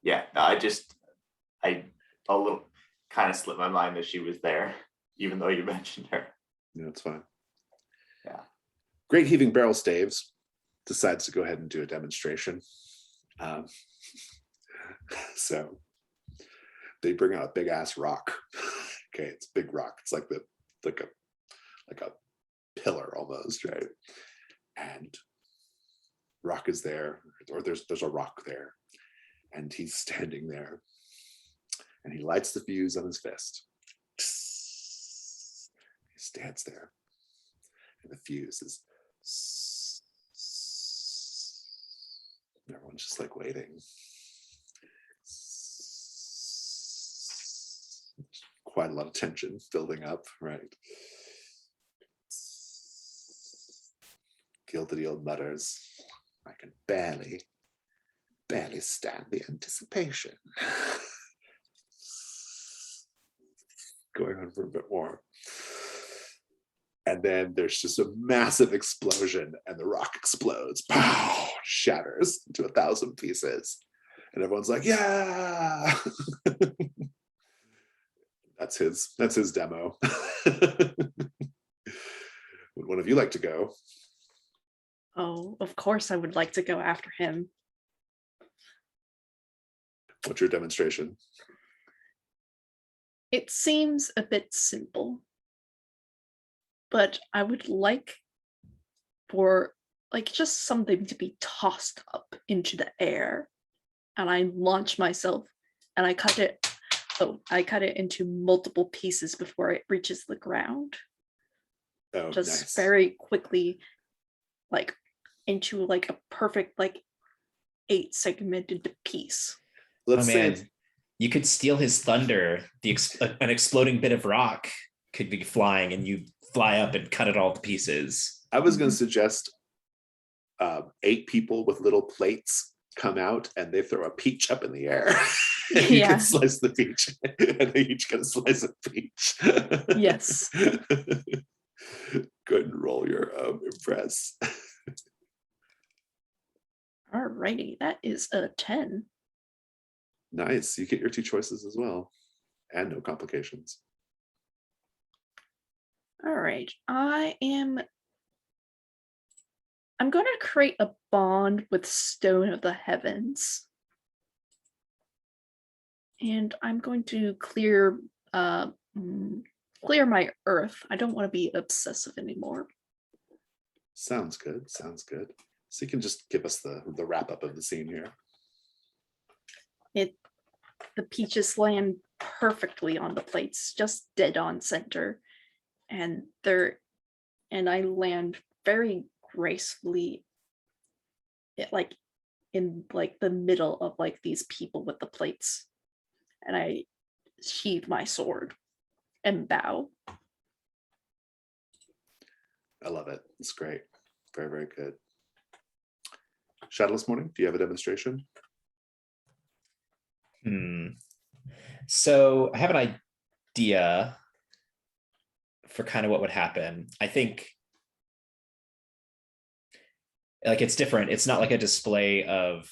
yeah. No, I a little kind of slipped my mind that she was there, even though you mentioned her. Yeah, it's fine. Yeah. Great Heaving Barrel Staves decides to go ahead and do a demonstration. So they bring out a big ass rock. Okay, it's a big rock. It's like a pillar almost, right? And rock is there, or there's a rock there, and he's standing there, and he lights the fuse on his fist. He stands there, and the fuse is. Everyone's just like waiting. Quite a lot of tension building up, right? Gilded Eel mutters, I can barely stand the anticipation. Going on for a bit more. And then there's just a massive explosion and the rock explodes, pow, shatters into 1,000 pieces. And everyone's like, yeah. That's his demo. Would one of you like to go? Oh, of course I would like to go after him. What's your demonstration? It seems a bit simple, but I would like for just something to be tossed up into the air, and I launch myself and I cut it into multiple pieces before it reaches the ground. Oh, Just nice. very quickly, into a perfect 8 segmented piece. Let's say man, you could steal his thunder. An exploding bit of rock could be flying, and you fly up and cut it all to pieces. I was going to suggest 8 people with little plates come out and they throw a peach up in the air. And you can slice the peach, and they each get a slice of peach. Yes. Go ahead and roll your impress. Alrighty, that is a 10. Nice. You get your 2 choices as well, and no complications. All right, I'm going to create a bond with Stone of the Heavens. And I'm going to clear my earth. I don't want to be obsessive anymore. Sounds good. Sounds good. So you can just give us the wrap up of the scene here. The peaches land perfectly on the plates, just dead on center. And I land very gracefully in the middle of these people with the plates. And I sheathe my sword and bow. I love it. It's great. Very, very good. Shadowless Morning, do you have a demonstration? So I have an idea for kind of what would happen. I think it's different. It's not like a display of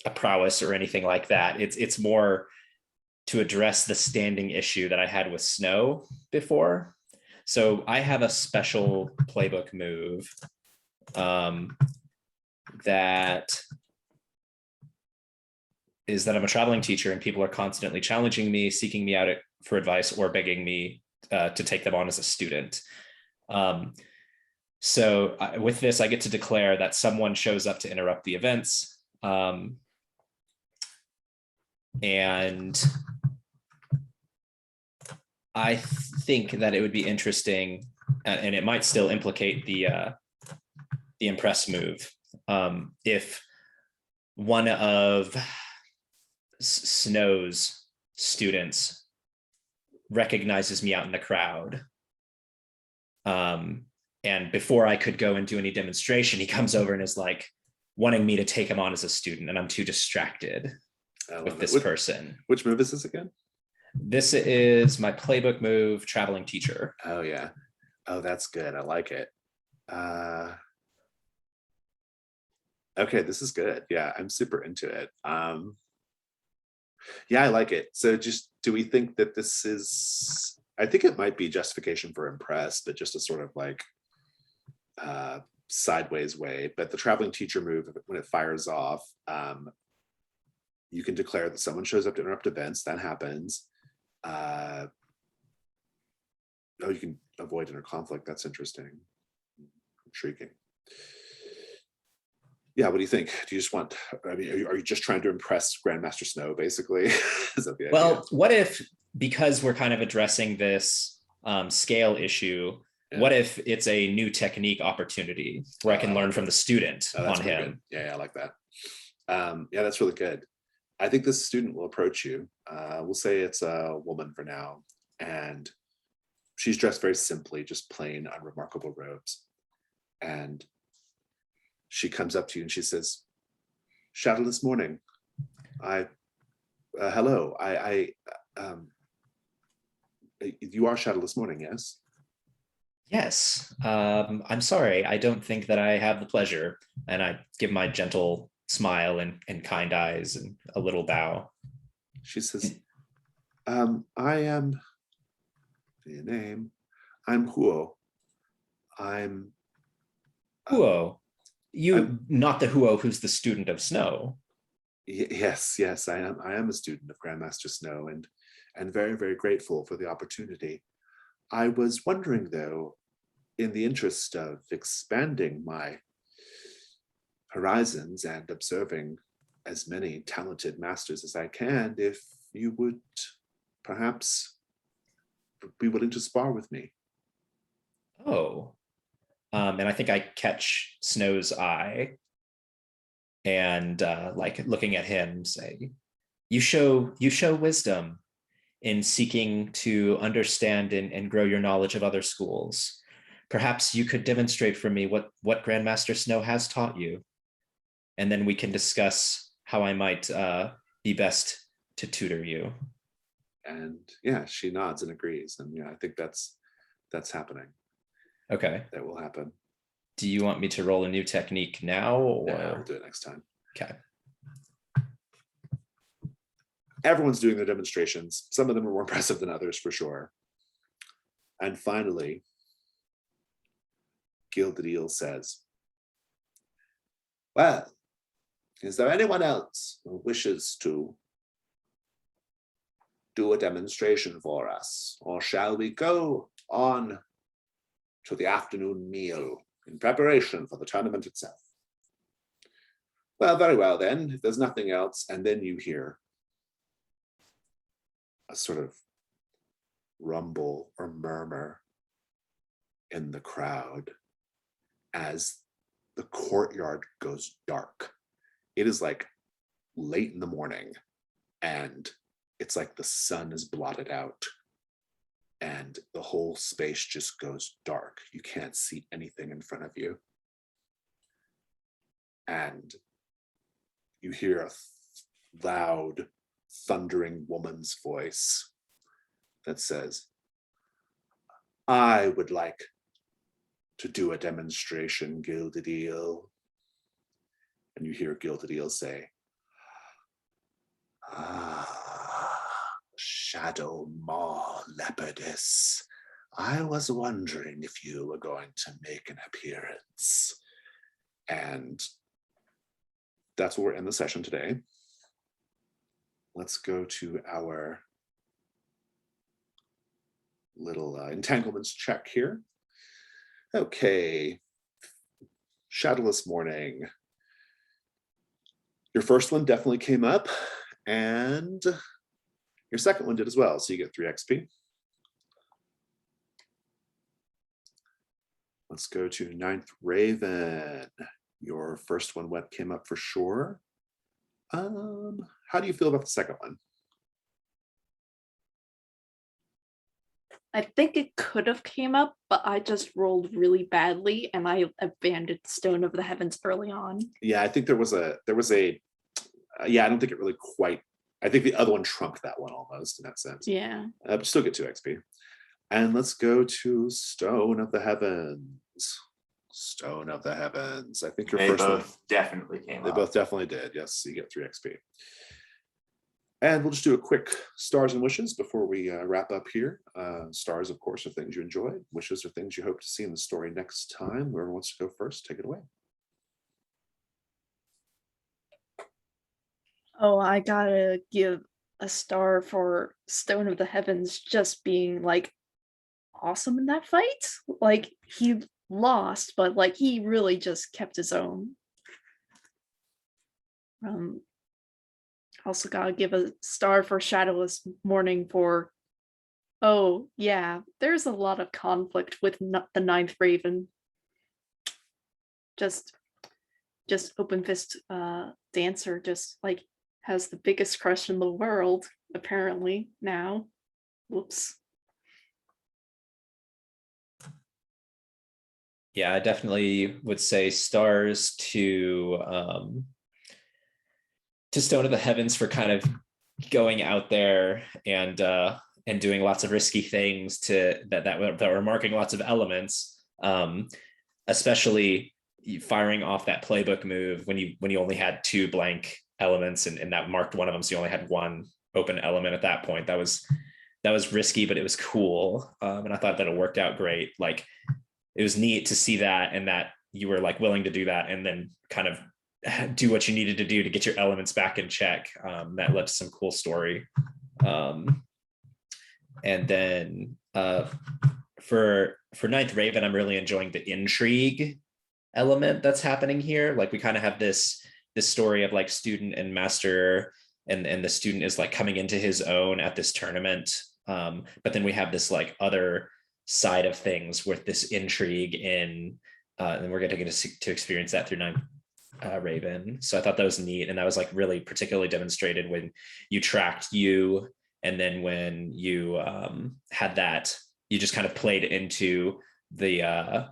a prowess or anything like that. It's more to address the standing issue that I had with Snow before. So I have a special playbook move that is that I'm a traveling teacher and people are constantly challenging me, seeking me out for advice, or begging me to take them on as a student. So with this, I get to declare that someone shows up to interrupt the events. And I think that it would be interesting, and it might still implicate the impress move, if one of Snow's students recognizes me out in the crowd. And before I could go and do any demonstration, he comes over and is like wanting me to take him on as a student, and I'm too distracted with this person. Which move is this again? This is my playbook move, traveling teacher. Oh yeah. Oh, that's good. I like it. Okay, this is good. Yeah, I'm super into it. Yeah, I like it. So just, do we think that this is, I think it might be justification for impress, but just a sort of like sideways way. But the traveling teacher move, when it fires off, you can declare that someone shows up to interrupt events. That happens. Oh, you can avoid inner conflict. That's interesting. Intriguing. Yeah, what do you think? Do you just want, I mean, are you just trying to impress Grandmaster Snow, basically? Is that the idea? Well, what if, because we're kind of addressing this scale issue, what if it's a new technique opportunity where I can learn from the student on him? Good. Yeah, I like that. Yeah, that's really good. I think this student will approach you. We'll say it's a woman for now, and she's dressed very simply, just plain, unremarkable robes. And she comes up to you and she says, "Shadowless morning. Hello. You are Shadowless morning, yes?" Yes. I'm sorry. I don't think that I have the pleasure. And I give my gentle smile and kind eyes and a little bow. She says, I am, your name, I'm Huo. I'm Huo. Not the Huo who's the student of Snow. Yes, I am a student of Grandmaster Snow, and very, very grateful for the opportunity. I was wondering, though, in the interest of expanding my horizons and observing as many talented masters as I can, if you would perhaps be willing to spar with me. Oh. And I think I catch Snow's eye and like looking at him say, you show wisdom in seeking to understand and grow your knowledge of other schools. Perhaps you could demonstrate for me what Grandmaster Snow has taught you. And then we can discuss how I might be best to tutor you. And yeah, she nods and agrees. And yeah, I think that's happening. Okay. That will happen. Do you want me to roll a new technique now? Or? Yeah, we'll do it next time. Okay. Everyone's doing their demonstrations. Some of them are more impressive than others, for sure. And finally, Gilded Eel says, "Well, is there anyone else who wishes to do a demonstration for us? Or shall we go on to the afternoon meal in preparation for the tournament itself?" Well, very well then, if there's nothing else. And then you hear a sort of rumble or murmur in the crowd as the courtyard goes dark. It is like late in the morning, and it's like the sun is blotted out and the whole space just goes dark. You can't see anything in front of you. And you hear a loud, thundering woman's voice that says, "I would like to do a demonstration, Gilded Eel." And you hear Gilded Eel say, "Shadow Maw Leopardess, I was wondering if you were going to make an appearance." And that's where we're in the session today. Let's go to our little entanglements check here. Okay, Shadowless Morning. Your first one definitely came up, and your second one did as well, so you get 3 XP. Let's go to 9th Raven. Your first one came up for sure. How do you feel about the second one? I think it could have came up, but I just rolled really badly and I abandoned Stone of the Heavens early on. Yeah, I think there was a yeah, I don't think it really quite. I think the other one trumped that one almost in that sense. Yeah. But still get 2 XP. And let's go to Stone of the Heavens. Stone of the Heavens. I think your They first one. both definitely came They up. both definitely did. Yes, you get 3 XP. And we'll just do a quick stars and wishes before we wrap up here. Stars, of course, are things you enjoyed. Wishes are things you hope to see in the story next time. Whoever wants to go first, take it away. Oh, I gotta give a star for Stone of the Heavens just being like awesome in that fight. Like he lost, but like he really just kept his own. Also gotta give a star for Shadowless Morning for, oh yeah, there's a lot of conflict with the Ninth Raven. Just open fist dancer just like has the biggest crush in the world apparently now. Whoops. Yeah, I definitely would say stars to Stone of the Heavens for kind of going out there and doing lots of risky things that were marking lots of elements, especially firing off that playbook move when you only had 2 blank elements and that marked one of them, so you only had 1 open element at that point. That was risky, but it was cool, and I thought that it worked out great. Like it was neat to see that, and that you were like willing to do that and then kind of do what you needed to do to get your elements back in check. That led to some cool story. And then for Ninth Raven, I'm really enjoying the intrigue element that's happening here. Like we kind of have this story of like student and master, and the student is like coming into his own at this tournament. But then we have this like other side of things with this intrigue in, and we're going to get to experience that through Ninth Raven. So I thought that was neat, and that was like really particularly demonstrated when you tracked you, and then when you had that, you just kind of played into the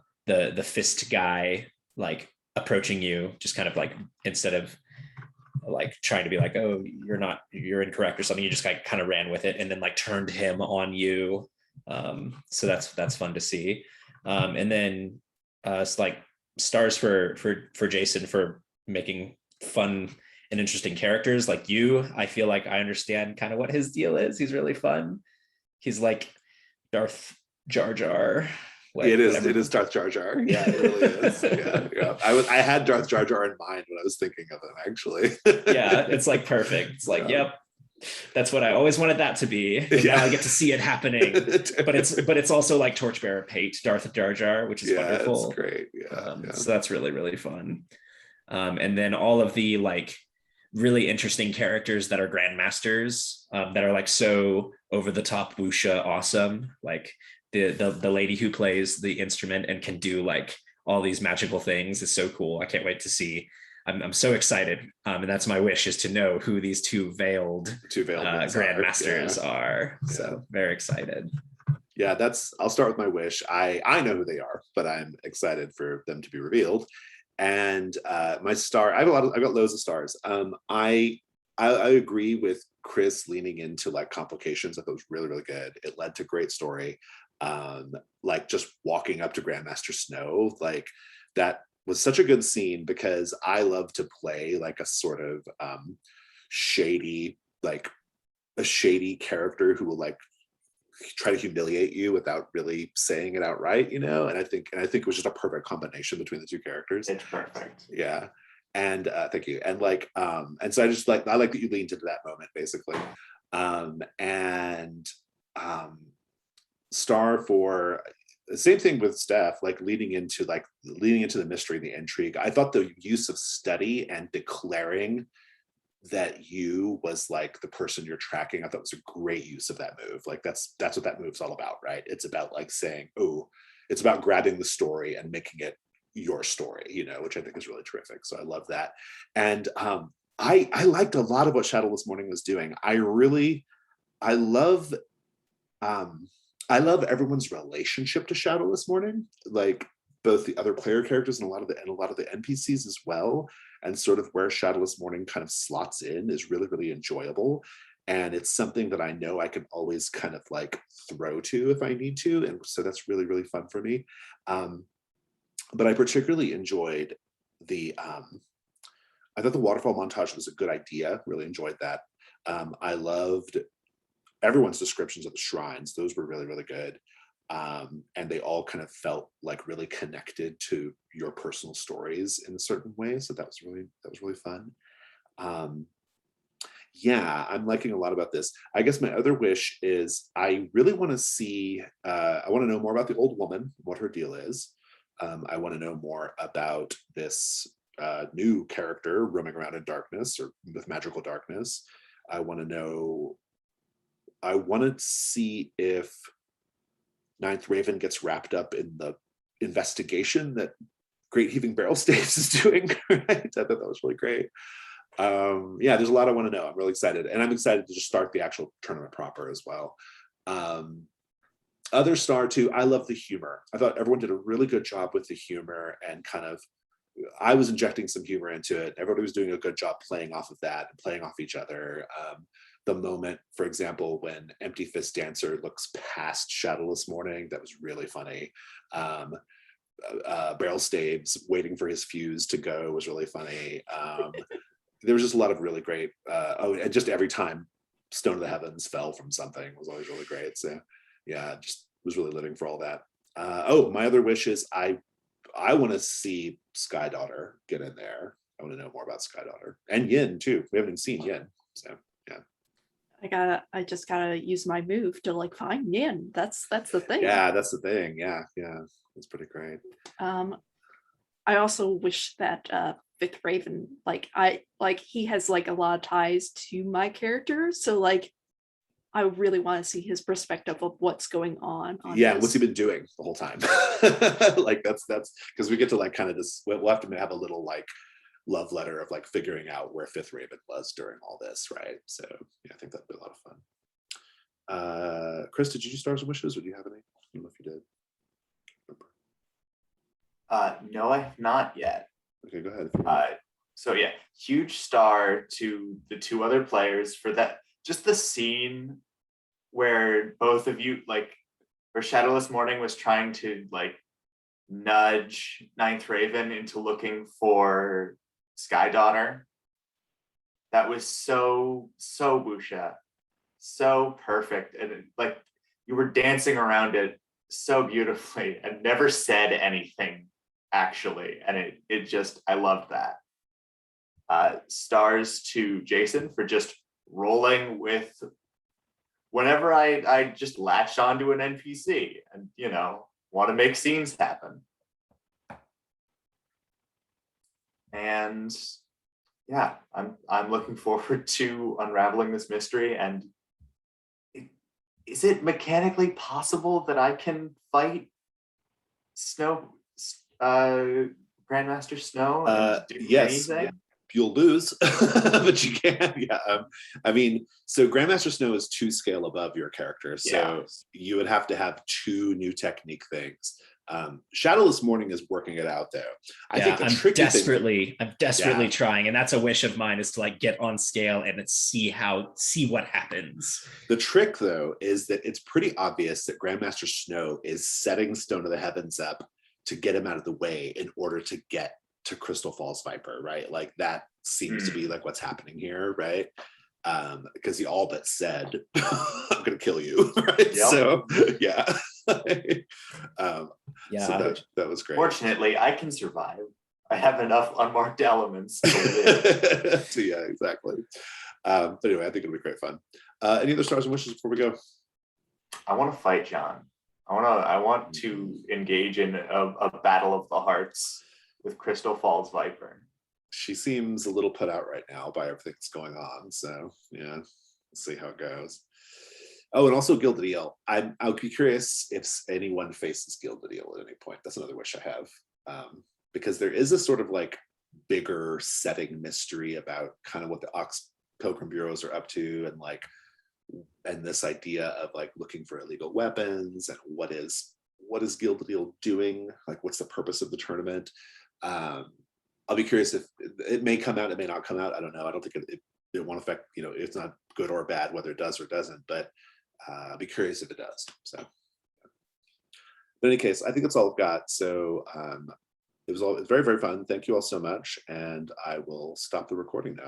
fist guy like approaching you, just kind of like instead of like trying to be like, oh, you're incorrect or something, you just like kind of ran with it and then like turned him on you. So that's fun to see. And then it's like stars for Jason for making fun and interesting characters. Like you, I feel like I understand kind of what his deal is. He's really fun. He's like Darth Jar Jar. It is Darth Jar Jar. Yeah, it really is. Yeah. I had Darth Jar Jar in mind when I was thinking of him, actually. Yeah, it's like perfect. It's like, yep, that's what I always wanted that to be. And now I get to see it happening. But it's also like Torchbearer Pate, Darth Jar Jar, which is wonderful. It's great. Yeah. So that's really, really fun. And then all of the like really interesting characters that are grandmasters, that are like so over the top wuxia awesome. Like the lady who plays the instrument and can do like all these magical things is so cool. I can't wait to see. I'm so excited, and that's my wish, is to know who these two veiled grandmasters are. So very excited. Yeah, I'll start with my wish. I know who they are, but I'm excited for them to be revealed. And my star, I've got loads of stars. I agree with Chris leaning into like complications. I thought it was really, really good. It led to great story. Like just walking up to Grandmaster Snow, like that was such a good scene, because I love to play like a sort of shady character who will like try to humiliate you without really saying it outright, you know. And I think it was just a perfect combination between the two characters. It's perfect. Yeah. And thank you. And like and so I like that you leaned into that moment, basically. Star for the same thing with Steph, like leading into the mystery and the intrigue. I thought the use of study and declaring that you was like the person you're tracking, I thought was a great use of that move. Like that's what that move's all about, right? It's about like saying, oh, it's about grabbing the story and making it your story, you know, which I think is really terrific. So I love that. And I liked a lot of what Shadowless Morning was doing. I love I love everyone's relationship to Shadowless Morning, like both the other player characters and a lot of the NPCs as well. And sort of where Shadowless Morning kind of slots in is really, really enjoyable. And it's something that I know I can always kind of like throw to if I need to. And so that's really, really fun for me. But I particularly enjoyed I thought the waterfall montage was a good idea, really enjoyed that. I loved everyone's descriptions of the shrines. Those were really, really good. And they all kind of felt like really connected to your personal stories in a certain way. So that was really fun. Yeah, I'm liking a lot about this. I guess my other wish is I really want to see, I want to know more about the old woman, what her deal is. I want to know more about this new character roaming around in darkness or with magical darkness. I want to see if Ninth Raven gets wrapped up in the investigation that Great Heaving Barrel Staves is doing. Right? I thought that was really great. Yeah, there's a lot I want to know. I'm really excited, and I'm excited to just start the actual tournament proper as well. Other star too, I love the humor. I thought everyone did a really good job with the humor, and kind of I was injecting some humor into it. Everybody was doing a good job playing off of that and playing off each other. The moment, for example, when Empty Fist Dancer looks past Shadowless Morning, that was really funny. Barrel Staves waiting for his fuse to go was really funny. There was just a lot of really great, and just every time Stone of the Heavens fell from something was always really great. So yeah, just was really living for all that. My other wish is I want to see Sky Daughter get in there. I want to know more about Sky Daughter and Yin too. We haven't even seen Yin, so yeah. I just gotta use my move to like find Yin. That's the thing. Yeah, that's the thing. Yeah, that's pretty great. I also wish that Fifth Raven, he has like a lot of ties to my character, so like I really want to see his perspective of what's going on Yeah, this. what's he been doing the whole time? Like that's because we get to like kind of just we'll have to have a little like love letter of like figuring out where Fifth Raven was during all this, right? So yeah, I think that'd be a lot of fun. Chris, did you do stars and wishes, or do you have any? I don't know if you did. No, I have not yet. Okay, go ahead. So yeah, huge star to the two other players for that. Just the scene where both of you, like, where Shadowless Morning was trying to like nudge Ninth Raven into looking for Sky Daughter. That was so wuxia, so perfect, and like you were dancing around it so beautifully and never said anything actually, and it just, I loved that. Stars to Jason for just rolling with whenever I just latched onto an NPC and want to make scenes happen. And yeah, I'm looking forward to unraveling this mystery. And is it mechanically possible that I can fight Grandmaster Snow? And do yes. anything? Yeah. You'll lose, but you can. Yeah. I mean, so Grandmaster Snow is 2 scale above your character, so you would have to have 2 new technique things. Shadowless Morning is working it out though. I think the tricky I'm desperately trying, and that's a wish of mine, is to like get on scale and see what happens. The trick though is that it's pretty obvious that Grandmaster Snow is setting Stone of the Heavens up to get him out of the way in order to get to Crystal Falls Viper, right? Like that seems to be like what's happening here, right? Because he all but said, I'm gonna kill you, right? Yep. So yeah. So that was great. Fortunately, I can survive. I have enough unmarked elements to live. So yeah, exactly. But anyway, I think it'll be great fun. Any other stars and wishes before we go? I want to fight John. I want to engage in a battle of the hearts with Crystal Falls Viper. She seems a little put out right now by everything that's going on. So yeah, we'll see how it goes. Oh, and also Gilded Eel. I'll be curious if anyone faces Gilded Eel at any point. That's another wish I have. Because there is a sort of like bigger setting mystery about kind of what the Ox Pilgrim Bureaus are up to, and like and this idea of like looking for illegal weapons and what is Gilded Eel doing? Like, what's the purpose of the tournament? I'll be curious if it may come out, it may not come out. I don't know. I don't think it won't affect, it's not good or bad whether it does or doesn't, but I'll be curious if it does. So, but in any case, I think that's all I've got. So it was very, very fun. Thank you all so much. And I will stop the recording now.